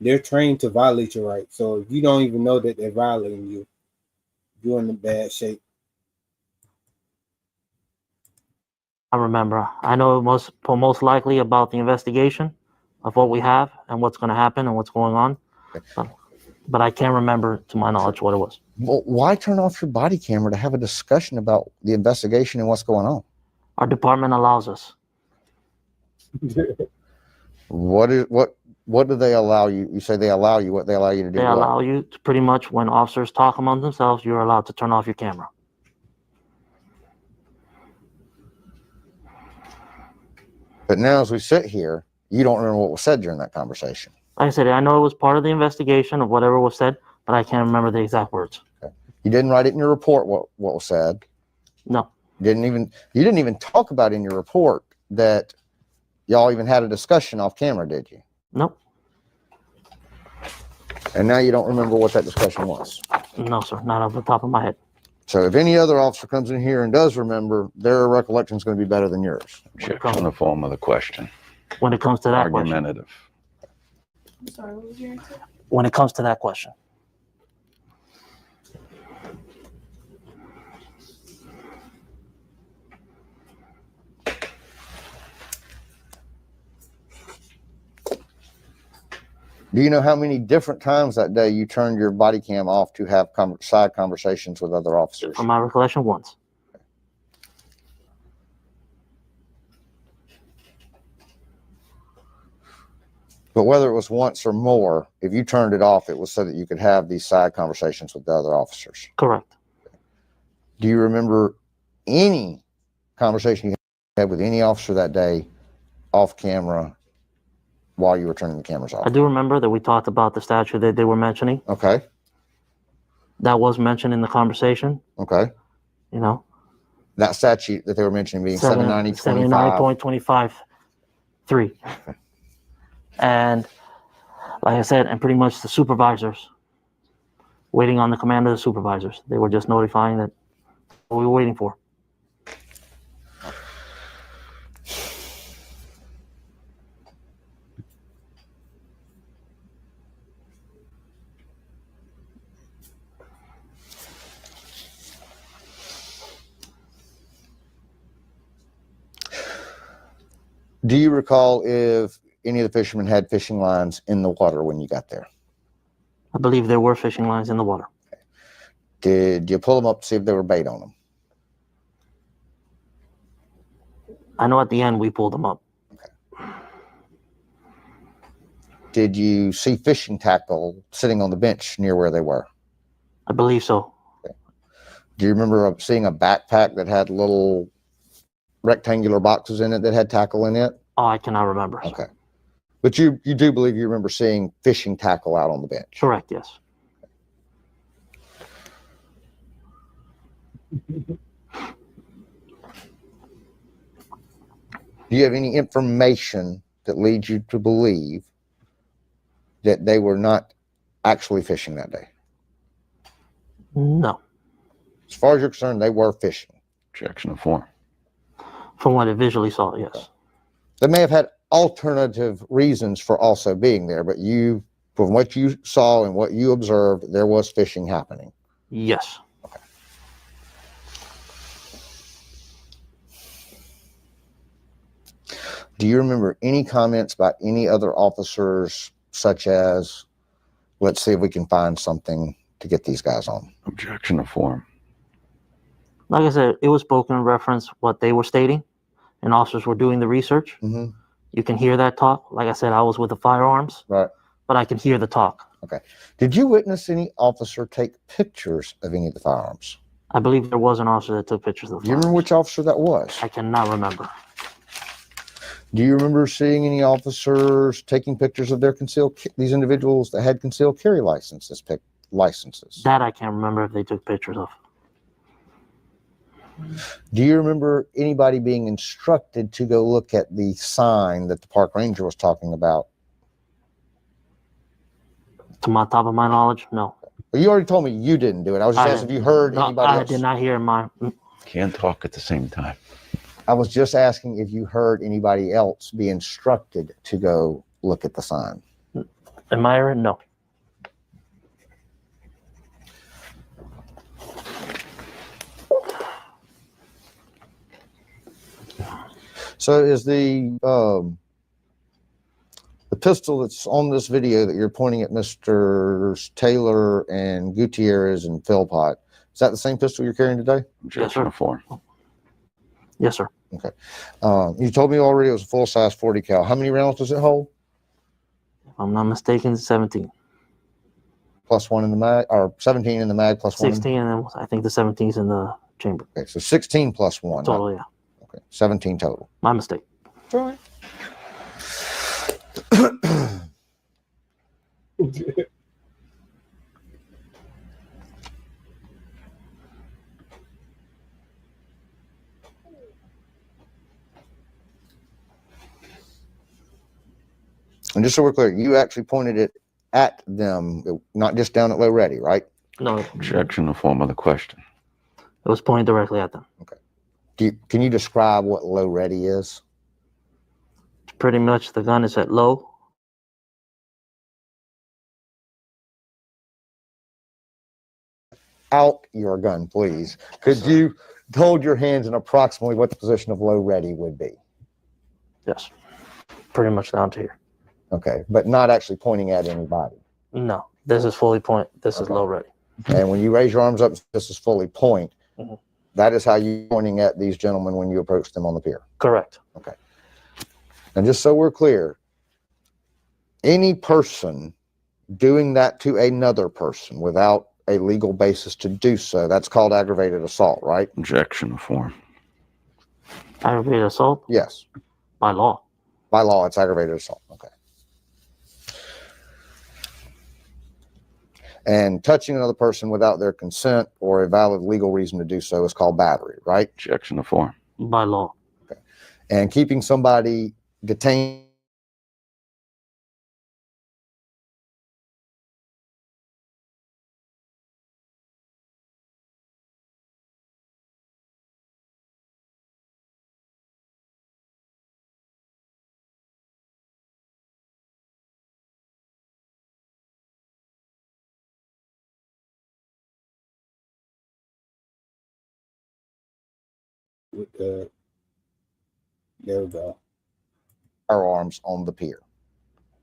they're trained to violate your rights. So if you don't even know that they're violating you, you're in a bad shape. I remember. I know most likely about the investigation of what we have and what's going to happen and what's going on. But I can't remember, to my knowledge, what it was. Well, why turn off your body camera to have a discussion about the investigation and what's going on? Our department allows us. What do they allow you? You say they allow you. What they allow you to do? They what? allow you to pretty much, when officers talk among themselves, you're allowed to turn off your camera. But now as we sit here, you don't remember what was said during that conversation. Like I said, I know it was part of the investigation of whatever was said, but I can't remember the exact words. Okay. You didn't write it in your report what was said. No. You didn't even talk about in your report that y'all even had a discussion off camera, did you? Nope. And now you don't remember what that discussion was? No, sir. Not off the top of my head. So if any other officer comes in here and does remember, their recollection is going to be better than yours. Objection in the form of the question. When it comes to that question. Argumentative. I'm sorry, what was your answer? When it comes to that question. Do you know how many different times that day you turned your body cam off to have side conversations with other officers? From my recollection, once. But whether it was once or more, if you turned it off, it was so that you could have these side conversations with the other officers. Correct. Do you remember any conversation you had with any officer that day off camera while you were turning the cameras off? I do remember that we talked about the statute that they were mentioning. Okay. That was mentioned in the conversation. Okay. You know. That statute that they were mentioning being 79.25.3. And like I said, and pretty much the supervisors, waiting on the command of the supervisors. They were just notifying that what we were waiting for. Do you recall if any of the fishermen had fishing lines in the water when you got there? I believe there were fishing lines in the water. Okay. Did you pull them up to see if there were bait on them? I know at the end we pulled them up. Okay. did you see fishing tackle sitting on the bench near where they were? I believe so. Okay. Do you remember seeing a backpack that had little rectangular boxes in it that had tackle in it? Oh, I cannot remember. Okay. But you do believe you remember seeing fishing tackle out on the bench? Correct, yes. Do you have any information that leads you to believe that they were not actually fishing that day? No. As far as you're concerned, they were fishing. Objection to form. From what I visually saw, yes. Okay. They may have had alternative reasons for also being there, but you, from what you saw and what you observed, there was fishing happening. Yes. Okay. Do you remember any comments by any other officers, such as, let's see if we can find something to get these guys on? Objection to form. Like I said, it was spoken in reference what they were stating, and officers were doing the research. Mm-hmm. You can hear that talk. Like I said, I was with the firearms, Right. but I can hear the talk. Okay. Did you witness any officer take pictures of any of the firearms? I believe there was an officer that took pictures of the Do you remember which officer that was? I cannot remember. Do you remember seeing any officers taking pictures of these individuals that had concealed carry licenses? That I can't remember if they took pictures of. Do you remember anybody being instructed to go look at the sign that the park ranger was talking about? To my top of my knowledge, no. Well, you already told me you didn't do it. I was just asking if you heard anybody else. I did not hear my. Can't talk at the same time. I was just asking if you heard anybody else be instructed to go look at the sign. Am I right? No. So is the pistol that's on this video that you're pointing at Mr. Taylor and Gutierrez and Philpott, is that the same pistol you're carrying today? Objection to form. Yes, sir. Okay. You told me already it was a full-size 40 cal. How many rounds does it hold? If I'm not mistaken, 17. Plus one in the mag, or 17 in the mag plus 16, and then I think the 17's in the chamber. Okay, so 16 plus one. Total, yeah. Okay, 17 total. My mistake. That's all right. And just so we're clear, you actually pointed it at them, not just down at Low Ready, right? No. Objection to form of the question. It was pointed directly at them. Okay. Can you describe what Low Ready is? Pretty much the gun is at low. Out your gun, please. Could you hold your hands in approximately what the position of Low Ready would be? Yes. Pretty much down to here. Okay, but not actually pointing at anybody. No. This is fully point. This is low ready. And when you raise your arms up, this is fully point. Mm-hmm. That is how you're pointing at these gentlemen when you approach them on the pier. Correct. Okay. And just so we're clear, any person doing that to another person without a legal basis to do so, that's called aggravated assault, right? Objection to form. Aggravated assault? Yes. By law. By law, it's aggravated assault. Okay. And touching another person without their consent or a valid legal reason to do so is called battery, right? Objection to form. By law. Okay. And keeping somebody detained with the, there we go. firearms on the pier.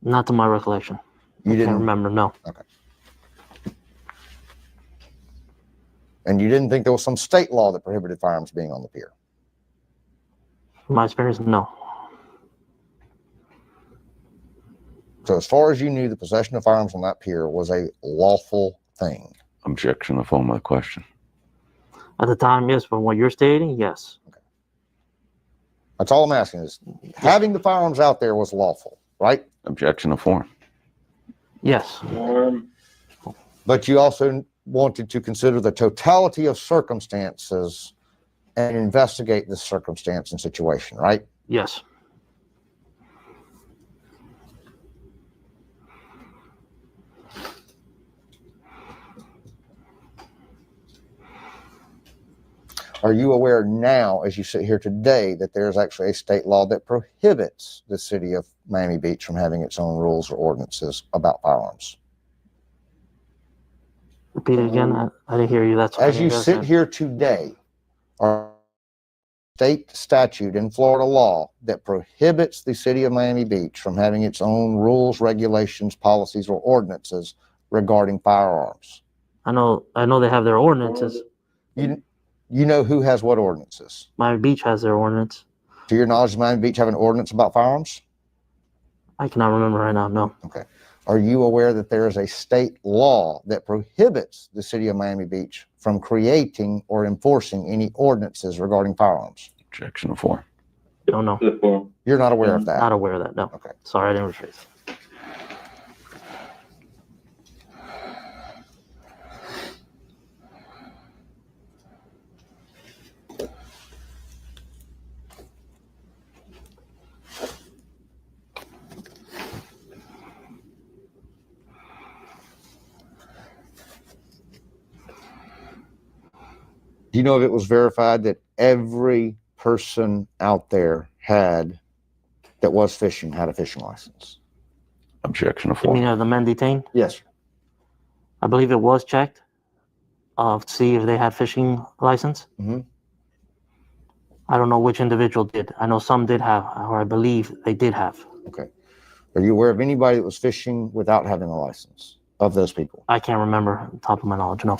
Not to my recollection. You I didn't can't remember, no. Okay. And you didn't think there was some state law that prohibited firearms being on the pier? From my experience, no. So as far as you knew, the possession of firearms on that pier was a lawful thing. Objection to the form of the question. At the time, yes. From what you're stating, yes. Okay. That's all I'm asking is having the firearms out there was lawful, right? Objection to form. Yes. Form. But you also wanted to consider the totality of circumstances and investigate the circumstance and situation, right? Yes. Are you aware now, as you sit here today, that there's actually a state law that prohibits the city of Miami Beach from having its own rules or ordinances about firearms? Repeat it again. I didn't hear you. That's As you sit here today, are state statute in Florida law that prohibits the city of Miami Beach from having its own rules, regulations, policies, or ordinances regarding firearms? I know they have their ordinances. You know who has what ordinances? Miami Beach has their ordinance. To your knowledge, does Miami Beach have an ordinance about firearms? I cannot remember right now, no. Okay. Are you aware that there is a state law that prohibits the city of Miami Beach from creating or enforcing any ordinances regarding firearms? Objection to form. Don't know. The form. You're not aware of that? Not aware of that, no. Okay. Sorry, I didn't rephrase. Do you know if it was verified that every person out there that was fishing had a fishing license? Objection to You form. mean the men detained? Yes. I believe it was checked to see if they had fishing license. Mm-hmm. I don't know which individual did. I know some did have, or I believe they did have. Okay. Are you aware of anybody that was fishing without having a license of those people? I can't remember on top of my knowledge, no.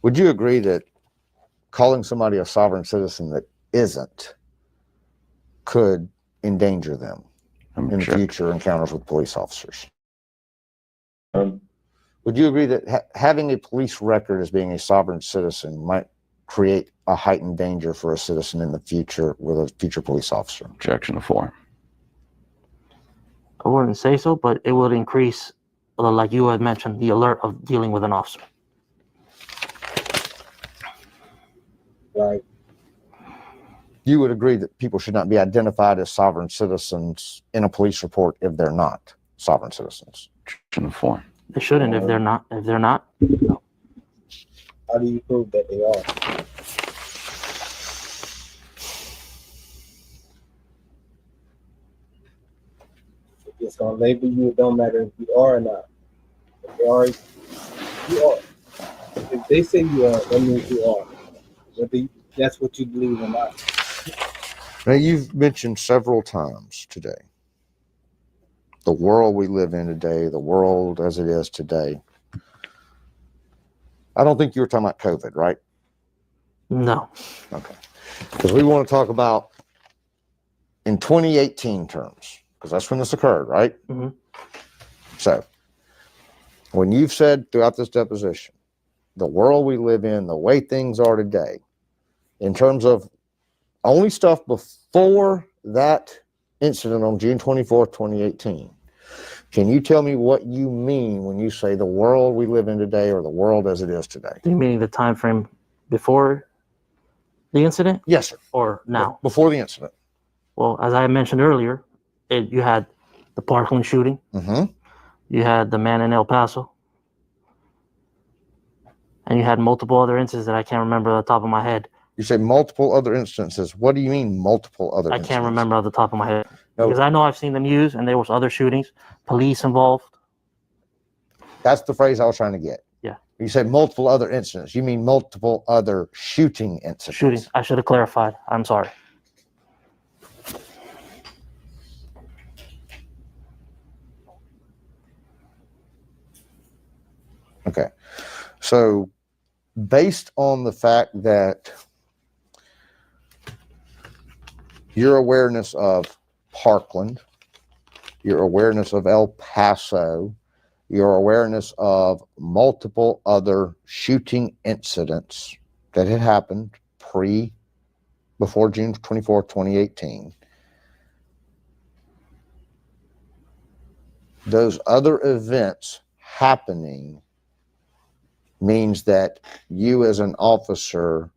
Would you agree that calling somebody a sovereign citizen that isn't could endanger them in future encounters with police officers? Would you agree that having a police record as being a sovereign citizen might create a heightened danger for a citizen in the future with a future police officer? Objection to form. I wouldn't say so, but it would increase, like you had mentioned, the alert of dealing with an officer. Right. You would agree that people should not be identified as sovereign citizens in a police report if they're not sovereign citizens? Objection to form. They shouldn't if they're not. If they're not, no. How do you prove that they are? If it's gonna label you, it don't matter if you are or not. If they are, you are. If they say you are, that means you are. Whether that's what you believe or not. Now, you've mentioned several times today the world we live in today, the world as it is today. I don't think you were talking about COVID, right? No. Okay. Because we want to talk about in 2018 terms, because that's when this occurred, right? Mm-hmm. So, when you've said throughout this deposition, the world we live in, the way things are today, in terms of only stuff before that incident on June 24th, 2018, can you tell me what you mean when you say the world we live in today or the world as it is today? Do you mean the time frame before the incident? Yes, sir. Or now? Before the incident. Well, as I mentioned earlier, you had the Parkland shooting. Mm-hmm. You had the man in El Paso. And you had multiple other instances that I can't remember off the top of my head. You say multiple other instances. What do you mean multiple other instances? I can't remember off the top of my head. No. Because I know I've seen the news and there was other shootings, police involved. That's the phrase I was trying to get. Yeah. You said multiple other incidents. You mean multiple other shooting incidents? Shooting. I should have clarified. I'm sorry. Okay. So based on the fact that your awareness of Parkland, your awareness of El Paso, your awareness of multiple other shooting incidents that had happened before June 24th, 2018, those other events happening means that you as an officer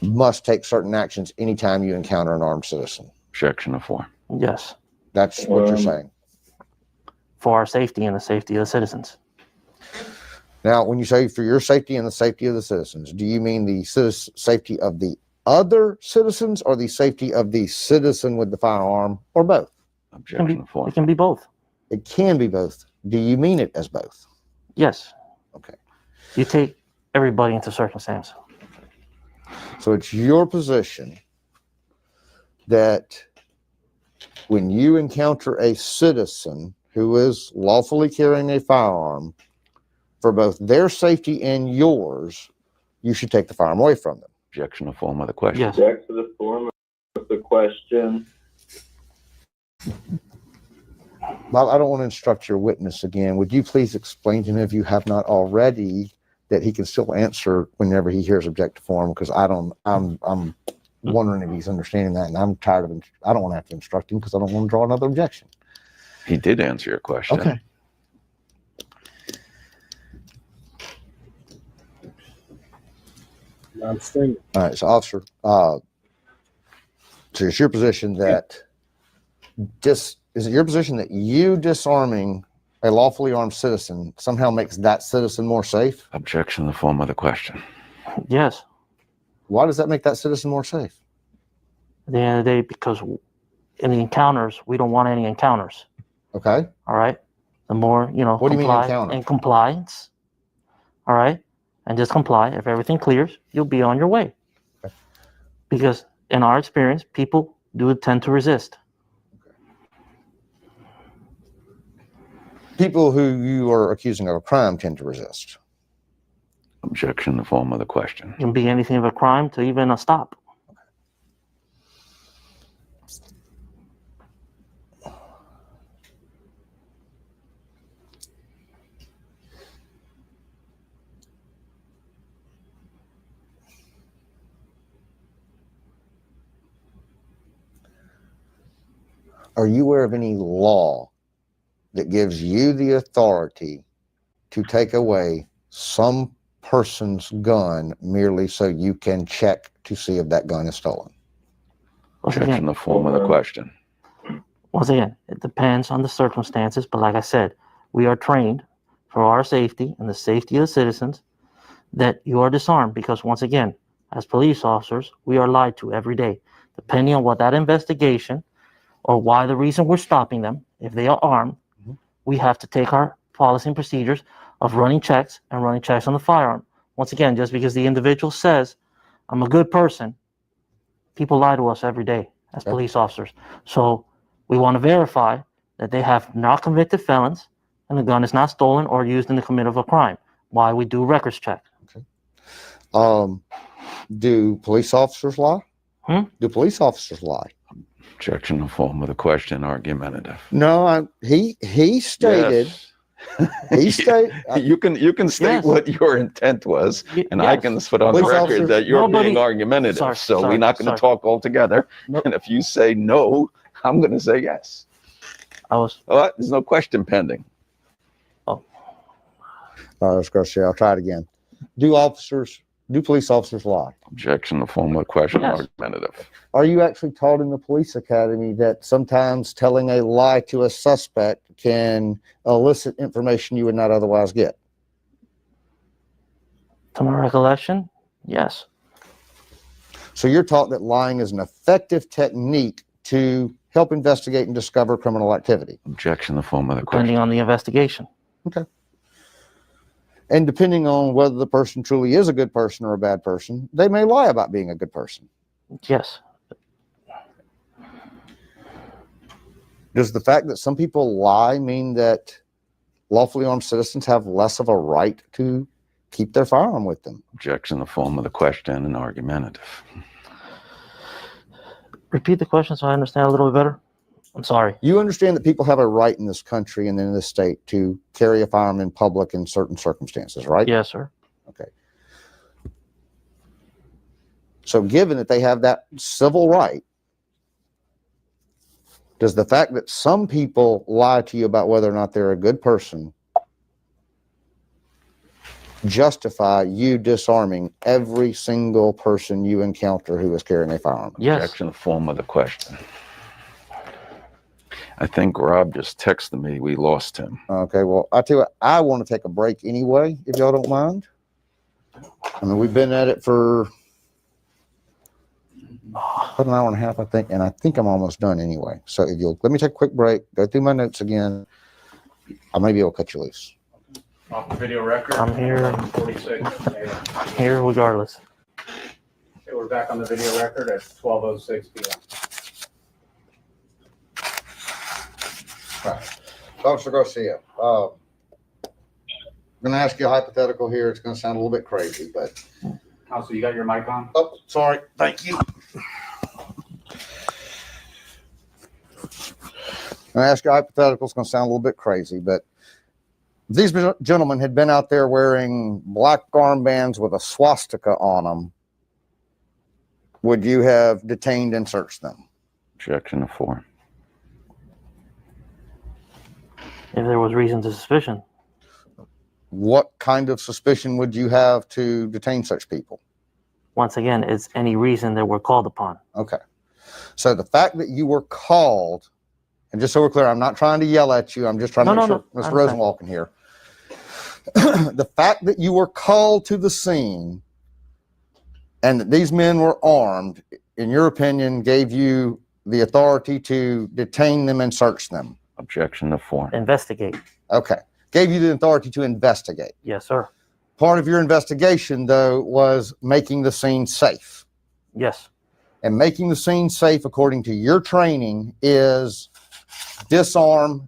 must take certain actions anytime you encounter an armed citizen. Objection to form. Yes. That's what you're saying. For our safety and the safety of the citizens. Now, when you say for your safety and the safety of the citizens, do you mean the safety of the other citizens or the safety of the citizen with the firearm, or both? Objection to form. It can be both. It can be both. Do you mean it as both? Yes. Okay. You take everybody into circumstance. So it's your position that when you encounter a citizen who is lawfully carrying a firearm, for both their safety and yours, you should take the firearm away from them. Objection to form of the question. Yes. Object to the form of the question. Well, I don't want to instruct your witness again. Would you please explain to him, if you have not already, that he can still answer whenever he hears object to form? Because I'm wondering if he's understanding that, and I'm tired of I don't want to have to instruct him because I don't want to draw another objection. He did answer your question. Okay. I'm streaming. All right, so officer, so it's your position that is it your position that you disarming a lawfully armed citizen somehow makes that citizen more safe? Objection to the form of the question. Yes. Why does that make that citizen more safe? At the end of the day, because in the encounters, we don't want any encounters. Okay. All right. The more, What do you mean encounter? And compliance. All right. And just comply. If everything clears, you'll be on your way. Okay. Because in our experience, people do tend to resist. People who you are accusing of a crime tend to resist. Objection to the form of the question. It can be anything of a crime to even a stop. Are you aware of any law that gives you the authority to take away some person's gun merely so you can check to see if that gun is stolen? Objection to the form of the question. Once again, it depends on the circumstances, but like I said, we are trained for our safety and the safety of the citizens that you are disarmed, because once again, as police officers, we are lied to every day. Depending on what that investigation or why the reason we're stopping them, if they are armed, we have to take our policy and procedures of running checks and running checks on the firearm. Once again, just because the individual says, I'm a good person, people lie to us every day as police officers. So we want to verify that they have not convicted felons and the gun is not stolen or used in the committal of a crime. Why we do records check. Okay. Do police officers lie? Do police officers lie? Objection to the form of the question. Argumentative. No, he stated. Yes. He stated. You can state Yes. what your intent was, and I Yes. can put on the Police record officers- that you're Nobody- being argumentative. Sorry, so sorry, we're not going to sorry. talk all together. Nope. And if you say no, I'm going to say yes. There's no question pending. All right, let's go see. I'll try it again. Do police officers lie? Objection to the form of the question. Yes. Argumentative. Are you actually taught in the police academy that sometimes telling a lie to a suspect can elicit information you would not otherwise get? To my recollection, yes. So you're taught that lying is an effective technique to help investigate and discover criminal activity. Objection, the form of the Depending question. on the investigation. Okay. And depending on whether the person truly is a good person or a bad person, they may lie about being a good person. Yes. Does the fact that some people lie mean that lawfully armed citizens have less of a right to keep their firearm with them? Objection, the form of the question and argumentative. Repeat the question so I understand a little bit better. I'm sorry. You understand that people have a right in this country and in this state to carry a firearm in public in certain circumstances, right? Yes, sir. Okay. So given that they have that civil right, does the fact that some people lie to you about whether or not they're a good person justify you disarming every single person you encounter who is carrying a firearm? Yes. Objection, the form of the question. I think Rob just texted me. We lost him. Okay, well, I tell you what, I want to take a break anyway, if y'all don't mind. I mean, we've been at it for about an hour and a half, I think, and I think I'm almost done anyway. So if you'll let me take a quick break, go through my notes again, I may be able to cut you loose. Off the video record. I'm here. 46. I'm here regardless. Okay, we're back on the video record at 12:06 p.m. Right. Officer Garcia, I'm going to ask you a hypothetical here. It's going to sound a little bit crazy, but... Counsel, you got your mic on? Oh, sorry. Thank you. I'm going to ask you a hypothetical. It's going to sound a little bit crazy, but these gentlemen had been out there wearing black armbands with a swastika on them. Would you have detained and searched them? Objection, the form. If there was reason to suspicion. What kind of suspicion would you have to detain such people? Once again, it's any reason that we're called upon. Okay. So the fact that you were called, and just so we're clear, I'm not trying to yell at you. I'm just trying to make sure Mr. Rosenwalk can hear. The fact that you were called to the scene and that these men were armed, in your opinion, gave you the authority to detain them and search them? Objection, the form. Investigate. Okay. Gave you the authority to investigate. Yes, sir. Part of your investigation, though, was making the scene safe. Yes. And making the scene safe, according to your training, is disarm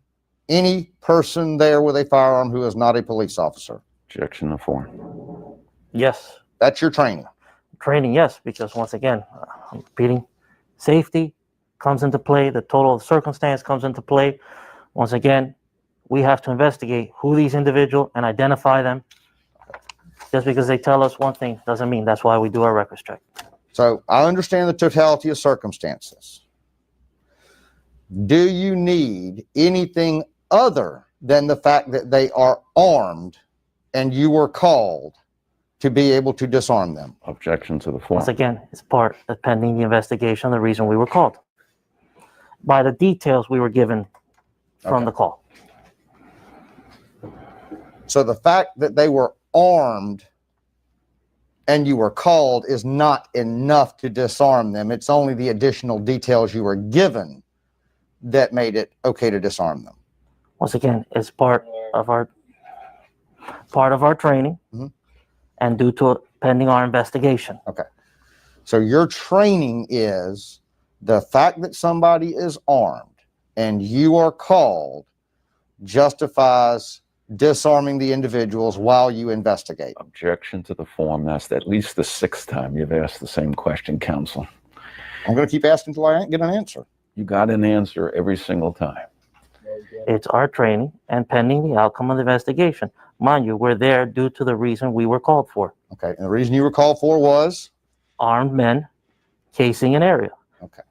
any person there with a firearm who is not a police officer. Objection, the form. Yes. That's your training. Training, yes, because once again, I'm repeating, safety comes into play. The total circumstance comes into play. Once again, we have to investigate who these individuals and identify them. Just because they tell us one thing doesn't mean that's why we do our records check. So I understand the totality of circumstances. Do you need anything other than the fact that they are armed and you were called to be able to disarm them? Objection to the form. Once again, it's part of pending the investigation, the reason we were called. By the details we were given from the call. So the fact that they were armed and you were called is not enough to disarm them. It's only the additional details you were given that made it okay to disarm them. Once again, it's part of our training and due to pending our investigation. Okay. So your training is the fact that somebody is armed and you are called justifies disarming the individuals while you investigate. Objection to the form. That's at least the sixth time you've asked the same question, counsel. I'm going to keep asking until I get an answer. You got an answer every single time. It's our training and pending the outcome of the investigation. Mind you, we're there due to the reason we were called for. Okay. And the reason you were called for was? Armed men casing an area. Okay.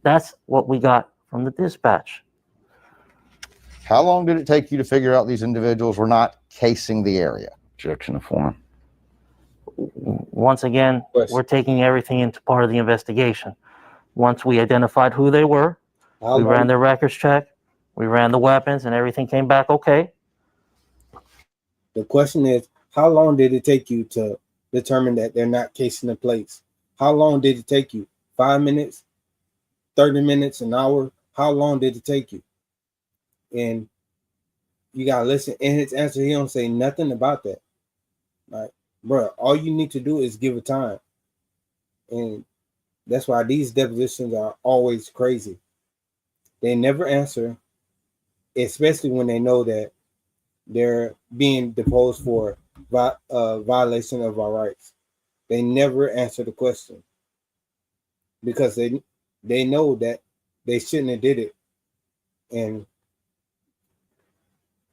That's what we got from the dispatch. How long did it take you to figure out these individuals were not casing the area? Objection to form. Once again, we're taking everything into part of the investigation. Once we identified who they were, we ran their records check, we ran the weapons, and everything came back okay. The question is, how long did it take you to determine that they're not casing the place? How long did it take you? 5 minutes? 30 minutes, an hour. How long did it take you? And you gotta listen. In his answer, he don't say nothing about that. Like, bro, all you need to do is give a time. And that's why these depositions are always crazy. They never answer, especially when they know that they're being deposed for violation of our rights. They never answer the question because they know that they shouldn't have did it. And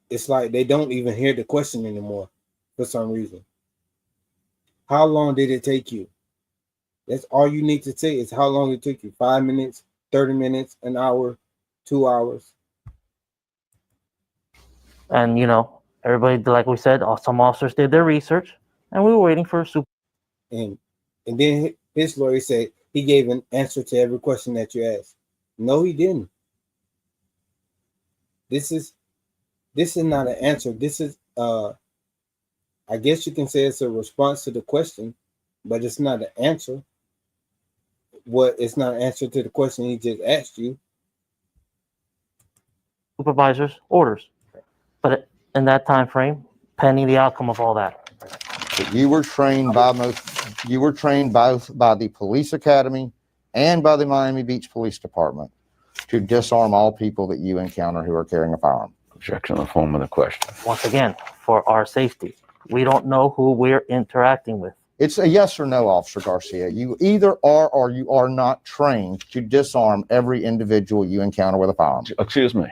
it's like they don't even hear the question anymore for some reason. How long did it take you? That's all you need to say is how long it took you. 5 minutes, 30 minutes, an hour, 2 hours. And, everybody, like we said, some officers did their research, and we were waiting for a super. And then his lawyer said he gave an answer to every question that you asked. No, he didn't. This is not an answer. This is I guess you can say it's a response to the question, but it's not an answer. It's not an answer to the question he just asked you. Supervisor's orders. But in that time frame, pending the outcome of all that. You were trained both by the police academy and by the Miami Beach Police Department to disarm all people that you encounter who are carrying a firearm. Objection on the form of the question. Once again, for our safety. We don't know who we're interacting with. It's a yes or no, Officer Garcia. You either are or you are not trained to disarm every individual you encounter with a firearm. Excuse me.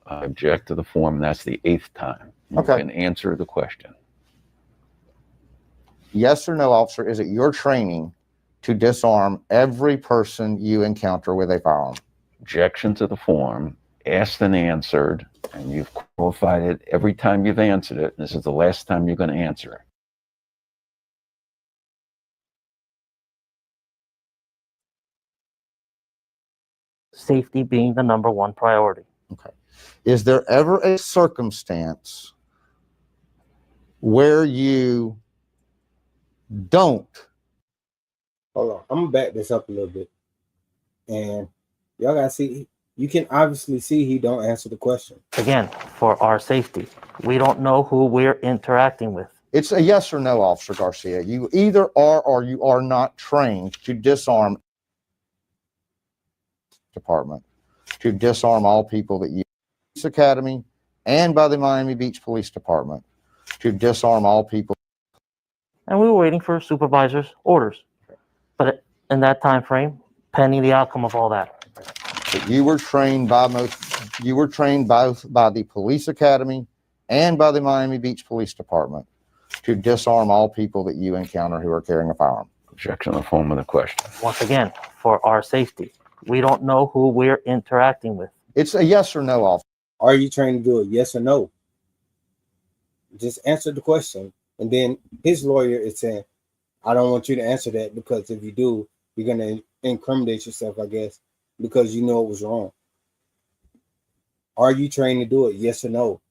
I object to the form. That's the 8th time. You can answer the question. Yes or no, officer, is it your training to disarm every person you encounter with a firearm? Objection to the form. Asked and answered, and you've qualified it every time you've answered it. This is the last time you're going to answer it. Safety being the number one priority. Okay. Is there ever a circumstance where you don't? Hold on. I'm going to back this up a little bit. And y'all got to see, you can obviously see he don't answer the question. Again, for our safety. We don't know who we're interacting with. It's a yes or no, Officer Garcia. You either are or you are not trained to disarm department, to disarm all people that you police academy and by the Miami Beach Police Department, to disarm all people. And we were waiting for supervisor's orders. But in that time frame, pending the outcome of all that. You were trained both by the police academy and by the Miami Beach Police Department to disarm all people that you encounter who are carrying a firearm. Objection on the form of the question. Once again, for our safety. We don't know who we're interacting with. It's a yes or no, officer. Are you trained to do it? Yes or no? Just answer the question. And then his lawyer is saying, I don't want you to answer that because if you do, you're going to incriminate yourself, I guess, because you know it was wrong. Are you trained to do it? Yes or no?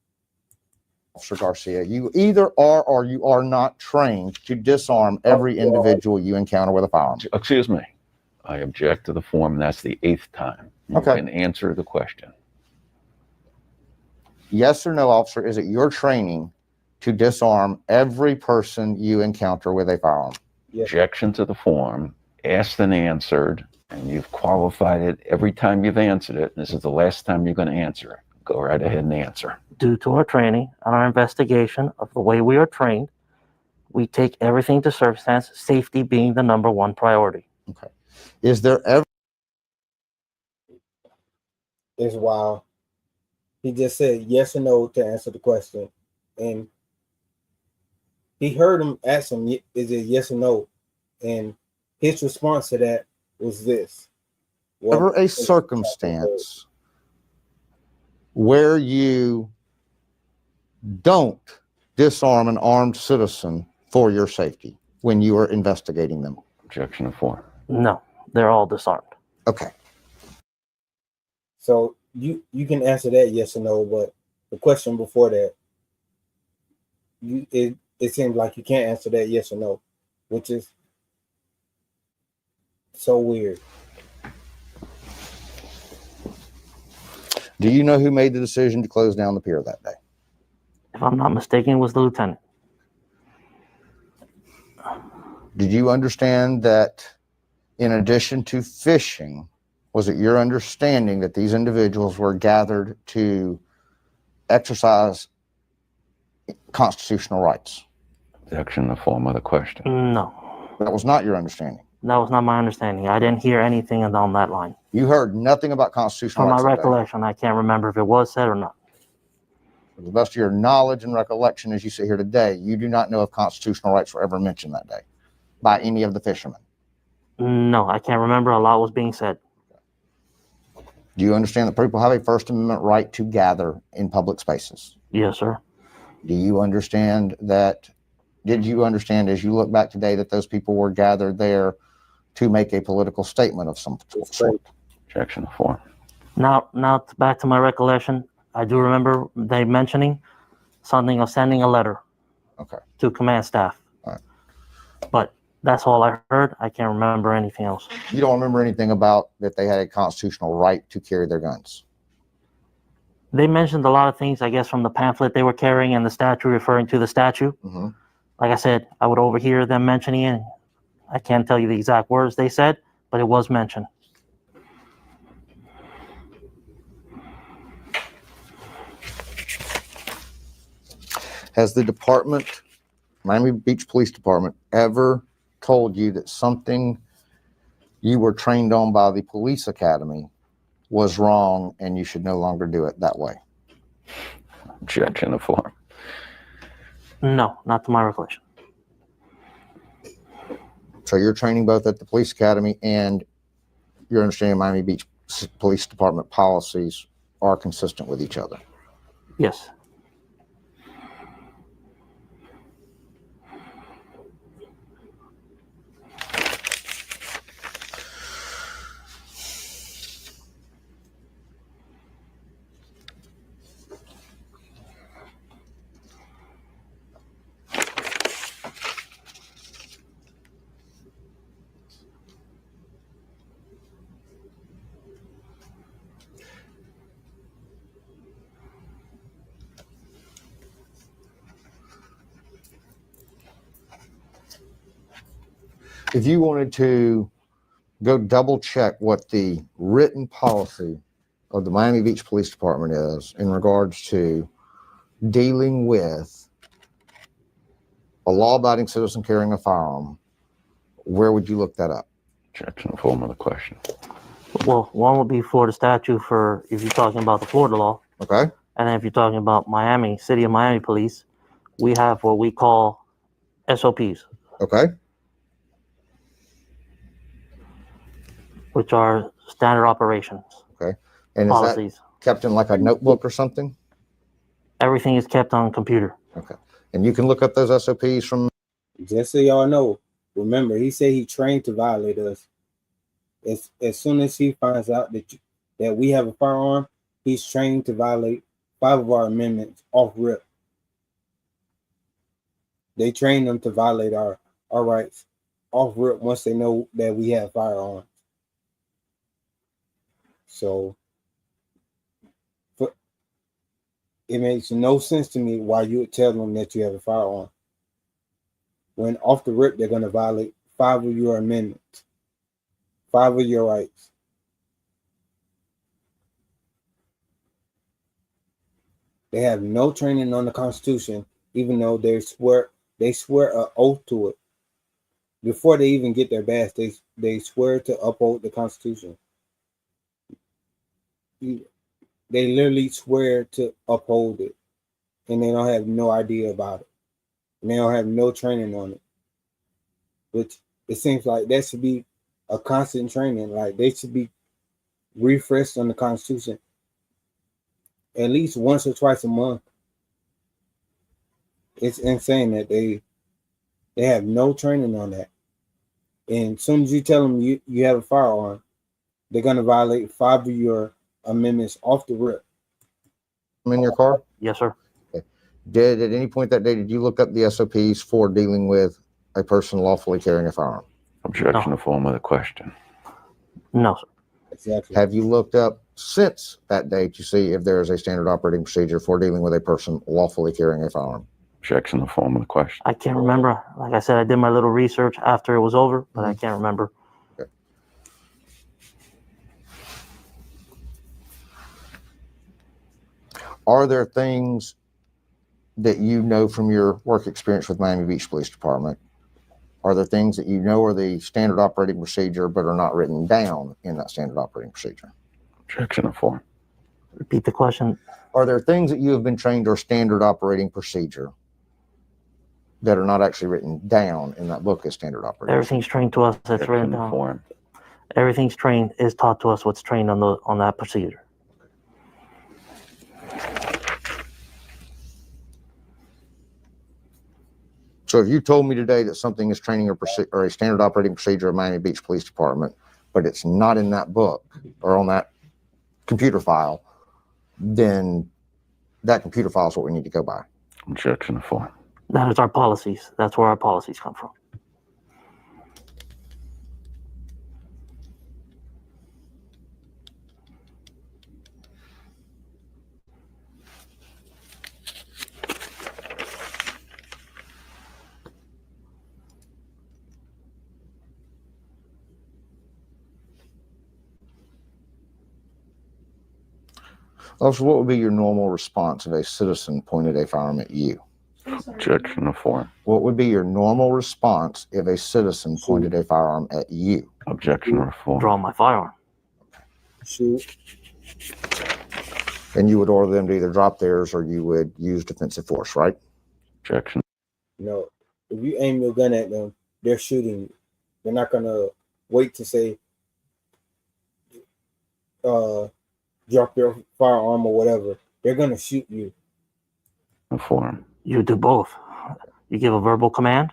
Officer Garcia, you either are or you are not trained to disarm every individual you encounter with a firearm. Excuse me. I object to the form. That's the 8th time. You can answer the question. Yes or no, officer, is it your training to disarm every person you encounter with a firearm? Yes. Objection to the form. Asked and answered, and you've qualified it every time you've answered it. This is the last time you're going to answer it. Go right ahead and answer. Due to our training and our investigation of the way we are trained, we take everything to circumstance, safety being the number one priority. Okay. Is there ever? It's wild. He just said yes or no to answer the question. And he heard him ask him, is it yes or no? And his response to that was this. Ever a circumstance where you don't disarm an armed citizen for your safety when you are investigating them? Objection to form. No, they're all disarmed. Okay. So you can answer that yes or no, but the question before that, it seems like you can't answer that yes or no, which is so weird. Do you know who made the decision to close down the pier that day? If I'm not mistaken, it was the lieutenant. Did you understand that in addition to fishing, was it your understanding that these individuals were gathered to exercise constitutional rights? Objection in the form of the question. No, That was not your understanding. that was not my understanding. I didn't hear anything along that line. You heard nothing about constitutional From my rights that day. recollection, I can't remember if it was said or not. To the best of your knowledge and recollection as you sit here today, you do not know if constitutional rights were ever mentioned that day by any of the fishermen. No, I can't remember. A lot was being said. Do you understand that people have a First Amendment right to gather in public spaces? Yes, sir. Do you understand that? Did you understand as you look back today that those people were gathered there to make a political statement of some sort? Objection in the form. Now back to my recollection. I do remember they mentioning something of sending a letter to command staff. All right. But that's all I heard. I can't remember anything else. You don't remember anything about that they had a constitutional right to carry their guns? They mentioned a lot of things, I guess, from the pamphlet they were carrying and the statue referring to the statue. Mm-hmm. Like I said, I would overhear them mentioning it. I can't tell you the exact words they said, but it was mentioned. Has the department, Miami Beach Police Department, ever told you that something you were trained on by the police academy was wrong and you should no longer do it that way? Objection in the form. No, not to my recollection. So your training both at the police academy and your understanding of Miami Beach Police Department policies are consistent with each other? Yes. If you wanted to go double check what the written policy of the Miami Beach Police Department is in regards to dealing with a law-abiding citizen carrying a firearm, where would you look that up? Objection in the form of the question. Well, one would be Florida statute for if you're talking about the Florida law. Okay. And then if you're talking about Miami, City of Miami Police, we have what we call SOPs. Okay. Which are standard operations. Okay. And policies. Is that kept in like a notebook or something? Everything is kept on computer. Okay. And you can look up those SOPs from... Just so y'all know, remember, he said he trained to violate us. As soon as he finds out that we have a firearm, he's trained to violate 5 of our amendments off rip. They train them to violate our rights off rip once they know that we have firearms. So it makes no sense to me why you would tell them that you have a firearm when off the rip they're going to violate 5 of your amendments, 5 of your rights. They have no training on the Constitution, even though they swear an oath to it. Before they even get their badge, they swear to uphold the Constitution. They literally swear to uphold it, and they don't have no idea about it. And they don't have no training on it. Which it seems like that should be a constant training. Like they should be refreshed on the Constitution at least once or twice a month. It's insane that they have no training on that. And as soon as you tell them you have a firearm, they're going to violate 5 of your amendments off the rip. In your car? Yes, sir. Okay. At any point that day, did you look up the SOPs for dealing with a person lawfully carrying a firearm? Objection in the form of the question. No, sir. Exactly. Have you looked up since that date to see if there is a standard operating procedure for dealing with a person lawfully carrying a firearm? Objection to the form of the question. I can't remember. Like I said, I did my little research after it was over, but I can't remember. Okay. Are there things that you know from your work experience with Miami Beach Police Department? Are there things that you know are the standard operating procedure but are not written down in that standard operating procedure? Objection to form. Repeat the question. Are there things that you have been trained or standard operating procedure that are not actually written down in that book as standard operating? Everything's trained to us. That's Objection written to down. form. Everything's trained is taught to us what's trained on that procedure. So if you told me today that something is training or a standard operating procedure of Miami Beach Police Department, but it's not in that book or on that computer file, then that computer file is what we need to go by. Objection to form. That is our policies. That's where our policies come from. Officer, what would be your normal response if a citizen pointed a firearm at you? Objection to form. What would be your normal response if a citizen pointed a firearm at you? Objection to form. Draw my firearm. Shoot. And you would order them to either drop theirs or you would use defensive force, right? Objection. No, if you aim your gun at them, they're shooting. They're not gonna wait to say, drop your firearm or whatever. They're gonna shoot you. To form. You do both. You give a verbal command,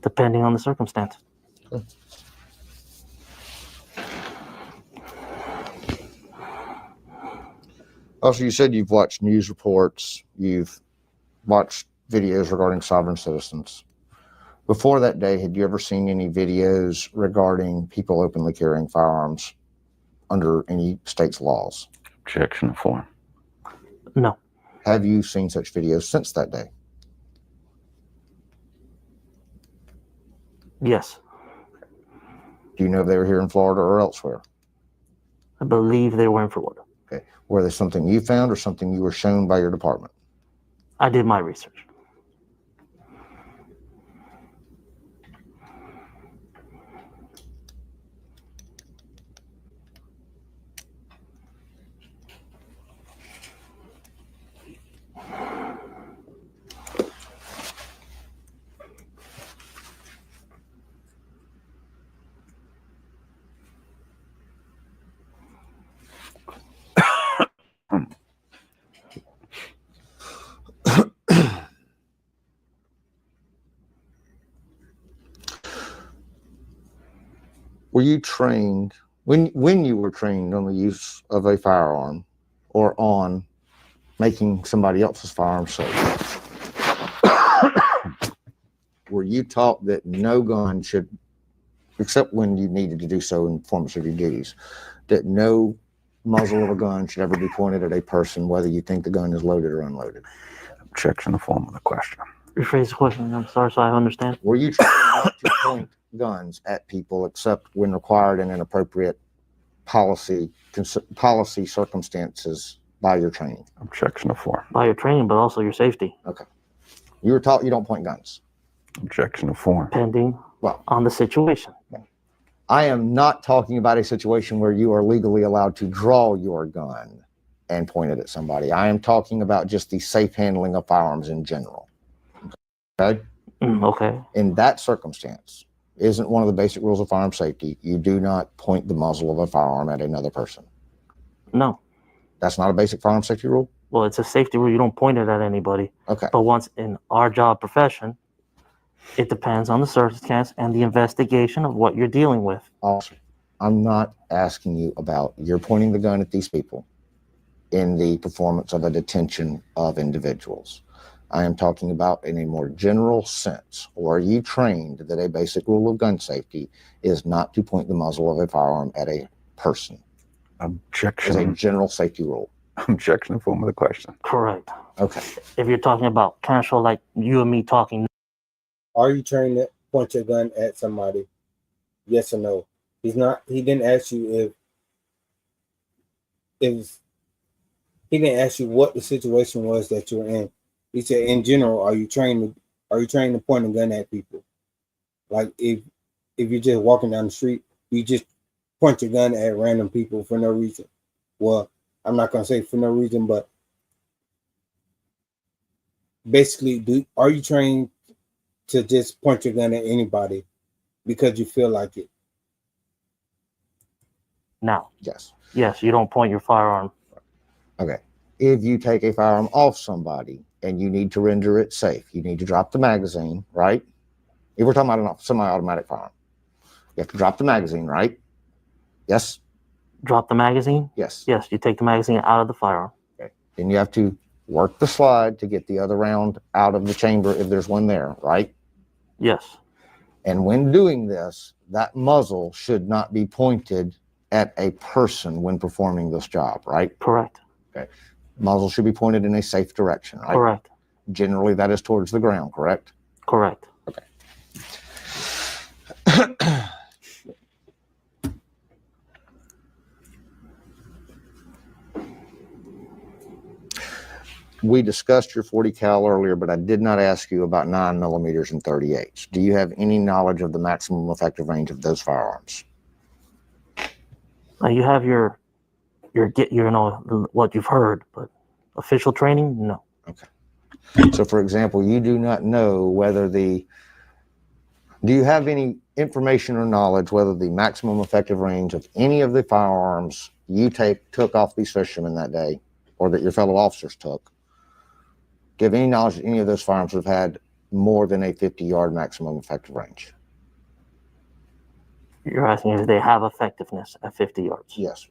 depending on the circumstance. Also, you said you've watched news reports, you've watched videos regarding sovereign citizens. Before that day, had you ever seen any videos regarding people openly carrying firearms under any state's laws? Objection to form. No. Have you seen such videos since that day? Yes. Do you know if they were here in Florida or elsewhere? I believe they were in Florida. Okay. Were they something you found or something you were shown by your department? I did my research. Were you trained, when you were trained on the use of a firearm or on making somebody else's firearm safe, were you taught that no gun should, except when you needed to do so in performance of your duties, that no muzzle of a gun should ever be pointed at a person, whether you think the gun is loaded or unloaded? Objection to form of the question. Rephrase the question. I'm sorry, so I understand. Were you trained not to point guns at people except when required in inappropriate policy circumstances by your training? Objection to form. By your training, but also your safety. Okay. You were taught you don't point guns. Objection to form. Depending on the situation. I am not talking about a situation where you are legally allowed to draw your gun and point it at somebody. I am talking about just the safe handling of firearms in general. Okay? Okay. In that circumstance, isn't one of the basic rules of firearm safety, you do not point the muzzle of a firearm at another person? No. That's not a basic firearm safety rule? Well, it's a safety rule. You don't point it at anybody. Okay. But once in our job profession, it depends on the circumstance and the investigation of what you're dealing with. Awesome. I'm not asking you about you're pointing the gun at these people in the performance of a detention of individuals. I am talking about in a more general sense. Or are you trained that a basic rule of gun safety is not to point the muzzle of a firearm at a person? As a Objection. general safety rule. Objection in the form of the question. Correct. Okay. If you're talking about casual, like you and me talking, Are you trained to point your gun at somebody? Yes or no? He didn't ask you if he didn't ask you what the situation was that you were in. He said, in general, are you trained to point a gun at people? Like if you're just walking down the street, you just point your gun at random people for no reason. Well, I'm not gonna say for no reason, but basically, are you trained to just point your gun at anybody because you feel like it? now. Yes. Yes, you don't point your firearm. Okay. If you take a firearm off somebody and you need to render it safe, you need to drop the magazine, right? If we're talking about a semi-automatic firearm, you have to drop the magazine, right? Yes? Drop the magazine? Yes. Yes, you take the magazine out of the firearm. Okay. Then you have to work the slide to get the other round out of the chamber if there's one there, right? Yes. And when doing this, that muzzle should not be pointed at a person when performing this job, right? Correct. Okay. Muzzle should be pointed in a safe direction, right? Correct. Generally, that is towards the ground, correct? Correct. Okay. We discussed your 40 cal earlier, but I did not ask you about 9mm and 38s. Do you have any knowledge of the maximum effective range of those firearms? You have your what you've heard, but official training, no. Okay. So, for example, you do not know whether do you have any information or knowledge whether the maximum effective range of any of the firearms you took off these fishermen that day, or that your fellow officers took? Do you have any knowledge that any of those firearms have had more than a 50-yard maximum effective range? You're asking if they have effectiveness at 50 yards. Yes.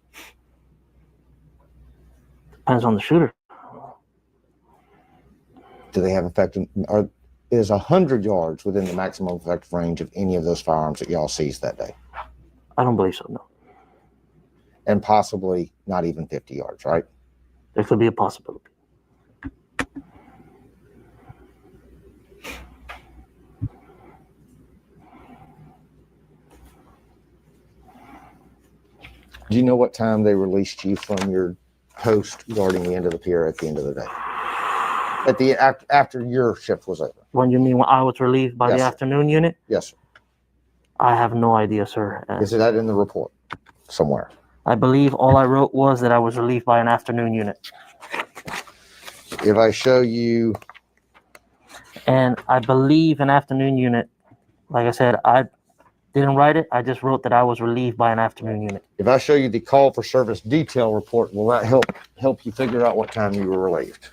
Depends on the shooter. Do they have effective, or is 100 yards within the maximum effective range of any of those firearms that y'all seized that day? I don't believe so, no. And possibly not even 50 yards, right? There could be a possibility. Do you know what time they released you from your post guarding the end of the pier at the end of the day? After your shift was over? When you mean when I was relieved by Yes, the sir. afternoon unit? Yes, sir. I have no idea, sir. Is that in the report somewhere? I believe all I wrote was that I was relieved by an afternoon unit. If I show you, And I believe an afternoon unit, like I said, I didn't write it. I just wrote that I was relieved by an afternoon unit. if I show you the call for service detail report, will that help you figure out what time you were relieved?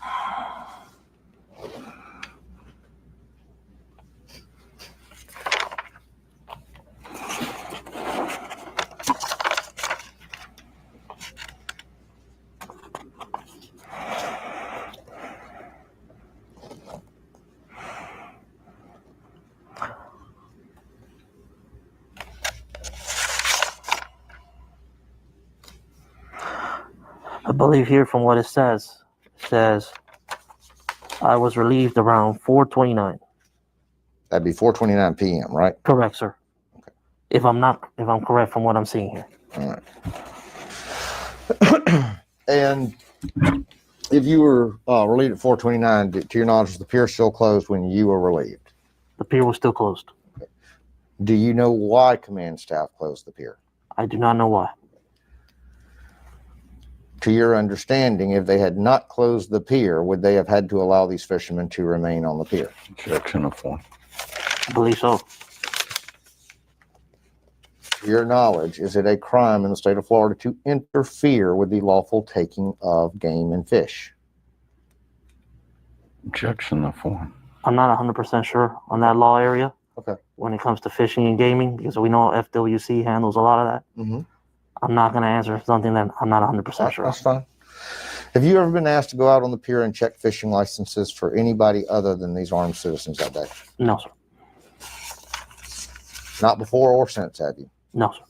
I believe here from what it says I was relieved around 4:29. That'd be 4:29 p.m., right? Correct, sir. Okay. If I'm correct from what I'm seeing here. All right. And if you were relieved at 4:29, to your knowledge, was the pier still closed when you were relieved? The pier was still closed. Okay. Do you know why command staff closed the pier? I do not know why. To your understanding, if they had not closed the pier, would they have had to allow these fishermen to remain on the pier? Objection of form. I believe so. To your knowledge, is it a crime in the state of Florida to interfere with the lawful taking of game and fish? Objection of form. I'm not 100% sure on that law area. Okay. When it comes to fishing and gaming, because we know FWC handles a lot of that. Mm-hmm. I'm not going to answer something that I'm not 100% sure. That's fine. Have you ever been asked to go out on the pier and check fishing licenses for anybody other than these armed citizens that day? No, sir. Not before or since, have you? No, sir.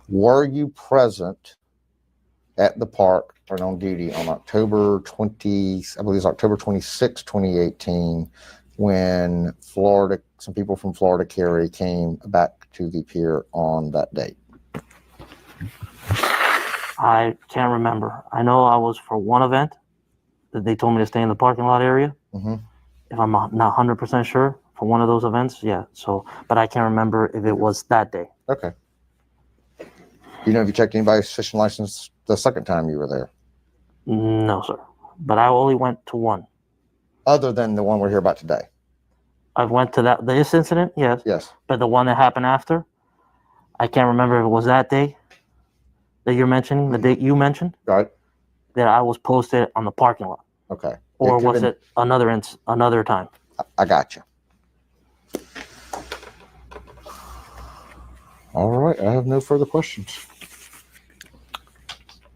Were you present at the park or on duty on October 20, I believe it's October 26, 2018, when some people from Florida Carry came back to the pier on that date? I can't remember. I know I was for one event that they told me to stay in the parking lot area. Mm-hmm. If I'm not 100% sure for one of those events, yeah. So, but I can't remember if it was that day. Okay. You know if you checked anybody's fishing license the second time you were there? No, sir. But I only went to one. Other than the one we're here about today? I went to this incident, yes. Yes. But the one that happened after, I can't remember if it was that day that you're mentioning, the date you mentioned. Right. That I was posted on the parking lot. Okay. Or was it another time? I got you. All right. I have no further questions.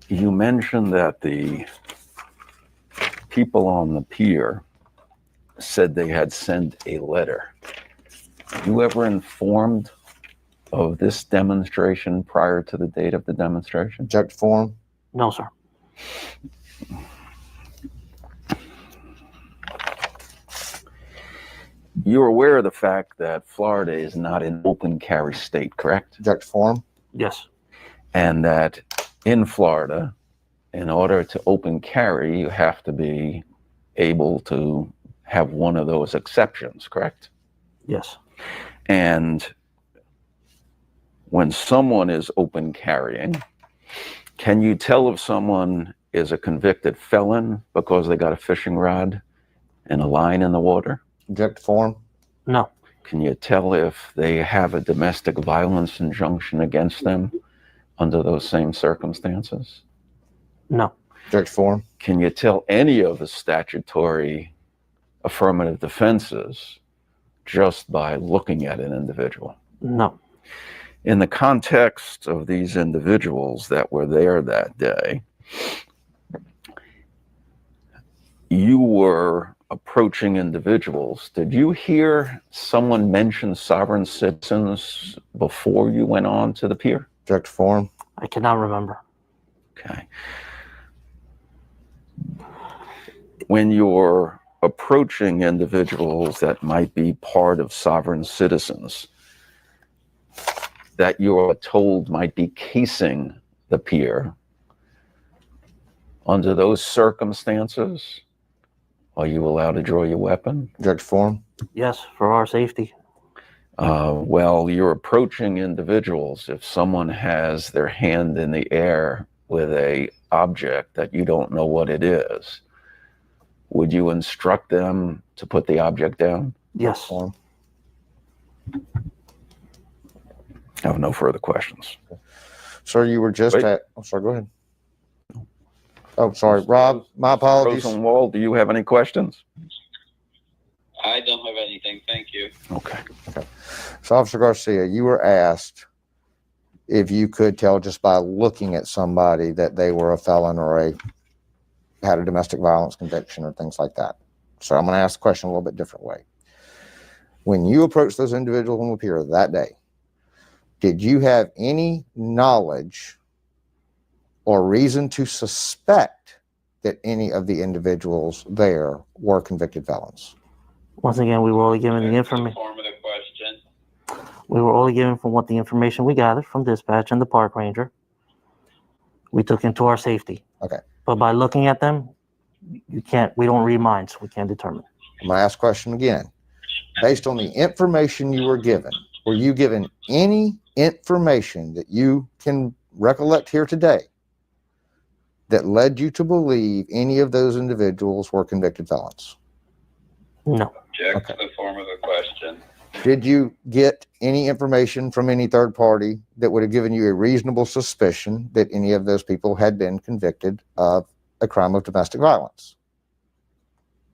You mentioned that the people on the pier said they had sent a letter. Were you ever informed of this demonstration prior to the date of the demonstration? Object form? No, sir. You're aware of the fact that Florida is not an open carry state, correct? Object form? Yes. And that in Florida, in order to open carry, you have to be able to have one of those exceptions, correct? Yes. And when someone is open carrying, can you tell if someone is a convicted felon because they got a fishing rod and a line in the water? Object form? No. Can you tell if they have a domestic violence injunction against them under those same circumstances? No. Object form? Can you tell any of the statutory affirmative defenses just by looking at an individual? No. In the context of these individuals that were there that day, you were approaching individuals. Did you hear someone mention sovereign citizens before you went on to the pier? Object form? I cannot remember. Okay. When you're approaching individuals that might be part of sovereign citizens that you're told might be casing the pier, under those circumstances, are you allowed to draw your weapon? Object form? Yes, for our safety. Well, you're approaching individuals. If someone has their hand in the air with a object that you don't know what it is, would you instruct them to put the object down? Yes. Form? I have no further questions. Sir, you were just Wait. I'm sorry, go ahead. Oh, sorry, Rob, my apologies. Rosenwald, do you have any questions? I don't have anything. Thank you. Okay. So, Officer Garcia, you were asked if you could tell just by looking at somebody that they were a felon or had a domestic violence conviction or things like that. So I'm going to ask the question a little bit different way. When you approached those individuals on the pier that day, did you have any knowledge or reason to suspect that any of the individuals there were convicted felons? Once again, we were only given the information. Formative question. We were only given from what the information we gathered from dispatch and the park ranger. We took into our safety. Okay. But by looking at them, we don't read minds. We can't determine. I'm going to ask the question again. Based on the information you were given, were you given any information that you can recollect here today that led you to believe any of those individuals were convicted felons? No. Object to the form of the question. Did you get any information from any third party that would have given you a reasonable suspicion that any of those people had been convicted of a crime of domestic violence?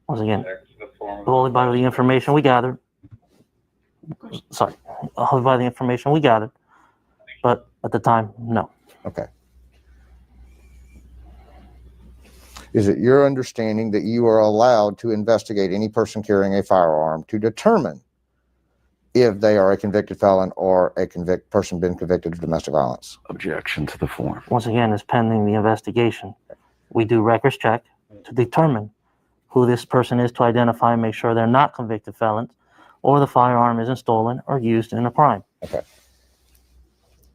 Once again, Object to the form of only by the information we gathered. Sorry. Only by the information we gathered. But at the time, no. Okay. Is it your understanding that you are allowed to investigate any person carrying a firearm to determine if they are a convicted felon or a person been convicted of domestic violence? Objection to the form. Once again, it's pending the investigation. We do records check to determine who this person is, to identify and make sure they're not convicted felons or the firearm isn't stolen or used in a crime. Okay.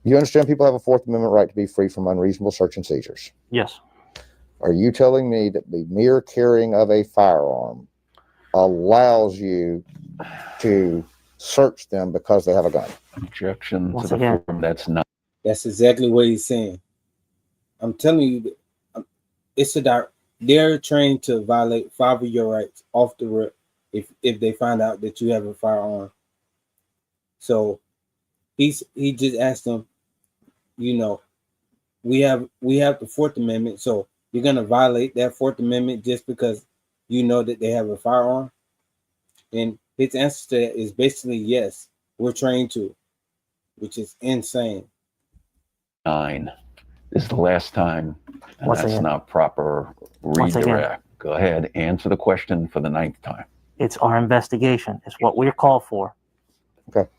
You understand people have a Fourth Amendment right to be free from unreasonable search and seizures. Yes. Are you telling me that the mere carrying of a firearm allows you to search them because they have a gun? Objection Once to the again. form. That's not. That's exactly what he's saying. I'm telling you, it's they're trained to violate 5 of your rights off the rip if they find out that you have a firearm. So he just asked them, you know, we have the Fourth Amendment, so you're gonna violate that Fourth Amendment just because you know that they have a firearm? And his answer to that is basically yes, we're trained to, which is insane. 9 This is the last time, and Once that's again. not proper Once again. redirect. Go ahead, answer the question for the 9th time. It's our investigation. It's what we're called for. Okay.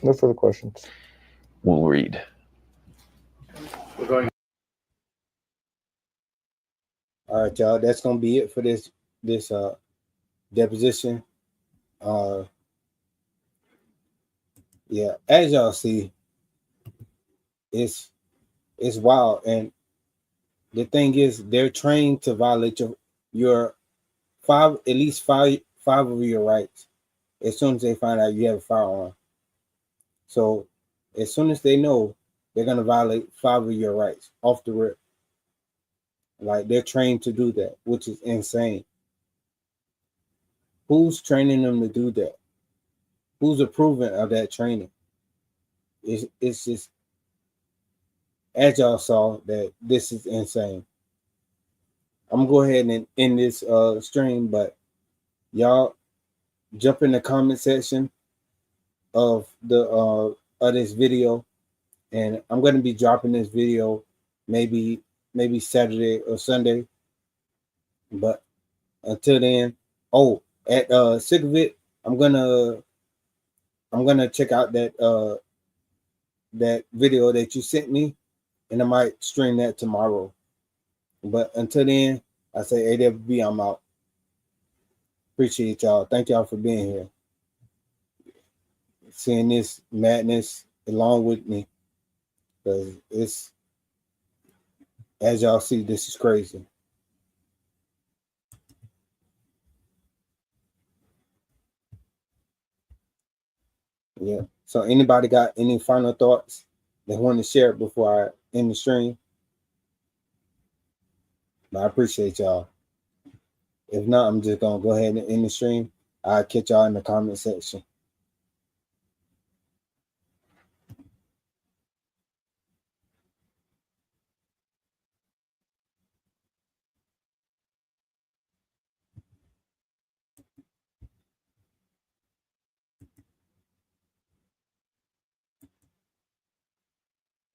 No further questions. We'll read. We're going. All right, y'all. That's gonna be it for this deposition. Yeah, as y'all see, it's wild, and the thing is, they're trained to violate your at least five of your rights as soon as they find out you have a firearm. So as soon as they know, they're gonna violate 5 of your rights off the rip. Like, they're trained to do that, which is insane. Who's training them to do that? Who's approving of that training? It's just, as y'all saw, that this is insane. I'm gonna go ahead and end this stream, but y'all jump in the comment section of this video, and I'm gonna be dropping this video maybe Saturday or Sunday. But until then, at Sick of It, I'm gonna check out that video that you sent me, and I might stream that tomorrow. But until then, I say AWB, I'm out. Appreciate y'all. Thank y'all for being here. Seeing this madness along with me. Because it's, as y'all see, this is crazy. Yeah. So anybody got any final thoughts they want to share before I end the stream? But I appreciate y'all. If not, I'm just gonna go ahead and end the stream. I'll catch y'all in the comment section.